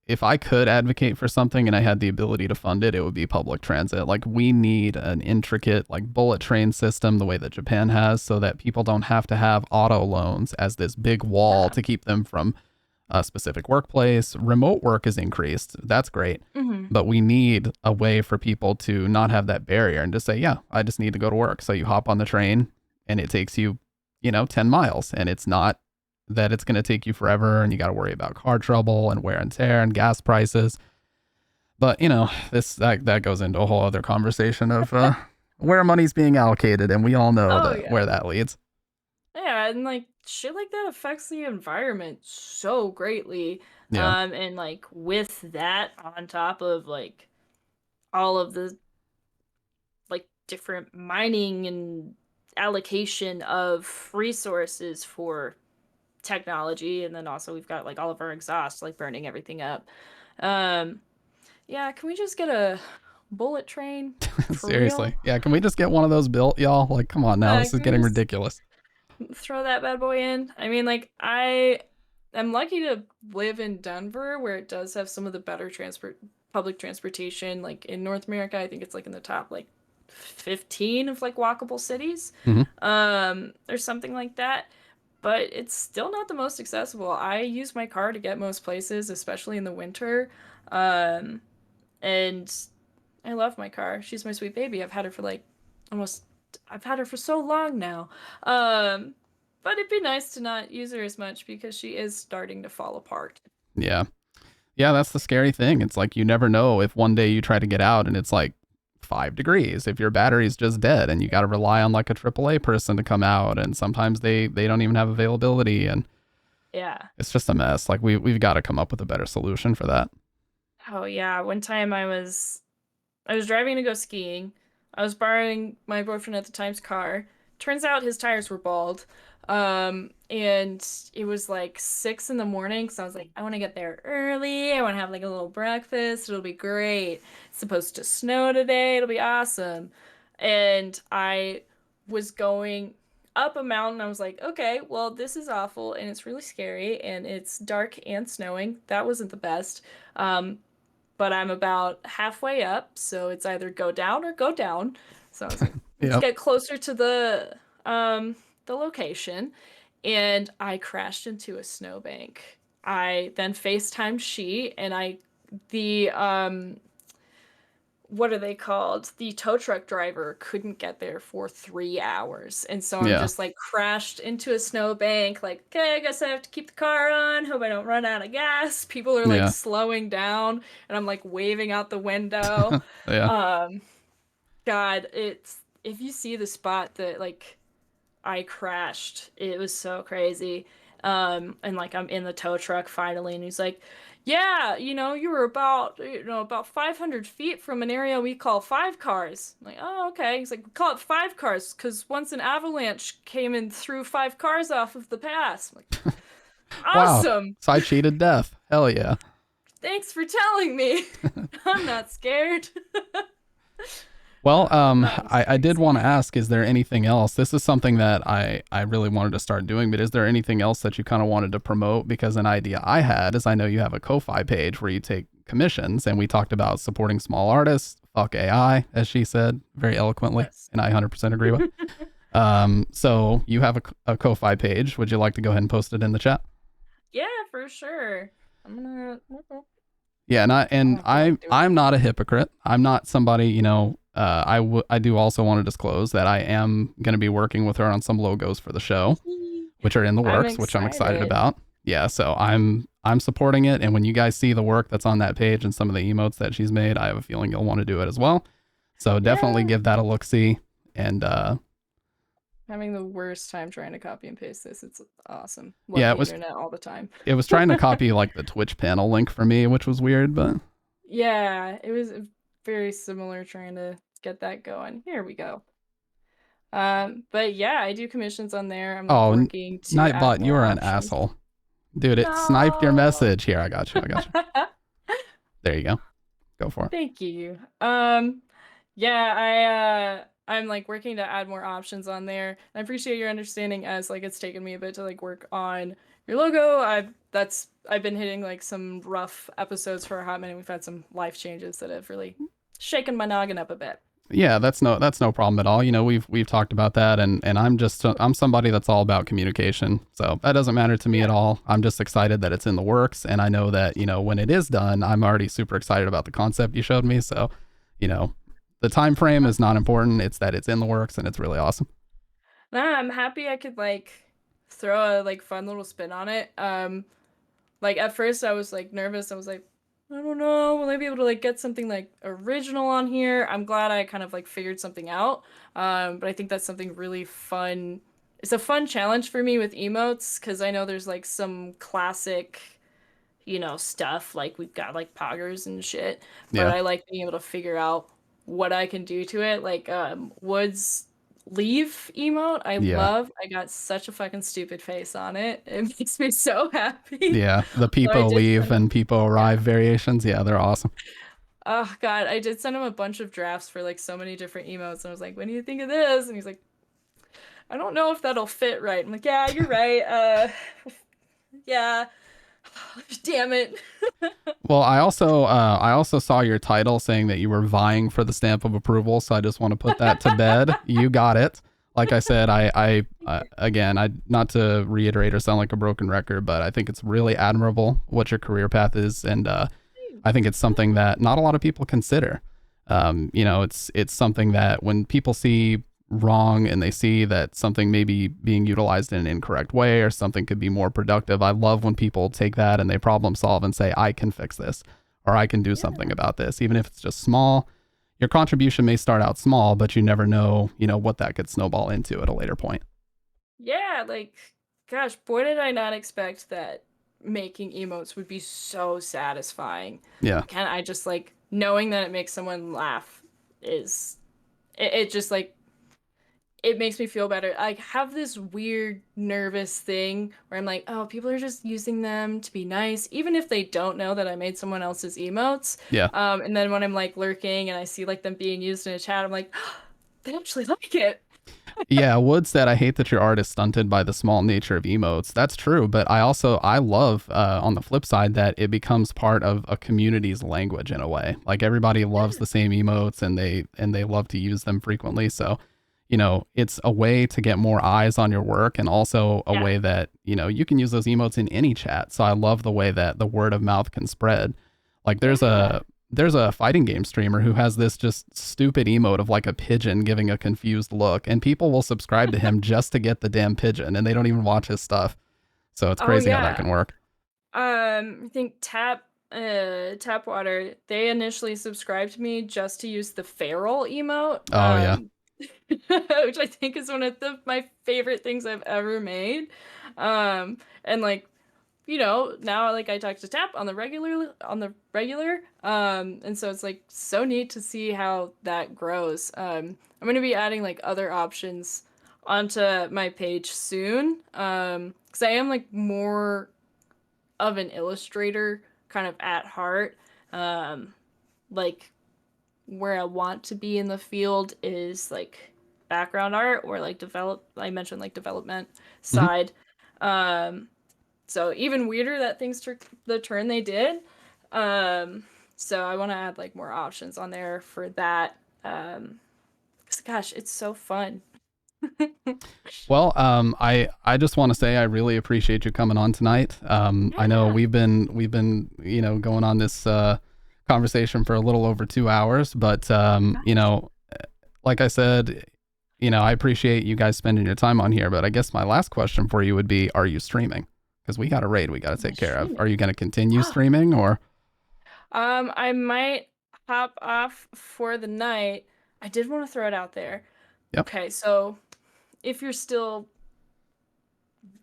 if I could advocate for something and I had the ability to fund it, it would be public transit. Like we need an intricate like bullet train system the way that Japan has so that people don't have to have auto loans as this big wall Yeah. to keep them from a specific workplace. Remote work is increased. That's great. Hmm. But we need a way for people to not have that barrier and just say, yeah, I just need to go to work. So you hop on the train and it takes you, 10 miles and it's not that it's going to take you forever and you got to worry about car trouble and wear and tear and gas prices. But, that goes into a whole other conversation of where money's being allocated. And we all know Oh that yeah. where that leads. Yeah, and like shit like that affects the environment so greatly. Yeah. And like with that on top of like all of the like different mining and allocation of resources for technology, and then also we've got like all of our exhaust like burning everything up. Um, yeah, can we just get a bullet train for real? Seriously. Yeah. Can we just get one of those built, y'all? Like, come on now. This is Can we getting just ridiculous. throw that bad boy in? I mean, like I am lucky to live in Denver where it does have some of the better transport public transportation. Like in North America, I think it's like in the top like 15 of like walkable cities. Hmm. Or something like that. But it's still not the most accessible. I use my car to get most places, especially in the winter. Um, and I love my car. She's my sweet baby. I've had her for like almost I've had her for so long now. Um, but it'd be nice to not use her as much because she is starting to fall apart. Yeah. Yeah, that's the scary thing. It's like you never know if one day you try to get out and it's like 5 degrees, if your battery's just dead and you got to rely on like a AAA person to come out. And sometimes they don't even have availability. And Yeah. it's just a mess. Like we've got to come up with a better solution for that. Oh yeah. One time I was driving to go skiing. I was borrowing my boyfriend at the time's car. Turns out his tires were bald. And it was like 6 in the morning, so I was like, I want to get there early. I want to have like a little breakfast. It'll be great. It's supposed to snow today. It'll be awesome. And I was going up a mountain. I was like, okay, well, this is awful and it's really scary and it's dark and snowing. That wasn't the best. Um, but I'm about halfway up, so it's either go down or go down. So I was like, let's Yep. get closer to the location, and I crashed into a snowbank. I then FaceTimed she and I the what are they called? The tow truck driver couldn't get there for 3 hours. And so I'm Yeah. just like crashed into a snowbank, like, okay, I guess I have to keep the car on. Hope I don't run out of gas. People are like Yeah. slowing down and I'm like waving out the window. Yeah. Um, God, it's if you see the spot that like I crashed. It was so crazy. And like I'm in the tow truck finally, and he's like, "Yeah, you were about 500 feet from an area we call five cars." I'm like, "Oh, okay." He's like, "We call it five cars because once an avalanche came and threw five cars off of the pass." I'm like, Wow. "Awesome! So I cheated death. Hell yeah. Thanks for telling me. I'm not scared." Well, That was I did want crazy. to ask, is there anything else? This is something that I really wanted to start doing, but is there anything else that you kind of wanted to promote? Because an idea I had is I know you have a Ko-Fi page where you take commissions, and we talked about supporting small artists. Fuck AI, as she said very eloquently, Yes. and I 100% agree with. So you have a Ko-Fi page. Would you like to go ahead and post it in the chat? Yeah, for sure. I'm gonna. Yeah, and I I and don't feel I like doing I'm it. not a hypocrite. I'm not somebody, I do also want to disclose that I am going to be working with her on some logos for the show, which are in the I'm works, which I'm excited excited. about. Yeah, so I'm supporting it, and when you guys see the work that's on that page and some of the emotes that she's made, I have a feeling you'll want to do it as well. So definitely Yeah. give that a look see. And Having the worst time trying to copy and paste this. It's awesome. Love yeah, the internet all the time. it was trying to copy like the Twitch panel link for me, which was weird, but Yeah, it was very similar trying to get that going. Here we go. But yeah, I do commissions on there. I'm like oh, working to add Nightbot, more you're an options. asshole. Dude, it sniped your No. message. Here, I got you. I got you. There you go. Go for it. Thank you. Yeah, I'm like working to add more options on there. I appreciate your understanding as like it's taken me a bit to like work on your logo. I've been hitting like some rough episodes for a hot minute. We've had some life changes that have really shaken my noggin up a bit. Yeah, that's no problem at all. You know, we've talked about that, and I'm somebody that's all about communication. So that doesn't matter to me at Yeah. all. I'm just excited that it's in the works, and I know that, you know, when it is done, I'm already super excited about the concept you showed me. So, you know, the time frame is not important. It's that it's in the works and it's really awesome. Nah, I'm happy I could like throw a like fun little spin on it. Like at first I was like nervous. I was like, I don't know, will I be able to like get something like original on here? I'm glad I kind of like figured something out. But I think that's something really fun. It's a fun challenge for me with emotes because I know there's like some classic, stuff like we've got like poggers and shit, but Yeah, I like being able to figure out what I can do to it. Like Woods leave emote, I yeah, love. I got such a fucking stupid face on it. It makes me so happy. yeah. The So I people did leave send and him, people arrive yeah. variations. Yeah, they're awesome. Oh God, I did send him a bunch of drafts for like so many different emotes, and I was like, "What do you think of this?" And he's like, "I don't know if that'll fit right." I'm like, "Yeah, you're right. Yeah, damn it." Well, I also saw your title saying that you were vying for the stamp of approval, so I just want to put that to bed. You got it. Like I said, again, I not to reiterate or sound like a broken record, but I think it's really admirable what your career path is, and I think it's something that not a lot of people consider. You know, it's something that when people see wrong and they see that something may be being utilized in an incorrect way or something could be more productive, I love when people take that and they problem solve and say, I can fix this or I can do something Yeah. about this, even if it's just small. Your contribution may start out small, but you never know, you know, what that could snowball into at a later point. Yeah, like, gosh, boy, did I not expect that making emotes would be so satisfying. Yeah. Can I just like knowing that it makes someone laugh is it just like it makes me feel better. I have this weird nervous thing where I'm like, oh, people are just using them to be nice, even if they don't know that I made someone else's emotes. Yeah. And then when I'm like lurking and I see like them being used in a chat, I'm like, they actually like it. Yeah, Wood said, I hate that your art is stunted by the small nature of emotes. That's true, but I love, on the flip side, that it becomes part of a community's language in a way. Like everybody loves the same emotes and they love to use them frequently. So, you know, it's a way to get more eyes on your work and also a Yeah. way that, you know, you can use those emotes in any chat. So I love the way that the word of mouth can spread. Like Yeah. there's a fighting game streamer who has this just stupid emote of like a pigeon giving a confused look, and people will subscribe to him just to get the damn pigeon, and they don't even watch his stuff. So it's Oh crazy how that yeah. can work. I think Tap Water, they initially subscribed to me just to use the feral emote, Oh yeah. which I think is one of my favorite things I've ever made. And like, now like I talk to Tap on the regular. And so it's like so neat to see how that grows. I'm gonna be adding like other options onto my page soon. Because I am like more of an illustrator kind of at heart. Um, like where I want to be in the field is like background art or like I mentioned like development Hmm. side. Um, so even weirder that things took the turn they did. Um, so I want to add like more options on there for that. 'Cause, gosh, it's so fun. Well, I just want to say I really appreciate you coming on tonight. I know Yeah. we've been you know going on this conversation for a little over 2 hours, but you know, like I said, you know, I appreciate you guys spending your time on here. But I guess my last question for you would be, are you streaming? Because we got a raid we got to Am I take care of. Are streaming? you going to continue Oh, streaming or? I might hop off for the night. I did want to throw it out there. Yep. Okay, so if you're still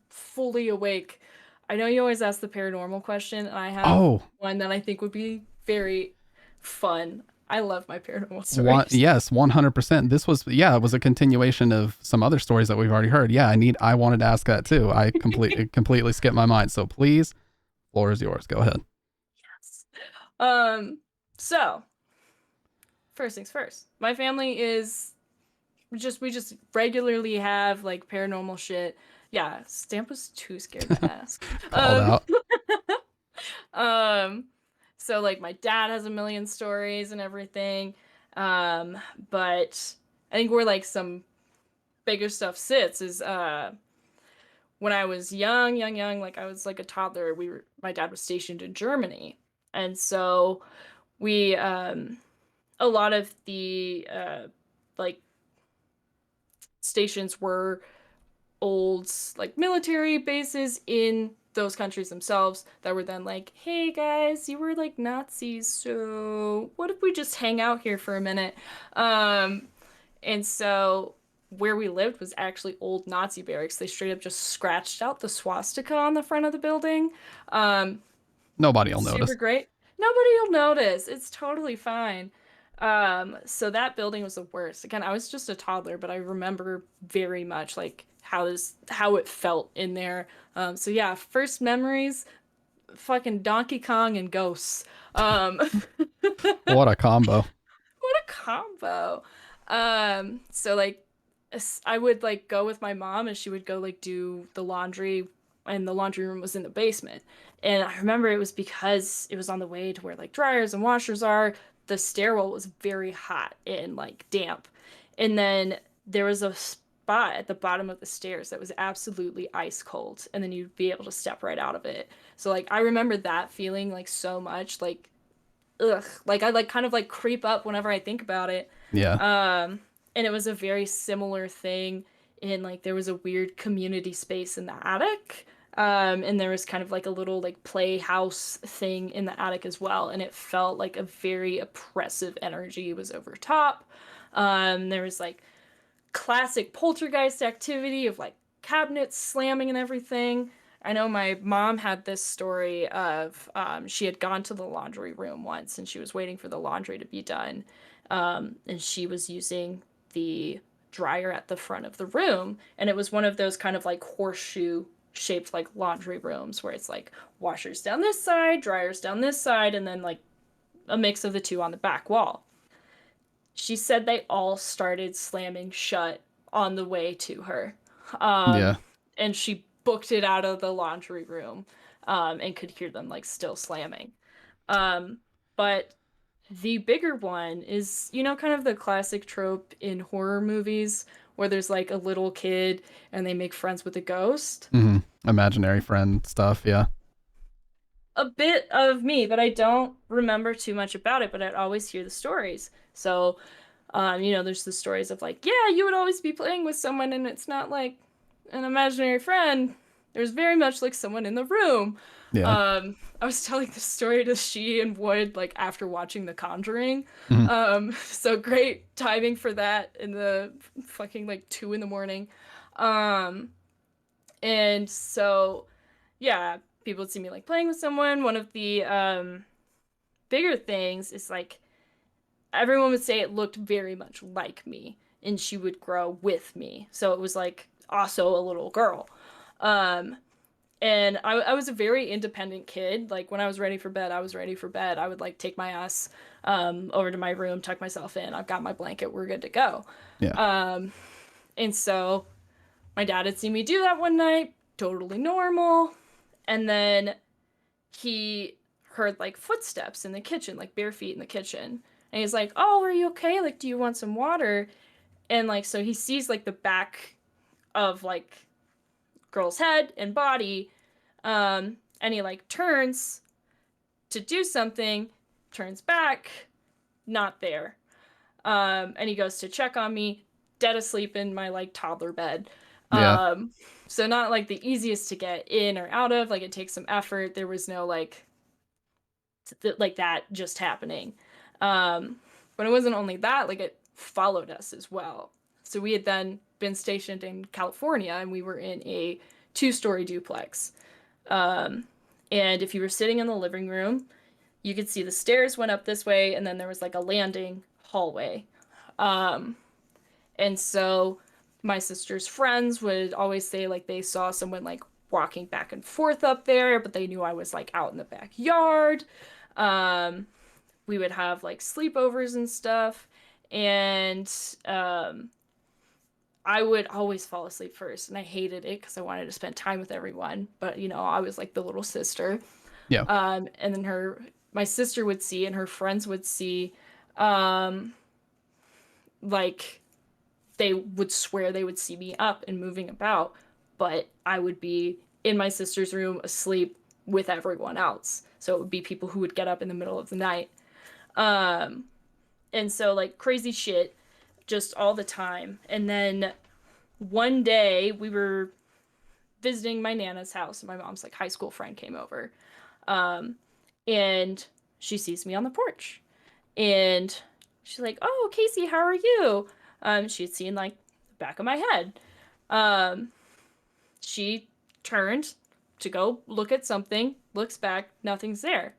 fully awake, I know you always ask the paranormal question, and I have Oh, one that I think would be very fun. I love my paranormal one, stories. yes, 100%. This was, yeah, it was a continuation of some other stories that we've already heard. Yeah, I wanted to ask that too. I completely skipped my mind. So please, floor is yours. Go ahead. Yes. Um, so first things first. My family is we just regularly have like paranormal shit Yeah, Stamp was too scared to ask. Called Um, out. um, so like my dad has a million stories and everything. Um, but I think where like some bigger stuff sits is when I was young, like I was like a toddler, my dad was stationed in Germany. And so we a lot of the like stations were old like military bases in those countries themselves that were then like, hey guys, you were like Nazis, so what if we just hang out here for a minute? Um, and so where we lived was actually old Nazi barracks. They straight up just scratched out the swastika on the front of the building. Um, Nobody will Super notice. great. Nobody will notice. It's totally fine. So that building was the worst. Again, I was just a toddler, but I remember very much like how it felt in there. So yeah, first memories, fucking Donkey Kong and ghosts. What a combo. What a combo. So like I would like go with my mom and she would go like do the laundry and the laundry room was in the basement. And I remember it was because it was on the way to where like dryers and washers are. The stairwell was very hot and like damp. And then there was a spot at the bottom of the stairs that was absolutely ice cold and then you'd be able to step right out of it. So like I remember that feeling like so much like ugh, like I like kind of like creep up whenever I think about it. Yeah. And it was a very similar thing in like there was a weird community space in the attic. And there was kind of like a little like playhouse thing in the attic as well, and it felt like a very oppressive energy was over top. There was like classic poltergeist activity of like cabinets slamming and everything. I know my mom had this story of she had gone to the laundry room once and she was waiting for the laundry to be done. And she was using the dryer at the front of the room. And it was one of those kind of like horseshoe shaped like laundry rooms where it's like washers down this side, dryers down this side, and then like a mix of the two on the back wall. She said they all started slamming shut on the way to her. Yeah. And she booked it out of the laundry room and could hear them like still slamming. Um, but the bigger one is, you know, kind of the classic trope in horror movies where there's like a little kid and they make friends with a ghost. Imaginary friend stuff. Yeah. A bit of me, but I don't remember too much about it, but I'd always hear the stories. So, you know, there's the stories of like, yeah, you would always be playing with someone and it's not like an imaginary friend. There's very much like someone in the room. Yeah. I was telling this story to she and Wood like after watching The Conjuring. Mhm. So great timing for that in the fucking like 2 in the morning. Um, and so yeah, people would see me like playing with someone. One of the bigger things is like everyone would say it looked very much like me and she would grow with me. So it was like also a little girl. Um, and I was a very independent kid. Like when I was ready for bed, I was ready for bed. I would like take my ass over to my room, tuck myself in. I've got my blanket. We're good to go. Yeah. And so my dad had seen me do that one night, totally normal. And then he heard like footsteps in the kitchen, like bare feet in the kitchen. And he's like, "Oh, are you okay? Like, do you want some water?" And like, so he sees like the back of like girl's head and body, and he like turns to do something, turns back, not there. And he goes to check on me, dead asleep in my like toddler bed. Yeah. Um, so not like the easiest to get in or out of. Like it takes some effort. There was no like that just happening. Um, but it wasn't only that, like it followed us as well. So we had then been stationed in California and we were in a 2-story duplex. And if you were sitting in the living room, you could see the stairs went up this way and then there was like a landing hallway. And so my sister's friends would always say like they saw someone like walking back and forth up there, but they knew I was like out in the backyard. Um, we would have like sleepovers and stuff. And I would always fall asleep first, and I hated it because I wanted to spend time with everyone. But I was like the little sister. Yeah. And then my sister would see, and her friends would see, um, like they would swear they would see me up and moving about, but I would be in my sister's room asleep with everyone else. So it would be people who would get up in the middle of the night. And so like crazy shit just all the time. And then one day we were visiting my nana's house and my mom's like high school friend came over. And she sees me on the porch. And she's like, "Oh, Casey, how are you?" She'd seen like the back of my head. She turned to go look at something, looks back, nothing's there.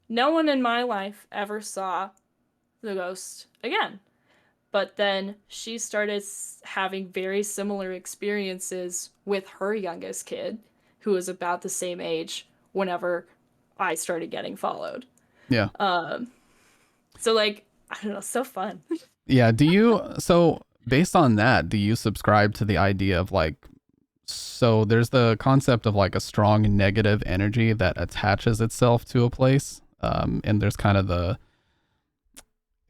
No one in my life ever saw the ghost again. But then she started having very similar experiences with her youngest kid, who was about the same age whenever I started getting followed. Yeah. So, like, I don't know, so fun. Yeah. So based on that, do you subscribe to the idea of like, so there's the concept of like a strong negative energy that attaches itself to a place. And there's kind of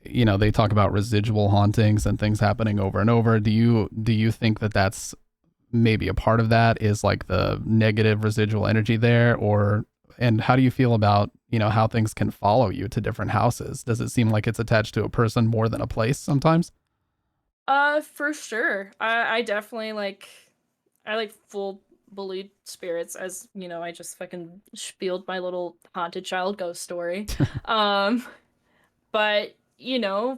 they talk about residual hauntings and things happening over and over. Do you think that that's maybe a part of that is like the negative residual energy there, and how do you feel about, how things can follow you to different houses? Does it seem like it's attached to a person more than a place sometimes? For sure. I definitely I like full bullied spirits, as I just fucking spieled my little haunted child ghost story. Um, but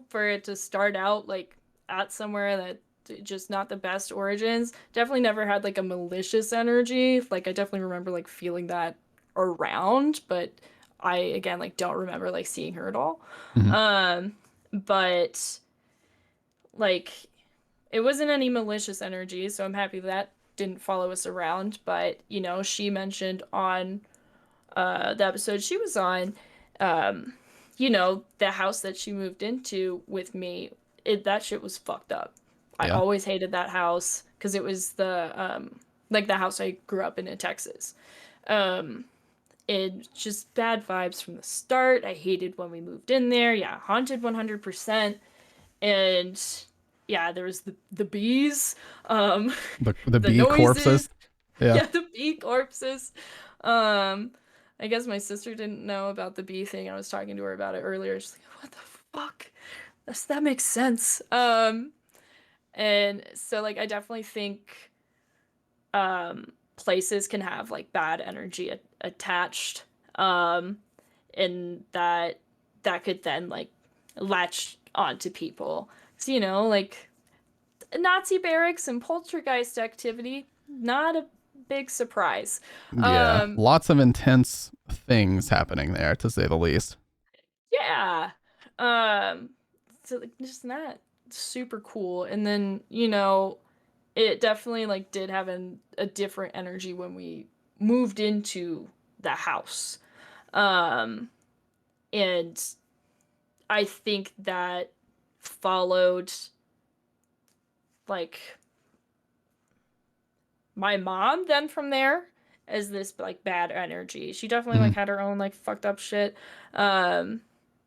for it to start out like at somewhere that just not the best origins, definitely never had like a malicious energy. Like I definitely remember like feeling that around, but I again like don't remember like seeing her at all. Hmm. But like it wasn't any malicious energy, so I'm happy that didn't follow us around. But she mentioned on the episode she was on, the house that she moved into with me, that shit was fucked up. I Yeah. always hated that house because it was like the house I grew up in Texas. Um, it just bad vibes from the start. I hated when we moved in there. Yeah, haunted 100%. And yeah, there was the bees, um, The the bee noises. corpses. Yeah. Yeah, the bee corpses. Um, I guess my sister didn't know about the bee thing. I was talking to her about it earlier. She's like, "What the fuck? That makes sense." And so like I definitely think places can have like bad energy attached. Um, and that could then like latch onto people. So, like Nazi barracks and poltergeist activity, not a big surprise. Yeah. Um, Lots of intense things happening there, to say the least. yeah. Um, so like just that super cool. And then, it definitely like did have a different energy when we moved into the house. Um, and I think that followed like my mom then from there as this like bad energy. She definitely Hmm. like had her own like fucked up shit. Um,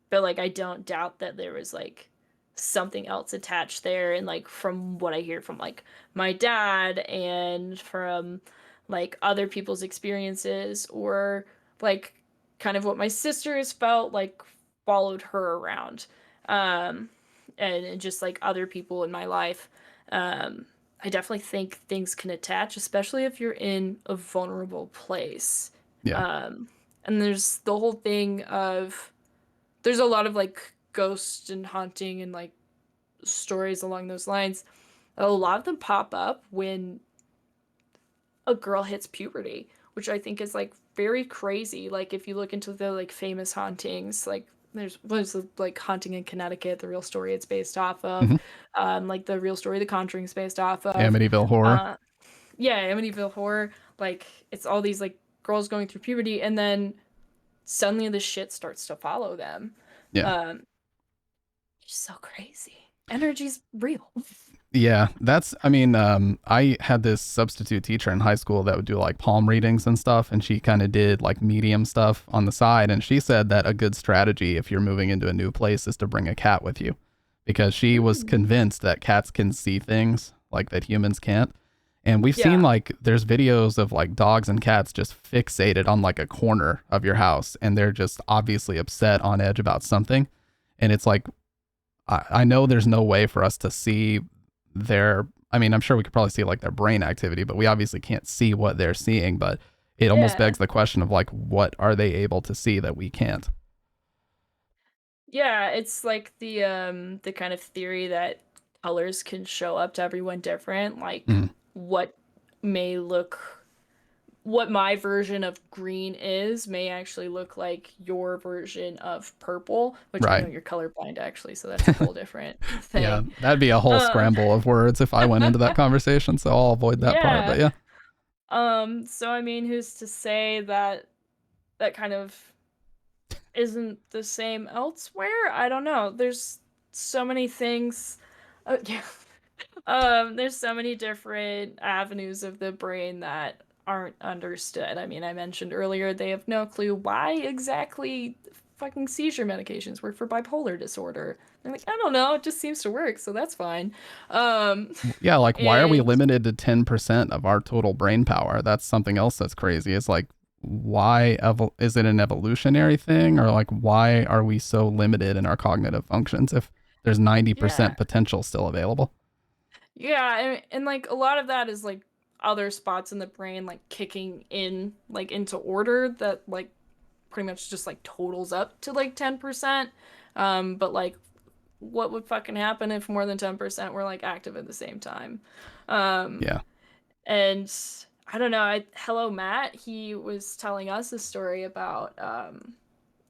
but like I don't doubt that there was like something else attached there, and like from what I hear from like my dad and from like other people's experiences, or like kind of what my sister has felt like followed her around. Um, and just like other people in my life. Um, I definitely think things can attach, especially if you're in a vulnerable place. Yeah. Um, and there's the whole thing of there's a lot of like ghost and haunting and like stories along those lines. A lot of them pop up when a girl hits puberty, which I think is like very crazy. Like if you look into the like famous hauntings, like there's like haunting in Connecticut, the real story it's based off of, Hmm. like the real story The Conjuring is based off of. Amityville horror. Uh, yeah, Amityville horror. Like it's all these like girls going through puberty, and then suddenly the shit starts to follow them. Yeah. Um, it's so crazy. Energy's real. Yeah, I mean, I had this substitute teacher in high school that would do like palm readings and stuff, and she kind of did like medium stuff on the side. And she said that a good strategy if you're moving into a new place is to bring a cat with you because she was Mm. convinced that cats can see things like that humans can't. And we've seen Yeah. like there's videos of like dogs and cats just fixated on like a corner of your house, and they're just obviously upset on edge about something. And it's like, I know there's no way for us to see their, I mean, I'm sure we could probably see like their brain activity, but we obviously can't see what they're seeing. But it almost Yeah. begs the question of like, what are they able to see that we can't? Yeah, it's like the kind of theory that colors can show up to everyone different, like Mm, what may look what my version of green is may actually look like your version of purple, which I know right. you're colorblind actually, so that's a whole different Yeah, thing. that'd be a whole Um, scramble of words if I went into that conversation. So I'll avoid that part. But yeah. yeah. So I mean, who's to say that that kind of isn't the same elsewhere? I don't know. There's so many things. Yeah. There's so many different avenues of the brain that aren't understood. I mean, I mentioned earlier they have no clue why exactly fucking seizure medications work for bipolar disorder. They're like, I don't know, it just seems to work, so that's fine. Um, Yeah, like why are we and limited to 10% of our total brain power? That's something else that's crazy. It's like is it an evolutionary thing or like why are we so limited in our cognitive functions if there's yeah, 90% potential still available? yeah, and like a lot of that is like other spots in the brain like kicking in like into order that like pretty much just like totals up to like 10%. But like what would fucking happen if more than 10% were like active at the same time? Um, Yeah. and I don't know, Hello Matt, he was telling us a story about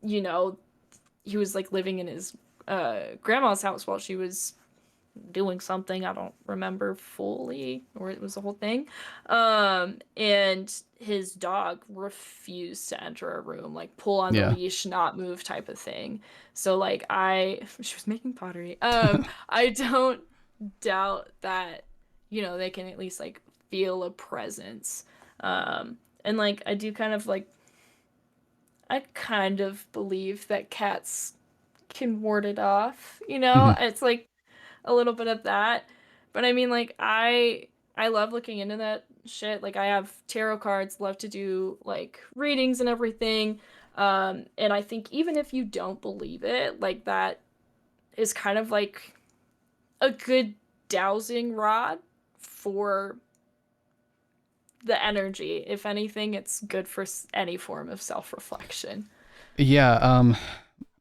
you know, he was like living in his grandma's house while she was doing something. I don't remember fully, or it was the whole thing. And his dog refused to enter a room, like pull on the Yeah. leash, not move type of thing. So like she was making pottery. I don't doubt that, they can at least like feel a presence. And like I kind of believe that cats can ward it off, Mhm. It's like a little bit of that. But I mean, like I love looking into that shit. Like I have tarot cards, love to do like readings and everything. And I think even if you don't believe it, like that is kind of like a good dowsing rod for the energy. If anything, it's good for any form of self-reflection. Yeah,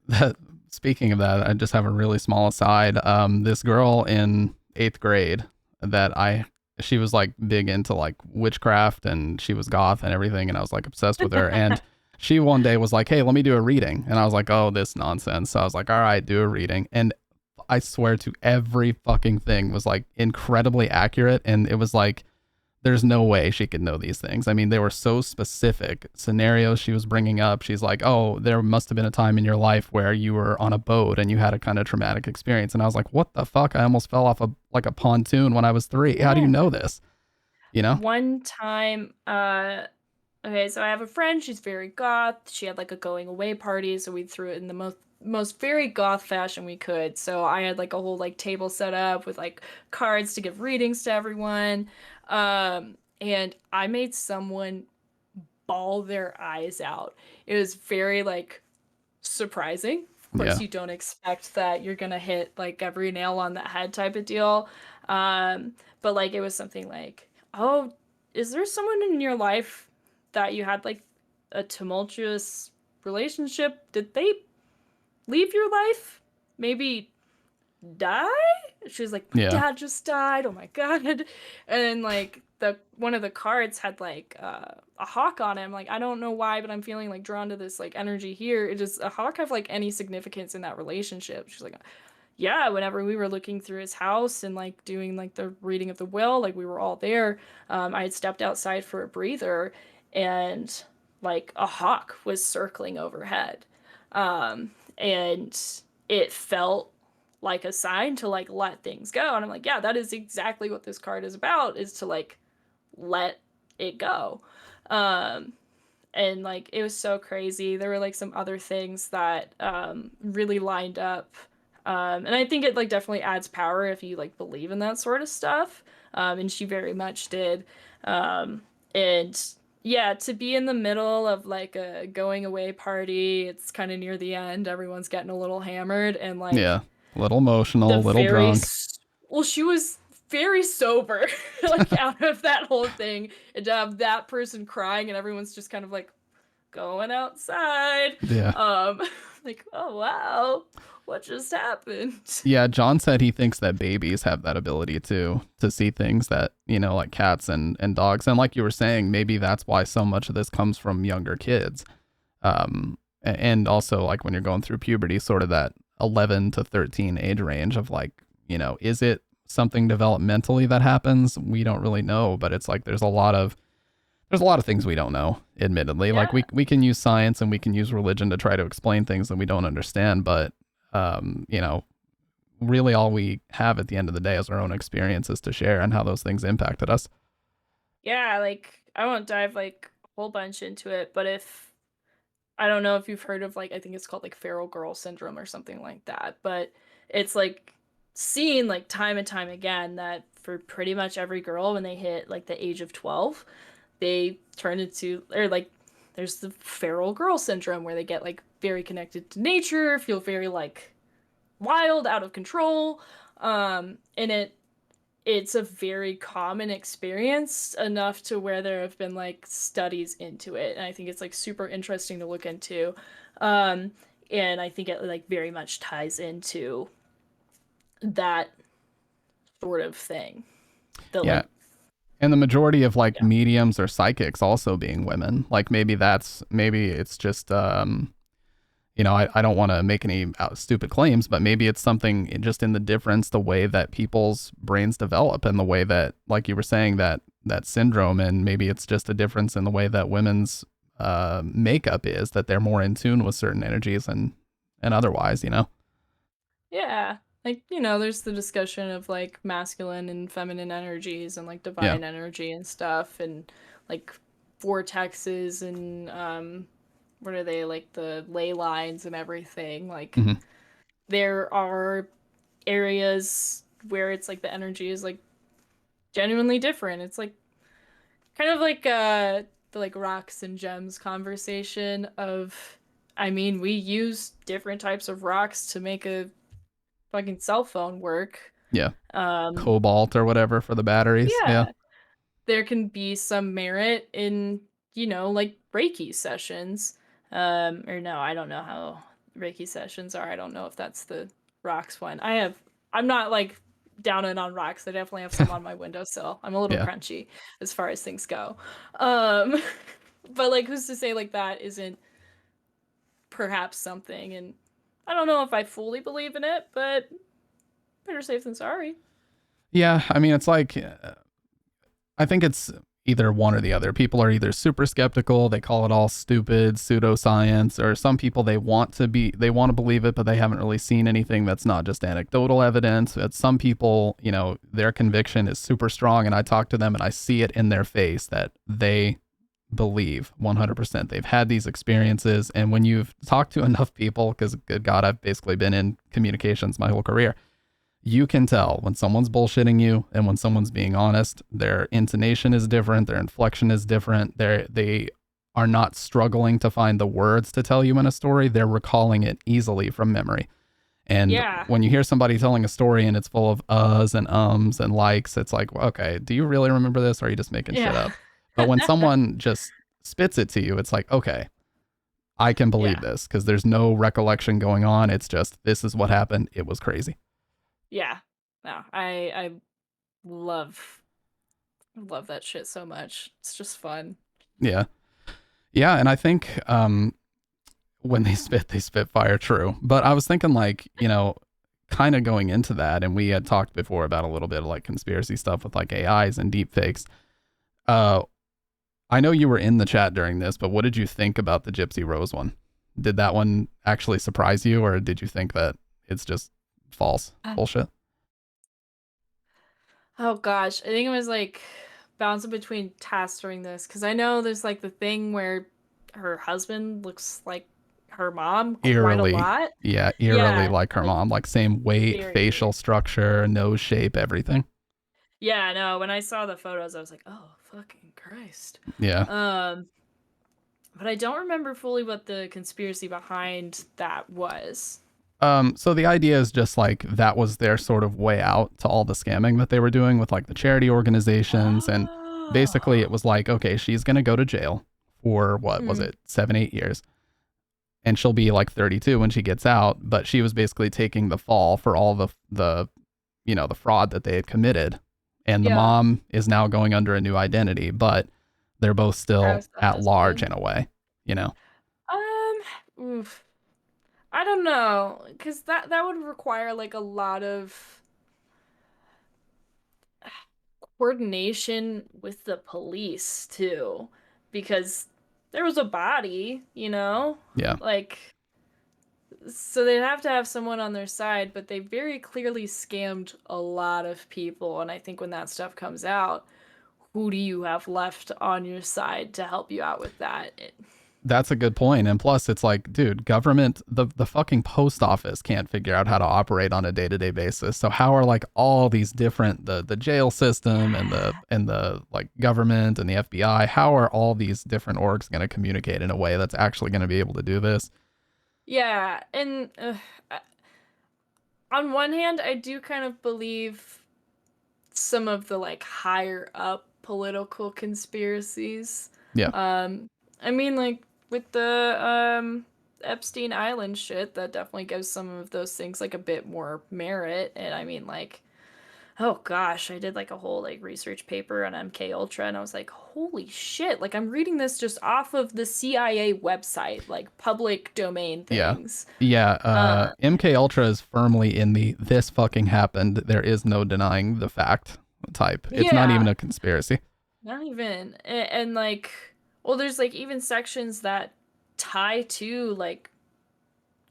that speaking of that, I just have a really small aside. This girl in 8th grade that she was like big into like witchcraft and she was goth and everything and I was like obsessed with her and she one day was like, "Hey, let me do a reading." And I was like, "Oh, this nonsense." So I was like, "All right, do a reading." And I swear to every fucking thing was like incredibly accurate and it was like there's no way she could know these things. I mean, they were so specific scenarios she was bringing up. She's like, "Oh, there must have been a time in your life where you were on a boat and you had a kind of traumatic experience." And I was like, "What the fuck? I almost fell off a pontoon when I was 3. How do you Yeah. know this?" You know? One time, okay, so I have a friend, she's very goth. She had like a going away party, so we threw it in the most very goth fashion we could. So I had like a whole like table set up with like cards to give readings to everyone. And I made someone bawl their eyes out. It was very like surprising. Of course, Yeah. you don't expect that you're gonna hit like every nail on the head type of deal. But like it was something like, oh, is there someone in your life that you had like a tumultuous relationship? Did they leave your life? Maybe die? She was like, my Yeah. dad just died. Oh my god. And like the one of the cards had like a hawk on him. Like I don't know why, but I'm feeling like drawn to this like energy here. It does a hawk have like any significance in that relationship? She's like, yeah, whenever we were looking through his house and like doing like the reading of the will, like we were all there. I had stepped outside for a breather and like a hawk was circling overhead. And it felt like a sign to like let things go. And I'm like, yeah, that is exactly what this card is about, is to like let it go. Um and like it was so crazy. There were like some other things that really lined up. And I think it like definitely adds power if you like believe in that sort of stuff. And she very much did. And yeah, to be in the middle of like a going away party, it's kind of near the end, everyone's getting a little hammered, and Yeah. like A little emotional, the a little drunk. well, she was very sober, like out of that whole thing, and to have that person crying and everyone's just kind of like going outside, Yeah. um, like, oh wow, what just happened? Yeah, John said he thinks that babies have that ability too, to see things that, like cats and dogs. And like you were saying, maybe that's why so much of this comes from younger kids. And also like when you're going through puberty, sort of that 11 to 13 age range of like, is it something developmentally that happens? We don't really know, but it's like there's a lot of things we don't know, admittedly. Like Yeah, we can use science and we can use religion to try to explain things that we don't understand, but really all we have at the end of the day is our own experiences to share and how those things impacted us. yeah, like I won't dive like a whole bunch into it, but if I don't know if you've heard of like I think it's called like feral girl syndrome or something like that, but it's like seen like time and time again that for pretty much every girl when they hit like the age of 12, they turn into, or like there's the feral girl syndrome where they get like very connected to nature, feel very like wild, out of control. And it's a very common experience, enough to where there have been like studies into it, and I think it's like super interesting to look into. Um, and I think it like very much ties into that sort of thing. The Yeah. like, And the majority of like yeah, mediums or psychics also being women. Like maybe it's just, I don't want to make any stupid claims, but maybe it's something just in the difference, the way that people's brains develop and the way that, like you were saying, that syndrome, and maybe it's just a difference in the way that women's makeup is, that they're more in tune with certain energies and otherwise. yeah. Like, there's the discussion of like masculine and feminine energies and like Yeah. divine energy and stuff, and like vortexes and what are they, like the ley lines and everything. Like Hmm. there are areas where it's like the energy is like genuinely different. It's like kind of like the like rocks and gems conversation of, I mean, we use different types of rocks to make a fucking cell phone work. Yeah. Um, Cobalt or whatever for the batteries. Yeah. yeah, there can be some merit in, like Reiki sessions. Or no, I don't know how Reiki sessions are. I don't know if that's the rocks one. I'm not like down and on rocks. I definitely have some on my windowsill. I'm a little Yeah. crunchy as far as things go. Um, but like, who's to say like that isn't perhaps something? And I don't know if I fully believe in it, but better safe than sorry. Yeah. I mean, it's like, I think it's either one or the other. People are either super skeptical, they call it all stupid pseudoscience, or some people they want to believe it, but they haven't really seen anything that's not just anecdotal evidence. But some people, their conviction is super strong, and I talk to them and I see it in their face that they believe 100%. They've had these experiences, and when you've talked to enough people, because good God, I've basically been in communications my whole career, you can tell when someone's bullshitting you and when someone's being honest. Their intonation is different, their inflection is different. They are not struggling to find the words to tell you in a story. They're recalling it easily from memory. And Yeah. when you hear somebody telling a story and it's full of uhs and ums and likes, it's like, well, okay, do you really remember this, or are you just making shit Yeah. up? But when someone just spits it to you, it's like, okay, I can believe Yeah. this because there's no recollection going on. It's just, this is what happened. It was crazy. Yeah. No, I love love that shit so much. It's just fun. Yeah. Yeah, and I think when they spit fire, true. But I was thinking like, kind of going into that, and we had talked before about a little bit of like conspiracy stuff with like AIs and deep fakes. Uh, I know you were in the chat during this, but what did you think about the Gypsy Rose one? Did that one actually surprise you, or did you think that it's just false bullshit. Oh gosh, I think it was like bouncing between tasks during this because I know there's like the thing where her husband looks like her mom quite a Eerily, lot. yeah, eerily Yeah, like her like mom, like same weight, very facial weird. structure, nose shape, everything. Yeah, no, when I saw the photos, I was like, oh, fucking Christ. Yeah. Um, but I don't remember fully what the conspiracy behind that was. So the idea is just like that was their sort of way out to all the scamming that they were doing with like the charity organizations. And basically it Oh. was like, okay, she's going to go to jail for what was Mm, it, 7, 8 years. And she'll be like 32 when she gets out. But she was basically taking the fall for all the fraud that they had committed. And the yeah. mom is now going under a new identity, but they're both still As the at large husband. in a way, you know? Um, oof. I don't know, because that would require like a lot of coordination with the police too, because there was a body, you know? Yeah. Like, so they'd have to have someone on their side, but they very clearly scammed a lot of people. And I think when that stuff comes out, who do you have left on your side to help you out with that? That's a good point. And plus, it's like, dude, government, the fucking post office can't figure out how to operate on a day to day basis. So how are like all these different the jail system and the like government and the FBI? How are all these different orgs going to communicate in a way that's actually going to be able to do this? Yeah, and on one hand, I do kind of believe some of the like higher up political conspiracies. Yeah, Um, I mean, like with the Epstein Island shit, that definitely gives some of those things like a bit more merit. And I mean, like, oh gosh, I did like a whole like research paper on MK Ultra, and I was like, holy shit! Like, I'm reading this just off of the CIA website, like public domain yeah, things. yeah. Uh, MK Ultra is firmly in the this fucking happened. There is no denying the fact type. It's not even yeah, a conspiracy. not even, and like, well, there's like even sections that tie to like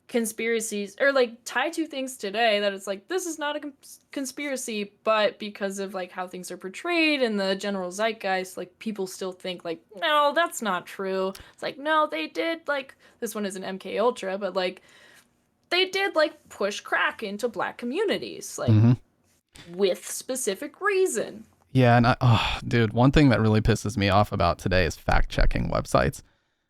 conspiracies or like tie to things today that it's like this is not a conspiracy, but because of like how things are portrayed in the general zeitgeist, like people still think like no, that's not true. It's like no, they did like this one isn't MK Ultra, but like they did like push crack into black communities like Mm-hmm. with specific reason. Yeah, and dude, one thing that really pisses me off about today is fact checking websites.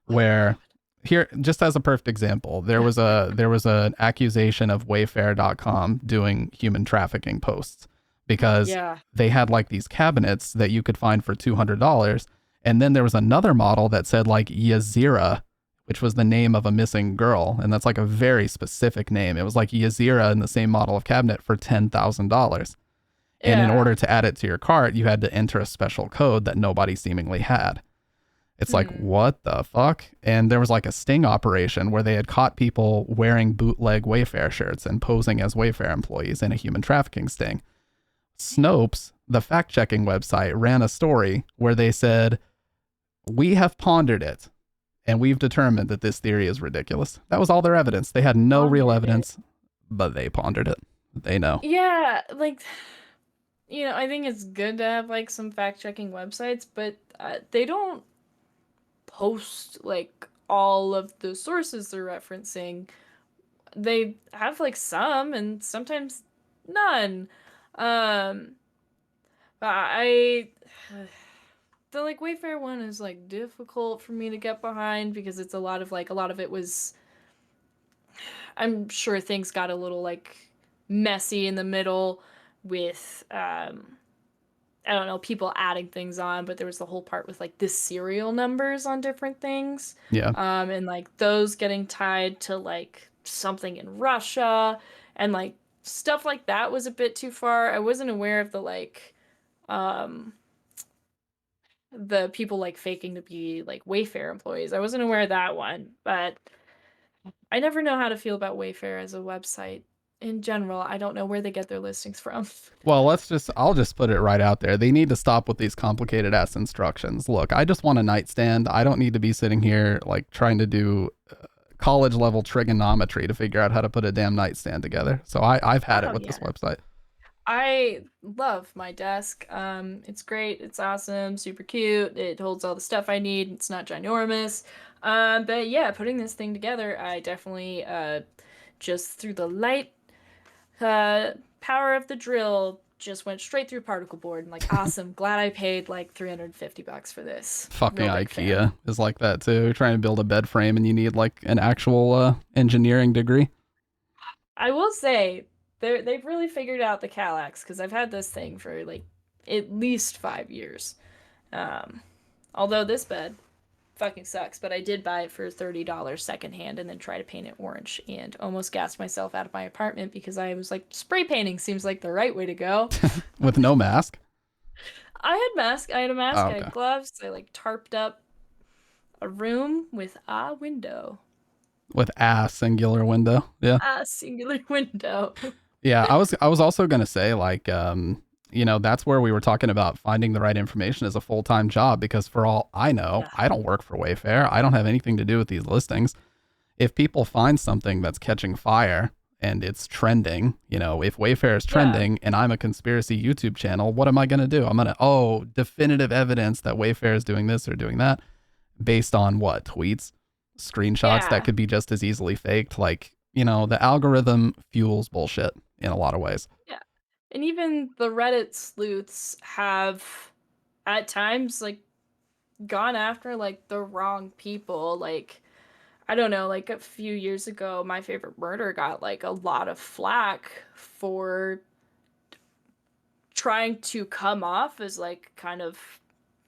Oh Where here, just as a perfect example, there was an accusation of Wayfair.com doing human trafficking posts because yeah. they had like these cabinets that you could find for $200, and then there was another model that said like Yazira, which was the name of a missing girl, and that's like a very specific name. It was like Yazira in the same model of cabinet for $10,000. And in Yeah. order to add it to your cart, you had to enter a special code that nobody seemingly had. It's like, Hmm. what the fuck? And there was like a sting operation where they had caught people wearing bootleg Wayfair shirts and posing as Wayfair employees in a human trafficking sting. Snopes, the fact checking website, ran a story where they said, we have pondered it and we've determined that this theory is ridiculous. That was all their evidence. They had no real Pondered it. evidence, but they pondered it. They know. Yeah, like I think it's good to have like some fact-checking websites, but they don't post like all of the sources they're referencing. They have like some and sometimes none. Um, but the like Wayfair one is like difficult for me to get behind because it's a lot of it was I'm sure things got a little like messy in the middle with I don't know, people adding things on, but there was the whole part with like the serial numbers on different things. Yeah. And like those getting tied to like something in Russia and like stuff like that was a bit too far. I wasn't aware of um the people like faking to be like Wayfair employees. I wasn't aware of that one, but I never know how to feel about Wayfair as a website. In general, I don't know where they get their listings from. Well, I'll just put it right out there. They need to stop with these complicated ass instructions. Look, I just want a nightstand. I don't need to be sitting here like trying to do college level trigonometry to figure out how to put a damn nightstand together. So I've had it Oh with this yeah. website. I love my desk. It's great. It's awesome. Super cute. It holds all the stuff I need. It's not ginormous. But yeah, putting this thing together, I definitely just through the light uh power of the drill just went straight through particle board and like awesome. Glad I paid like 350 bucks for this. Fucking Real big fan. IKEA is like that too. You're trying to build a bed frame and you need like an actual engineering degree. I will say they've really figured out the Kallax because I've had this thing for like at least 5 years. Um, Although this bed fucking sucks, but I did buy it for $30 secondhand and then try to paint it orange and almost gassed myself out of my apartment because I was like, spray painting seems like the right way to go. With no mask. I had a mask, Oh, I okay. had gloves, I like tarped up a room with a window. With a singular window. Yeah. A singular window. Yeah, I was also gonna say like that's where we were talking about finding the right information as a full-time job because for all I know, Yeah. I don't work for Wayfair. I don't have anything to do with these listings. If people find something that's catching fire and it's trending, if Wayfair is Yeah. trending and I'm a conspiracy YouTube channel, what am I gonna do? I'm gonna definitive evidence that Wayfair is doing this or doing that based on what? Tweets, screenshots that Yeah. could be just as easily faked. Like, the algorithm fuels bullshit in a lot of ways. Yeah. And even the Reddit sleuths have at times like gone after like the wrong people. Like, I don't know, like a few years ago, My Favorite Murder got like a lot of flack for trying to come off as like kind of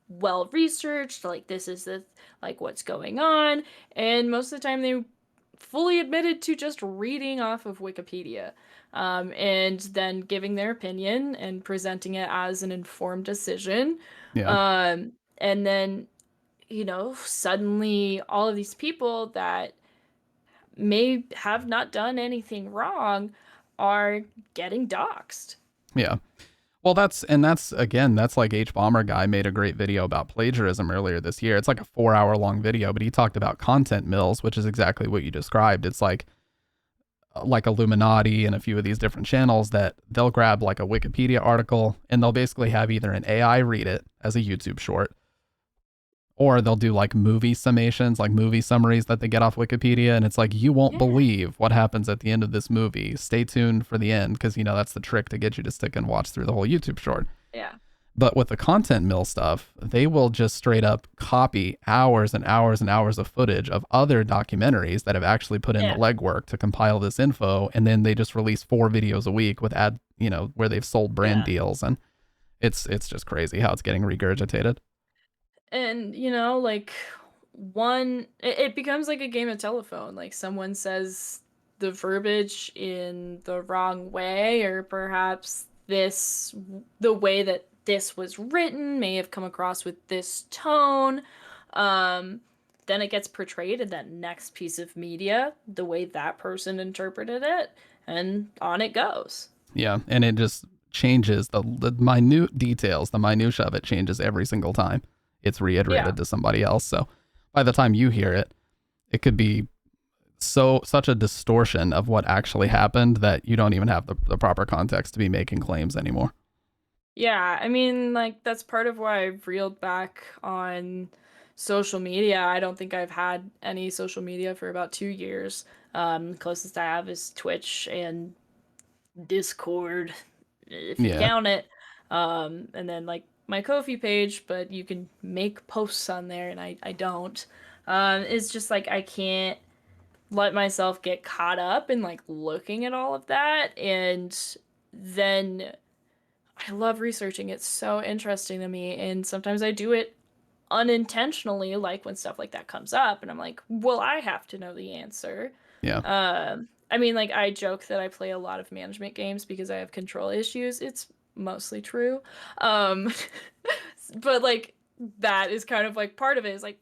well researched, like this is the like what's going on, and most of the time they fully admitted to just reading off of Wikipedia, and then giving their opinion and presenting it as an informed decision, Yeah. and then suddenly all of these people that may have not done anything wrong are getting doxxed. Yeah. Well, that's like H Bomber guy made a great video about plagiarism earlier this year. It's like a 4 hour long video, but he talked about content mills, which is exactly what you described. It's like Illuminati and a few of these different channels that they'll grab like a Wikipedia article and they'll basically have either an AI read it as a YouTube short, or they'll do like movie summations, like movie summaries that they get off Wikipedia. And it's like, you won't Yeah. believe what happens at the end of this movie. Stay tuned for the end because, that's the trick to get you to stick and watch through the whole YouTube short. Yeah. But with the content mill stuff, they will just straight up copy hours and hours and hours of footage of other documentaries that have actually put in the Yeah. legwork to compile this info. And then they just release 4 videos a week with where they've sold brand Yeah. deals. And it's just crazy how it's getting regurgitated. And like it becomes like a game of telephone. Like someone says the verbiage in the wrong way, or perhaps the way that this was written may have come across with this tone. Um, then it gets portrayed in that next piece of media the way that person interpreted it, and on it goes. Yeah. And it just changes the minute details, the minutia of it changes every single time it's Yeah. reiterated to somebody else. So by the time you hear it, it could be such a distortion of what actually happened that you don't even have the proper context to be making claims anymore. Yeah, I mean, like, that's part of why I've reeled back on social media. I don't think I've had any social media for about 2 years. Closest I have is Twitch and Discord, if you Yeah. count it. And then, like, my Ko-fi page, but you can make posts on there, and I don't. It's just like I can't let myself get caught up in, like, looking at all of that, and then I love researching. It's so interesting to me. And sometimes I do it unintentionally, like when stuff like that comes up, and I'm like, well, I have to know the answer. Yeah. I mean, like, I joke that I play a lot of management games because I have control issues. It's mostly true. Um, but, like, that is kind of like part of it is like,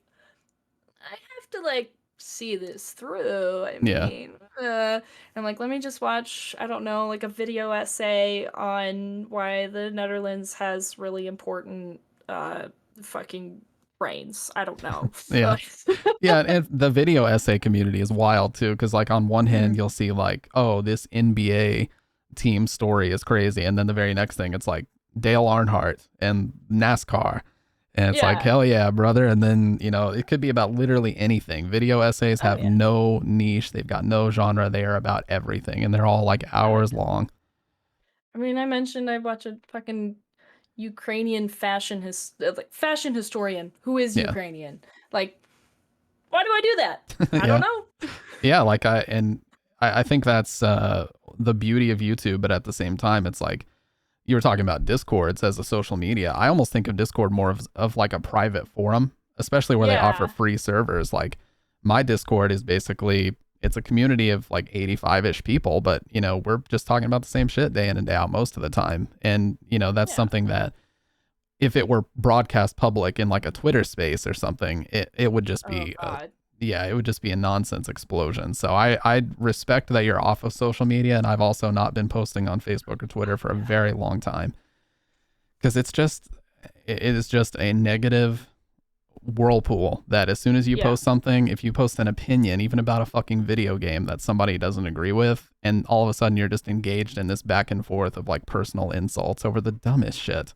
I have to like see this through. I Yeah. mean, I'm like, let me just watch, I don't know, like a video essay on why the Netherlands has really important fucking brains. I don't know. Yeah. Yeah, and the video essay community is wild too, because like on one hand Mhm. you'll see like, oh, this NBA team story is crazy, and then the very next thing it's like Dale Earnhardt and NASCAR, and it's like, Yeah. hell yeah, brother. And then it could be about literally anything. Video essays Oh have yeah. no niche, they've got no genre, they are about everything, and they're all like Oh hours yeah. long. I mean, I mentioned I watch a fucking Ukrainian like fashion historian who is Yeah. Ukrainian. Like, why do I do that? I don't Yeah. know. Yeah, like I think that's the beauty of YouTube, but at the same time, it's like you were talking about Discords as a social media. I almost think of Discord more of like a private forum, especially where they offer Yeah. free servers. Like my Discord is basically it's a community of like 85-ish people, but we're just talking about the same shit day in and day out most of the time. And that's Yeah. something that if it were broadcast public in like a Twitter space or something, it would just Oh be God. yeah, it would just be a nonsense explosion. So I respect that you're off of social media, and I've also not been posting on Facebook or Twitter for a Yeah. very long time because it is just a negative whirlpool that as soon as you Yeah. post something, if you post an opinion even about a fucking video game that somebody doesn't agree with, and all of a sudden you're just engaged in this back and forth of like personal insults over the dumbest shit.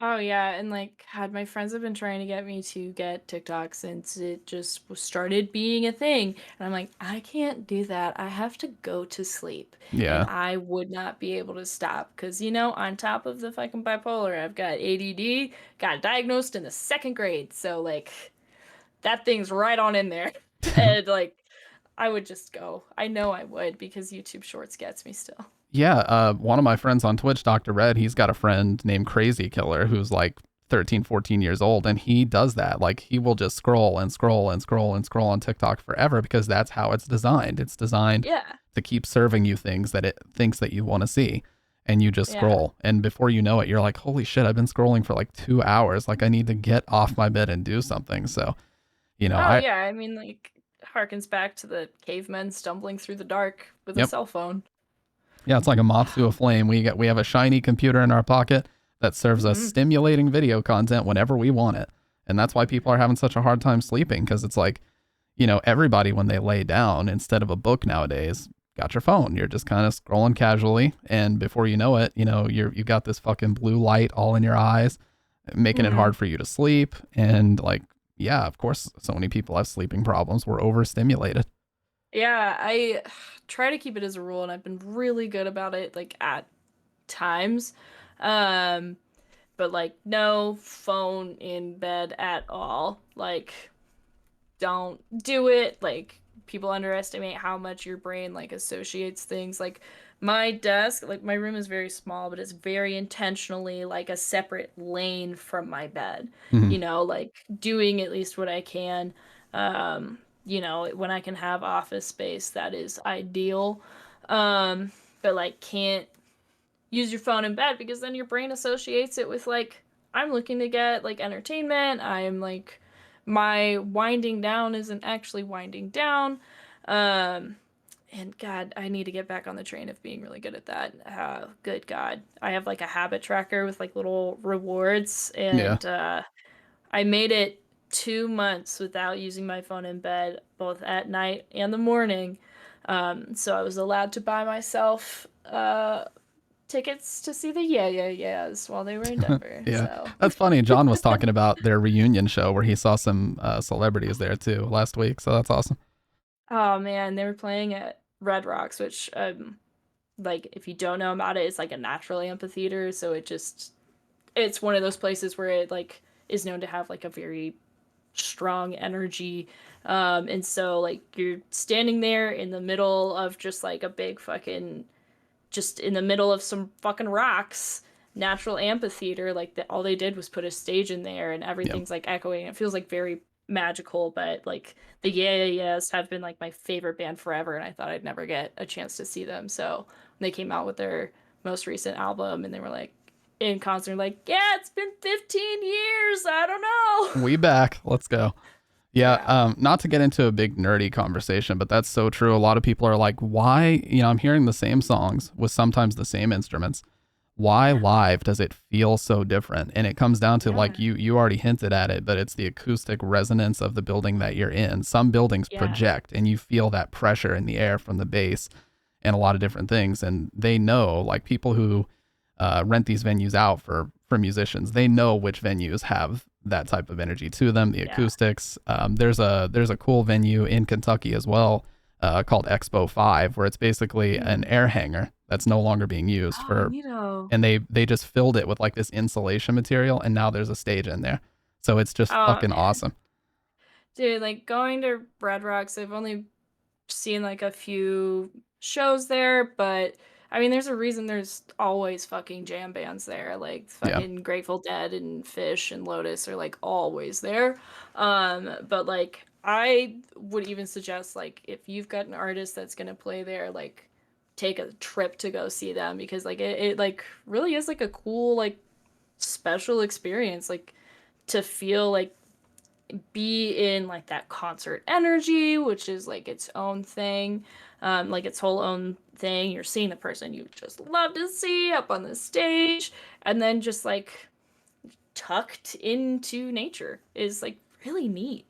Oh yeah, and like had my friends have been trying to get me to get TikTok since it just started being a thing. And I'm like, I can't do that. I have to go to sleep. And Yeah. I would not be able to stop because on top of the fucking bipolar, I've got ADD, got diagnosed in the second grade. So like that thing's right on in there. And like I would just go. I know I would because YouTube Shorts gets me still. Yeah, one of my friends on Twitch, Dr. Red, he's got a friend named Crazy Killer who's like 13, 14 years old, and he does that. Like, he will just scroll and scroll and scroll and scroll on TikTok forever because that's how it's designed. It's designed Yeah. to keep serving you things that it thinks that you want to see, and you just Yeah. scroll. And before you know it, you're like, holy shit, I've been scrolling for like 2 hours. Like, I need to get off my bed and do something. So, Oh I, yeah, I mean like harkens back to the cavemen stumbling through the dark with a yep. cell phone. Yeah, it's like a moth to a flame. We have a shiny computer in our pocket that serves us Hmm. stimulating video content whenever we want it. And that's why people are having such a hard time sleeping because it's like, everybody when they lay down instead of a book nowadays, got your phone. You're just kind of scrolling casually, and before you know it, you got this fucking blue light all in your eyes, making it Hmm. hard for you to sleep. And like, yeah, of course, so many people have sleeping problems. We're overstimulated. Yeah, I try to keep it as a rule, and I've been really good about it, like at times. Um, but like no phone in bed at all. Like don't do it. Like people underestimate how much your brain like associates things. Like my desk, like my room is very small, but it's very intentionally like a separate lane from my bed. Mhm. Like doing at least what I can. When I can have office space, that is ideal. But like can't use your phone in bed because then your brain associates it with like I'm looking to get like entertainment. I'm like my winding down isn't actually winding down. Um and God, I need to get back on the train of being really good at that. Good God. I have like a habit tracker with like little rewards Yeah. and I made it 2 months without using my phone in bed, both at night and the morning. So I was allowed to buy myself tickets to see the Yeah Yeah Yeahs while they were in Denver. Yeah, So that's funny. John was talking about their reunion show where he saw some celebrities there too last week. So that's awesome. oh man, they were playing at Red Rocks, which like if you don't know about it, it's like a natural amphitheater, so it's one of those places where it like is known to have like a very strong energy. And so like you're standing there in the middle of just like a big fucking just in the middle of some fucking rocks, natural amphitheater. Like all they did was put a stage in there, and Yeah. everything's like echoing. It feels like very magical. But like the Yeah Yeah Yeahs have been like my favorite band forever, and I thought I'd never get a chance to see them. So when they came out with their most recent album, and they were like in concert, like, yeah, it's been 15 years. I don't know. We back. Let's go. Yeah, Yeah. not to get into a big nerdy conversation, but that's so true. A lot of people are like, why, I'm hearing the same songs with sometimes the same instruments. why live does it feel so different? And it comes down to like Yeah. you already hinted at it, but it's the acoustic resonance of the building that you're in. Some buildings Yeah. project and you feel that pressure in the air from the bass and a lot of different things. And they know, like people who rent these venues out for musicians, they know which venues have that type of energy to them. The Yeah. acoustics. There's a cool venue in Kentucky as well, called Expo 5, where it's basically an Mm. air hangar that's no longer being used Oh, for, neato. and they just filled it with like this insulation material, and now there's a stage in there. So it's just Oh, fucking awesome. dude, like going to Red Rocks, I've only seen like a few shows there, but I mean, there's a reason there's always fucking jam bands there. Like Yeah. fucking Grateful Dead and Fish and Lotus are like always there. But like I would even suggest like if you've got an artist that's gonna play there, like take a trip to go see them because like it like really is like a cool like special experience like to feel like be in like that concert energy, which is like its own thing, like its whole own thing. You're seeing the person you just love to see up on the stage, and then just like tucked into nature is like really neat.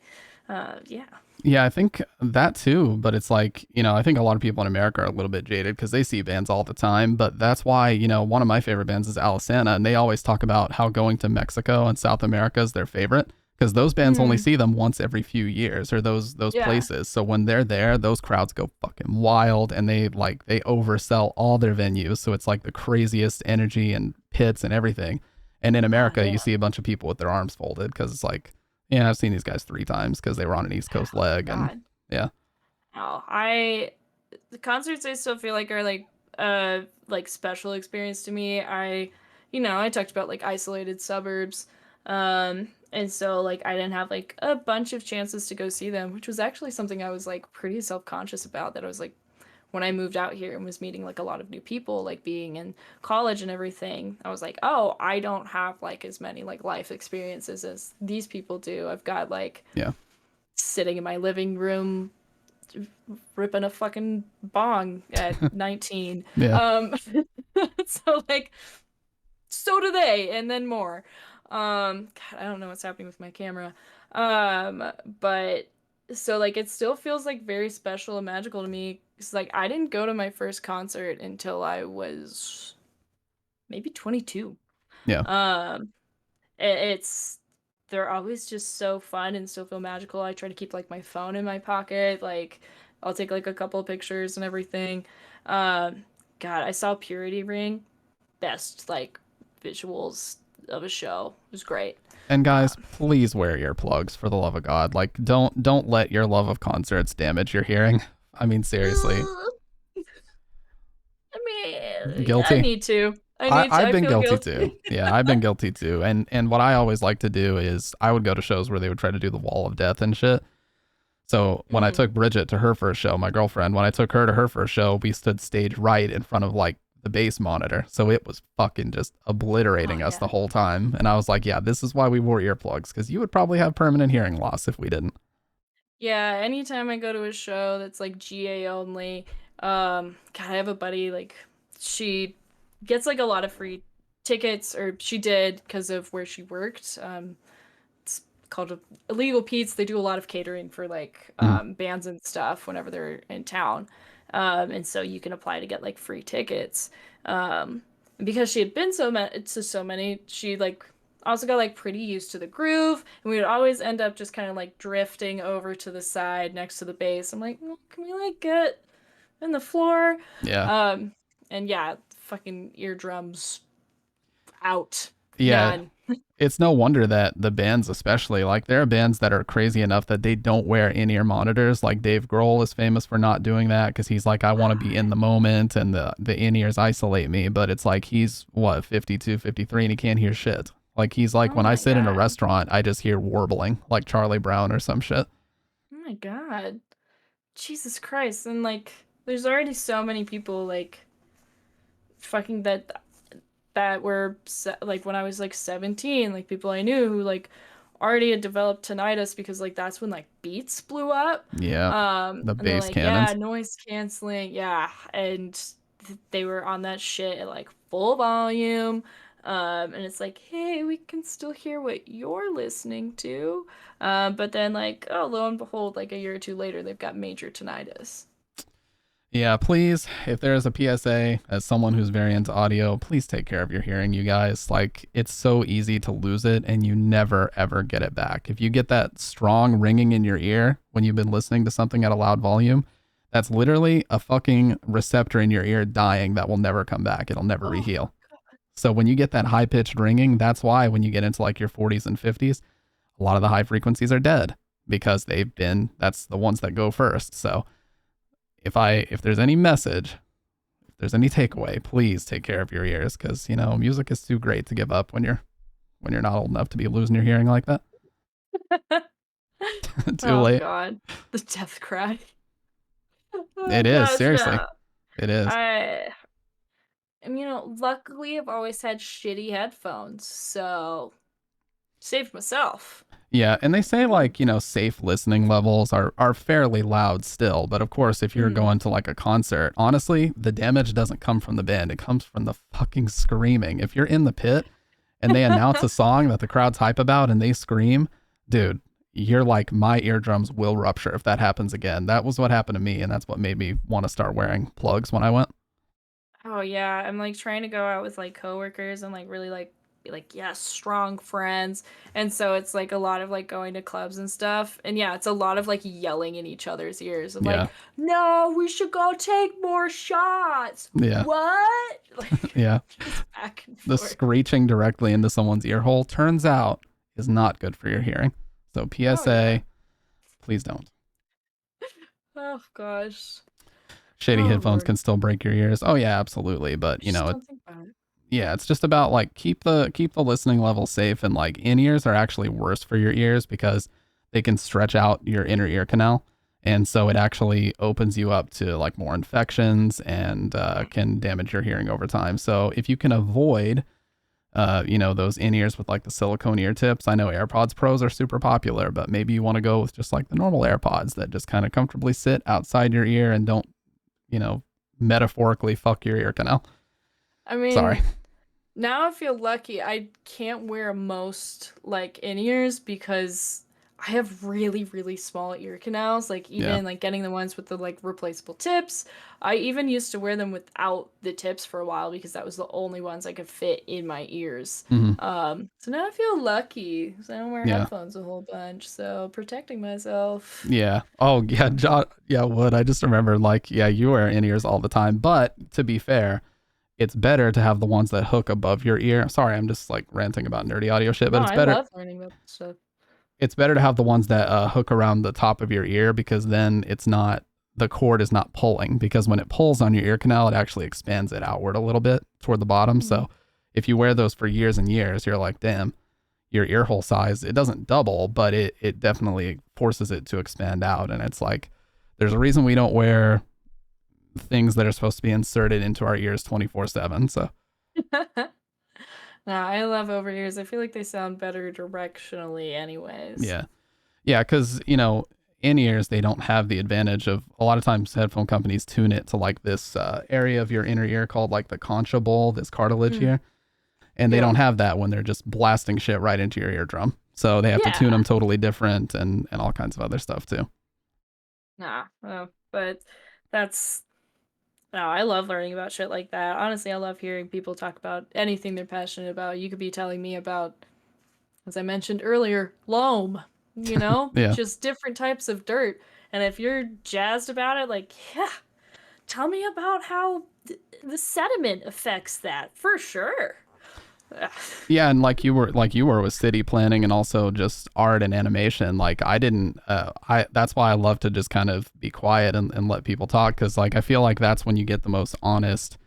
Yeah. Yeah, I think that too, but it's like, I think a lot of people in America are a little bit jaded because they see bands all the time. But that's why, one of my favorite bands is Alisana, and they always talk about how going to Mexico and South America is their favorite because those bands only Mm, see them once every few years, or those yeah. places. So when they're there, those crowds go fucking wild, and they oversell all their venues. So it's like the craziest energy and pits and everything. And in Oh America, you yeah. see a bunch of people with their arms folded because it's like, yeah, I've seen these guys 3 times because they were on an East Coast Oh leg, and God. yeah, Oh, the concerts I still feel like are like special experience to me. I talked about like isolated suburbs. And so like I didn't have like a bunch of chances to go see them, which was actually something I was like pretty self-conscious about that I was like when I moved out here and was meeting like a lot of new people, like being in college and everything, I was like, "Oh, I don't have like as many like life experiences as these people do. I've got like yeah, sitting in my living room ripping a fucking bong at 19. yeah. So like so do they and then more. God, I don't know what's happening with my camera. But so like it still feels like very special and magical to me. It's like I didn't go to my first concert until I was maybe 22. Yeah. Um it's they're always just so fun and still feel magical. I try to keep like my phone in my pocket. Like I'll take like a couple of pictures and everything. Um, God, I saw Purity Ring. Best like visuals of a show. It was great. And guys, Um, please wear earplugs for the love of God. Like, don't let your love of concerts damage your hearing. I mean, seriously, I mean, I guilty. need to. I I need to. I've I been feel guilty too. guilty. Yeah, I've been guilty too. And what I always like to do is I would go to shows where they would try to do the wall of death and shit. So when I Mm. took Bridget to her first show, my girlfriend, when I took her to her first show, we stood stage right in front of like the bass monitor. So it was fucking just Oh obliterating us yeah. the whole time. And I was like, yeah, this is why we wore earplugs, because you would probably have permanent hearing loss if we didn't. Yeah, anytime I go to a show that's like GA only, God, I have a buddy like she gets like a lot of free tickets, or she did because of where she worked. It's called Illegal Pete's. They do a lot of catering for like Mhm. bands and stuff whenever they're in town, and so you can apply to get like free tickets. And because she had been to so many, she like also got like pretty used to the groove, and we would always end up just kind of like drifting over to the side next to the bass. I'm like, can we like get in the floor? Yeah. Um, and yeah, fucking eardrums out, Yeah. none. It's no wonder that the bands, especially, like there are bands that are crazy enough that they don't wear in-ear monitors. Like Dave Grohl is famous for not doing that because he's like, I want to be in the moment, and the in-ears isolate me. But it's like he's what, 52, 53, and he can't hear shit. Like he's like, Oh when I my sit in a God. restaurant, I just hear warbling like Charlie Brown or some shit. Oh my God. Jesus Christ. And like there's already so many people like fucking that were like when I was like 17, like people I knew who like already had developed tinnitus because like that's when like Beats blew up. Yeah. The And they're bass like, yeah, cannons. noise canceling, yeah. And they were on that shit at like full volume. And it's like, hey, we can still hear what you're listening to. But then, like, oh, lo and behold, like a year or two later, they've got major tinnitus. Yeah, please, if there is a PSA, as someone who's very into audio, please take care of your hearing, you guys. Like, it's so easy to lose it and you never, ever get it back. If you get that strong ringing in your ear when you've been listening to something at a loud volume, that's literally a fucking receptor in your ear dying that will never come back. It'll never Oh, reheal. So when you get that high pitched ringing, that's why when you get into like your 40s and 50s, a lot of the high frequencies are dead because that's the ones that go first. So if there's any message, if there's any takeaway, please take care of your ears because music is too great to give up when you're not old enough to be losing your hearing like that. Too oh late. God, the death cry. It Oh is, gosh, seriously. no. It is. And luckily I've always had shitty headphones, so saved myself. Yeah, and they say like, safe listening levels are fairly loud still, but of course if you're Mm. going to like a concert, honestly, the damage doesn't come from the band, it comes from the fucking screaming. If you're in the pit and they announce a song that the crowd's hype about and they scream, dude, you're like, my eardrums will rupture if that happens again. That was what happened to me, and that's what made me want to start wearing plugs when I went. Oh yeah, I'm like trying to go out with like coworkers and like really like be like, yes, strong friends. And so it's like a lot of like going to clubs and stuff. And yeah, it's a lot of like yelling in each other's ears of Yeah. like, no, we should go take more shots. Yeah. What? Like Yeah. just back and The forth. screeching directly into someone's ear hole turns out is not good for your hearing. So Oh yeah. PSA, please don't. Oh gosh. Shady Oh headphones Lord. can still break your ears. Oh yeah, absolutely. But Just don't think about it. yeah, it's just about like keep the listening level safe, and like in ears are actually worse for your ears because they can stretch out your inner ear canal. And so it actually opens you up to like more infections and can damage your hearing over time. So if you can avoid those in ears with like the silicone ear tips. I know AirPods Pros are super popular, but maybe you want to go with just like the normal AirPods that just kind of comfortably sit outside your ear and don't, you know, metaphorically fuck your ear canal. I Sorry. mean, now I feel lucky. I can't wear most like in-ears because I have really, really small ear canals. Like Yeah. even like getting the ones with the like replaceable tips. I even used to wear them without the tips for a while because that was the only ones I could fit in my ears. Hmm. So now I feel lucky because I don't wear Yeah. headphones a whole bunch. So protecting myself. Yeah. Oh, yeah. John, yeah, Wood. I just remember like, yeah, you wear in ears all the time. But to be fair, it's better to have the ones that hook above your ear. Sorry, I'm just like ranting about nerdy audio shit, No, but I love learning about this stuff. it's better to have the ones that hook around the top of your ear because then the cord is not pulling, because when it pulls on your ear canal, it actually expands it outward a little bit toward the bottom. Mm. So if you wear those for years and years, you're like, damn, your ear hole size, it doesn't double, but it definitely forces it to expand out. And it's like, there's a reason we don't wear things that are supposed to be inserted into our ears 24/7. So No, I love over ears. I feel like they sound better directionally, anyways. yeah. Yeah, because in ears they don't have the advantage of, a lot of times headphone companies tune it to like this area of your inner ear called like the concha bowl, this cartilage Mm. here, and they Yeah. don't have that when they're just blasting shit right into your eardrum. So they have to tune Yeah. them totally different and all kinds of other stuff too. Nah. But that's no, I love learning about shit like that. Honestly, I love hearing people talk about anything they're passionate about. You could be telling me about, as I mentioned earlier, loam, Yeah. just different types of dirt. And if you're jazzed about it, like, yeah, tell me about how the sediment affects that for sure. Yeah, and like you were with city planning and also just art and animation. Like I didn't I that's why I love to just kind of be quiet and let people talk, because like I feel like that's when you get the most honest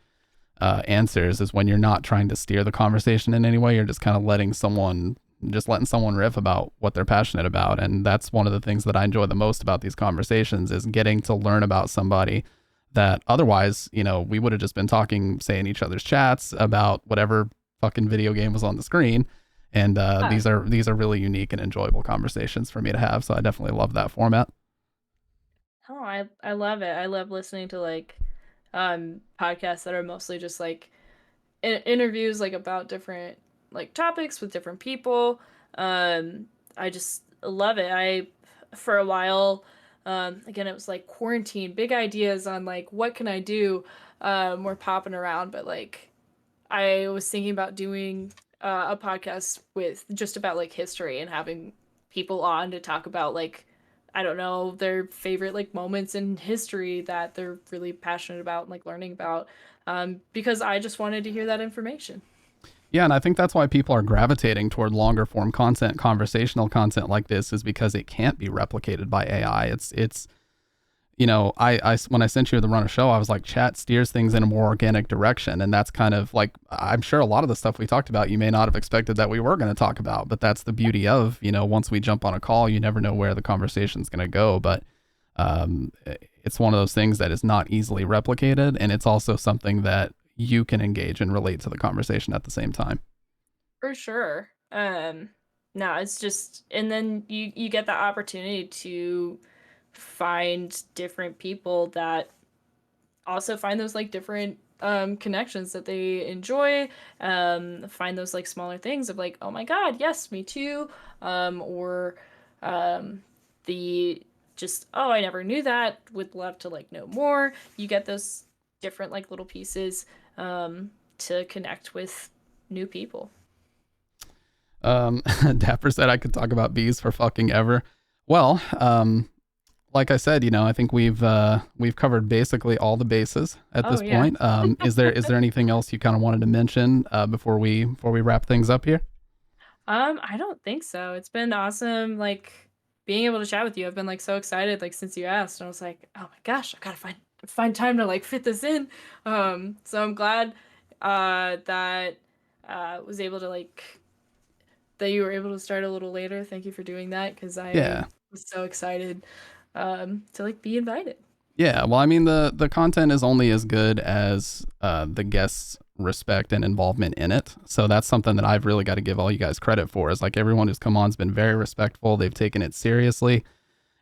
answers, is when you're not trying to steer the conversation in any way. You're just kind of letting someone riff about what they're passionate about. And that's one of the things that I enjoy the most about these conversations, is getting to learn about somebody that otherwise, we would have just been talking, say, in each other's chats about whatever fucking video game was on the screen. And Ah, these are really unique and enjoyable conversations for me to have. So I definitely love that format. oh, I love it. I love listening to like podcasts that are mostly just like interviews like about different like topics with different people. I just love it. I for a while, again it was like quarantine, big ideas on like what can I do, were popping around, but like I was thinking about doing a podcast with just about like history and having people on to talk about like I don't know their favorite like moments in history that they're really passionate about and like learning about, because I just wanted to hear that information. Yeah, and I think that's why people are gravitating toward longer form content, conversational content like this, is because it can't be replicated by AI. It's you know, when I sent you the run of show, I was like, chat steers things in a more organic direction, and that's kind of like, I'm sure a lot of the stuff we talked about, you may not have expected that we were going to talk about, but that's the beauty of, you know, once we jump on a call, you never know where the conversation's going to go, but um, it's one of those things that is not easily replicated, and it's also something that you can engage and relate to the conversation at the same time. For sure. No, it's just, and then you get the opportunity to find different people that also find those like different connections that they enjoy, find those like smaller things of like, oh my god, yes, me too, or the just, oh, I never knew that, would love to like know more. You get those different like little pieces to connect with new people. Dapper said I could talk about bees for fucking ever. Well, like I said, you know, I think we've covered basically all the bases at Oh this yeah. point. Is there anything else you kind of wanted to mention before we wrap things up here? I don't think so. It's been awesome, like being able to chat with you. I've been like so excited, like since you asked, and I was like, oh my gosh, I gotta find time to like fit this in. So I'm glad that was able to like that you were able to start a little later. Thank you for doing that because I Yeah. was so excited to like be invited. Yeah, well, I mean, the content is only as good as the guests' respect and involvement in it. So that's something that I've really got to give all you guys credit for. Is like everyone who's come on's been very respectful. They've taken it seriously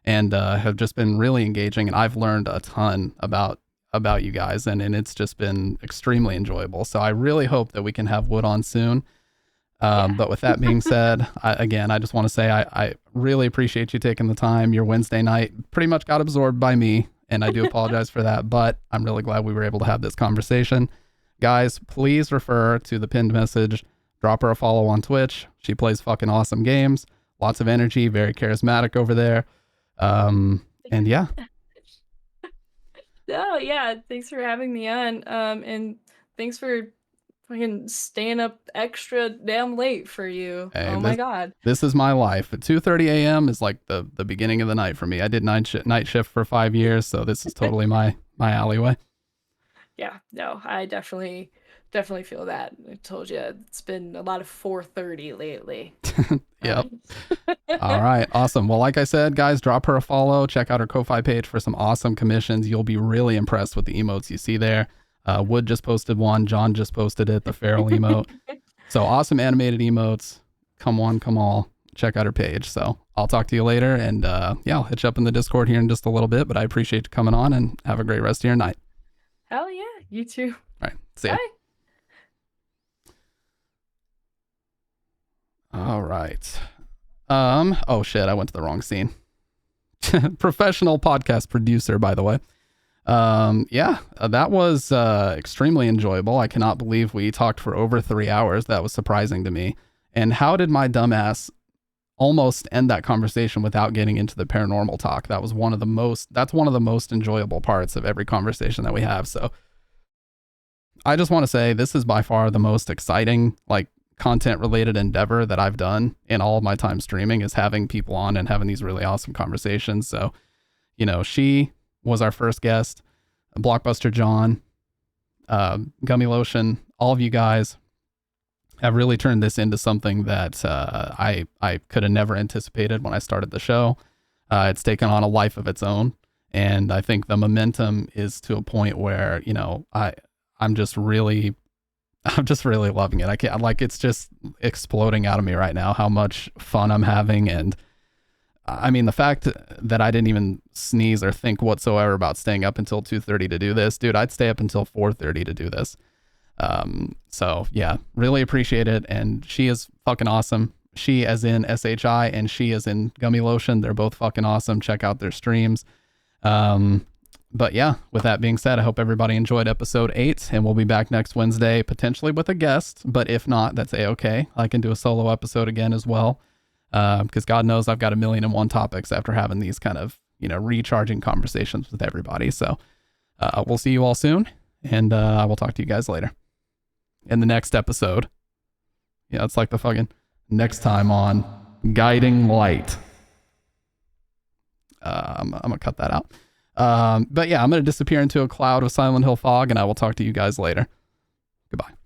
and have just been really engaging. And I've learned a ton about you guys, and it's just been extremely enjoyable. So I really hope that we can have Wood on soon. Yeah. But with that being said, I just want to say I really appreciate you taking the time. Your Wednesday night pretty much got absorbed by me, and I do apologize for that, but I'm really glad we were able to have this conversation. Guys, please refer to the pinned message. Drop her a follow on Twitch. She plays fucking awesome games. Lots of energy, very charismatic over there. And yeah, Oh yeah, thanks for having me on. And thanks for fucking staying up extra damn late for you. hey, Oh my god. this is my life. At 2:30 a.m. is like the beginning of the night for me. I did night shift for 5 years, so this is totally my alleyway. Yeah, no, I definitely feel that. I told you it's been a lot of 4:30 lately. Yep. All right. Awesome. Well, like I said, guys, drop her a follow. Check out her Ko-Fi page for some awesome commissions. You'll be really impressed with the emotes you see there. Wood just posted one. John just posted it, the feral emote. So awesome animated emotes. Come on, come all. Check out her page. So I'll talk to you later. And yeah, I'll hit you up in the Discord here in just a little bit. But I appreciate you coming on and have a great rest of your night. Hell yeah, you too. All right. See ya. Bye. All right. Oh shit, I went to the wrong scene. Professional podcast producer, by the way. Yeah, that was extremely enjoyable. I cannot believe we talked for over 3 hours. That was surprising to me. And how did my dumbass almost end that conversation without getting into the paranormal talk? That's one of the most enjoyable parts of every conversation that we have. So I just want to say this is by far the most exciting, like, content related endeavor that I've done in all of my time streaming, is having people on and having these really awesome conversations. So, you know, she was our first guest, Blockbuster John, GummyLotion, all of you guys have really turned this into something that I could have never anticipated when I started the show. It's taken on a life of its own, and I think the momentum is to a point where, you know, I'm just really loving it. I can't, like, it's just exploding out of me right now how much fun I'm having. And I mean, the fact that I didn't even sneeze or think whatsoever about staying up until 2:30 to do this, dude, I'd stay up until 4:30 to do this. So yeah, really appreciate it. And she is fucking awesome. She as in SHI and she as in GummyLotion. They're both fucking awesome. Check out their streams. But yeah, with that being said, I hope everybody enjoyed episode 8, and we'll be back next Wednesday, potentially with a guest, but if not, that's a-okay. I can do a solo episode again as well. Because God knows I've got 1,000,001 topics after having these kind of, recharging conversations with everybody. So, we'll see you all soon, and, I will talk to you guys later in the next episode. Yeah, it's like the fucking next time on Guiding Light. I'm gonna cut that out. But yeah, I'm gonna disappear into a cloud of Silent Hill fog, and I will talk to you guys later. Goodbye.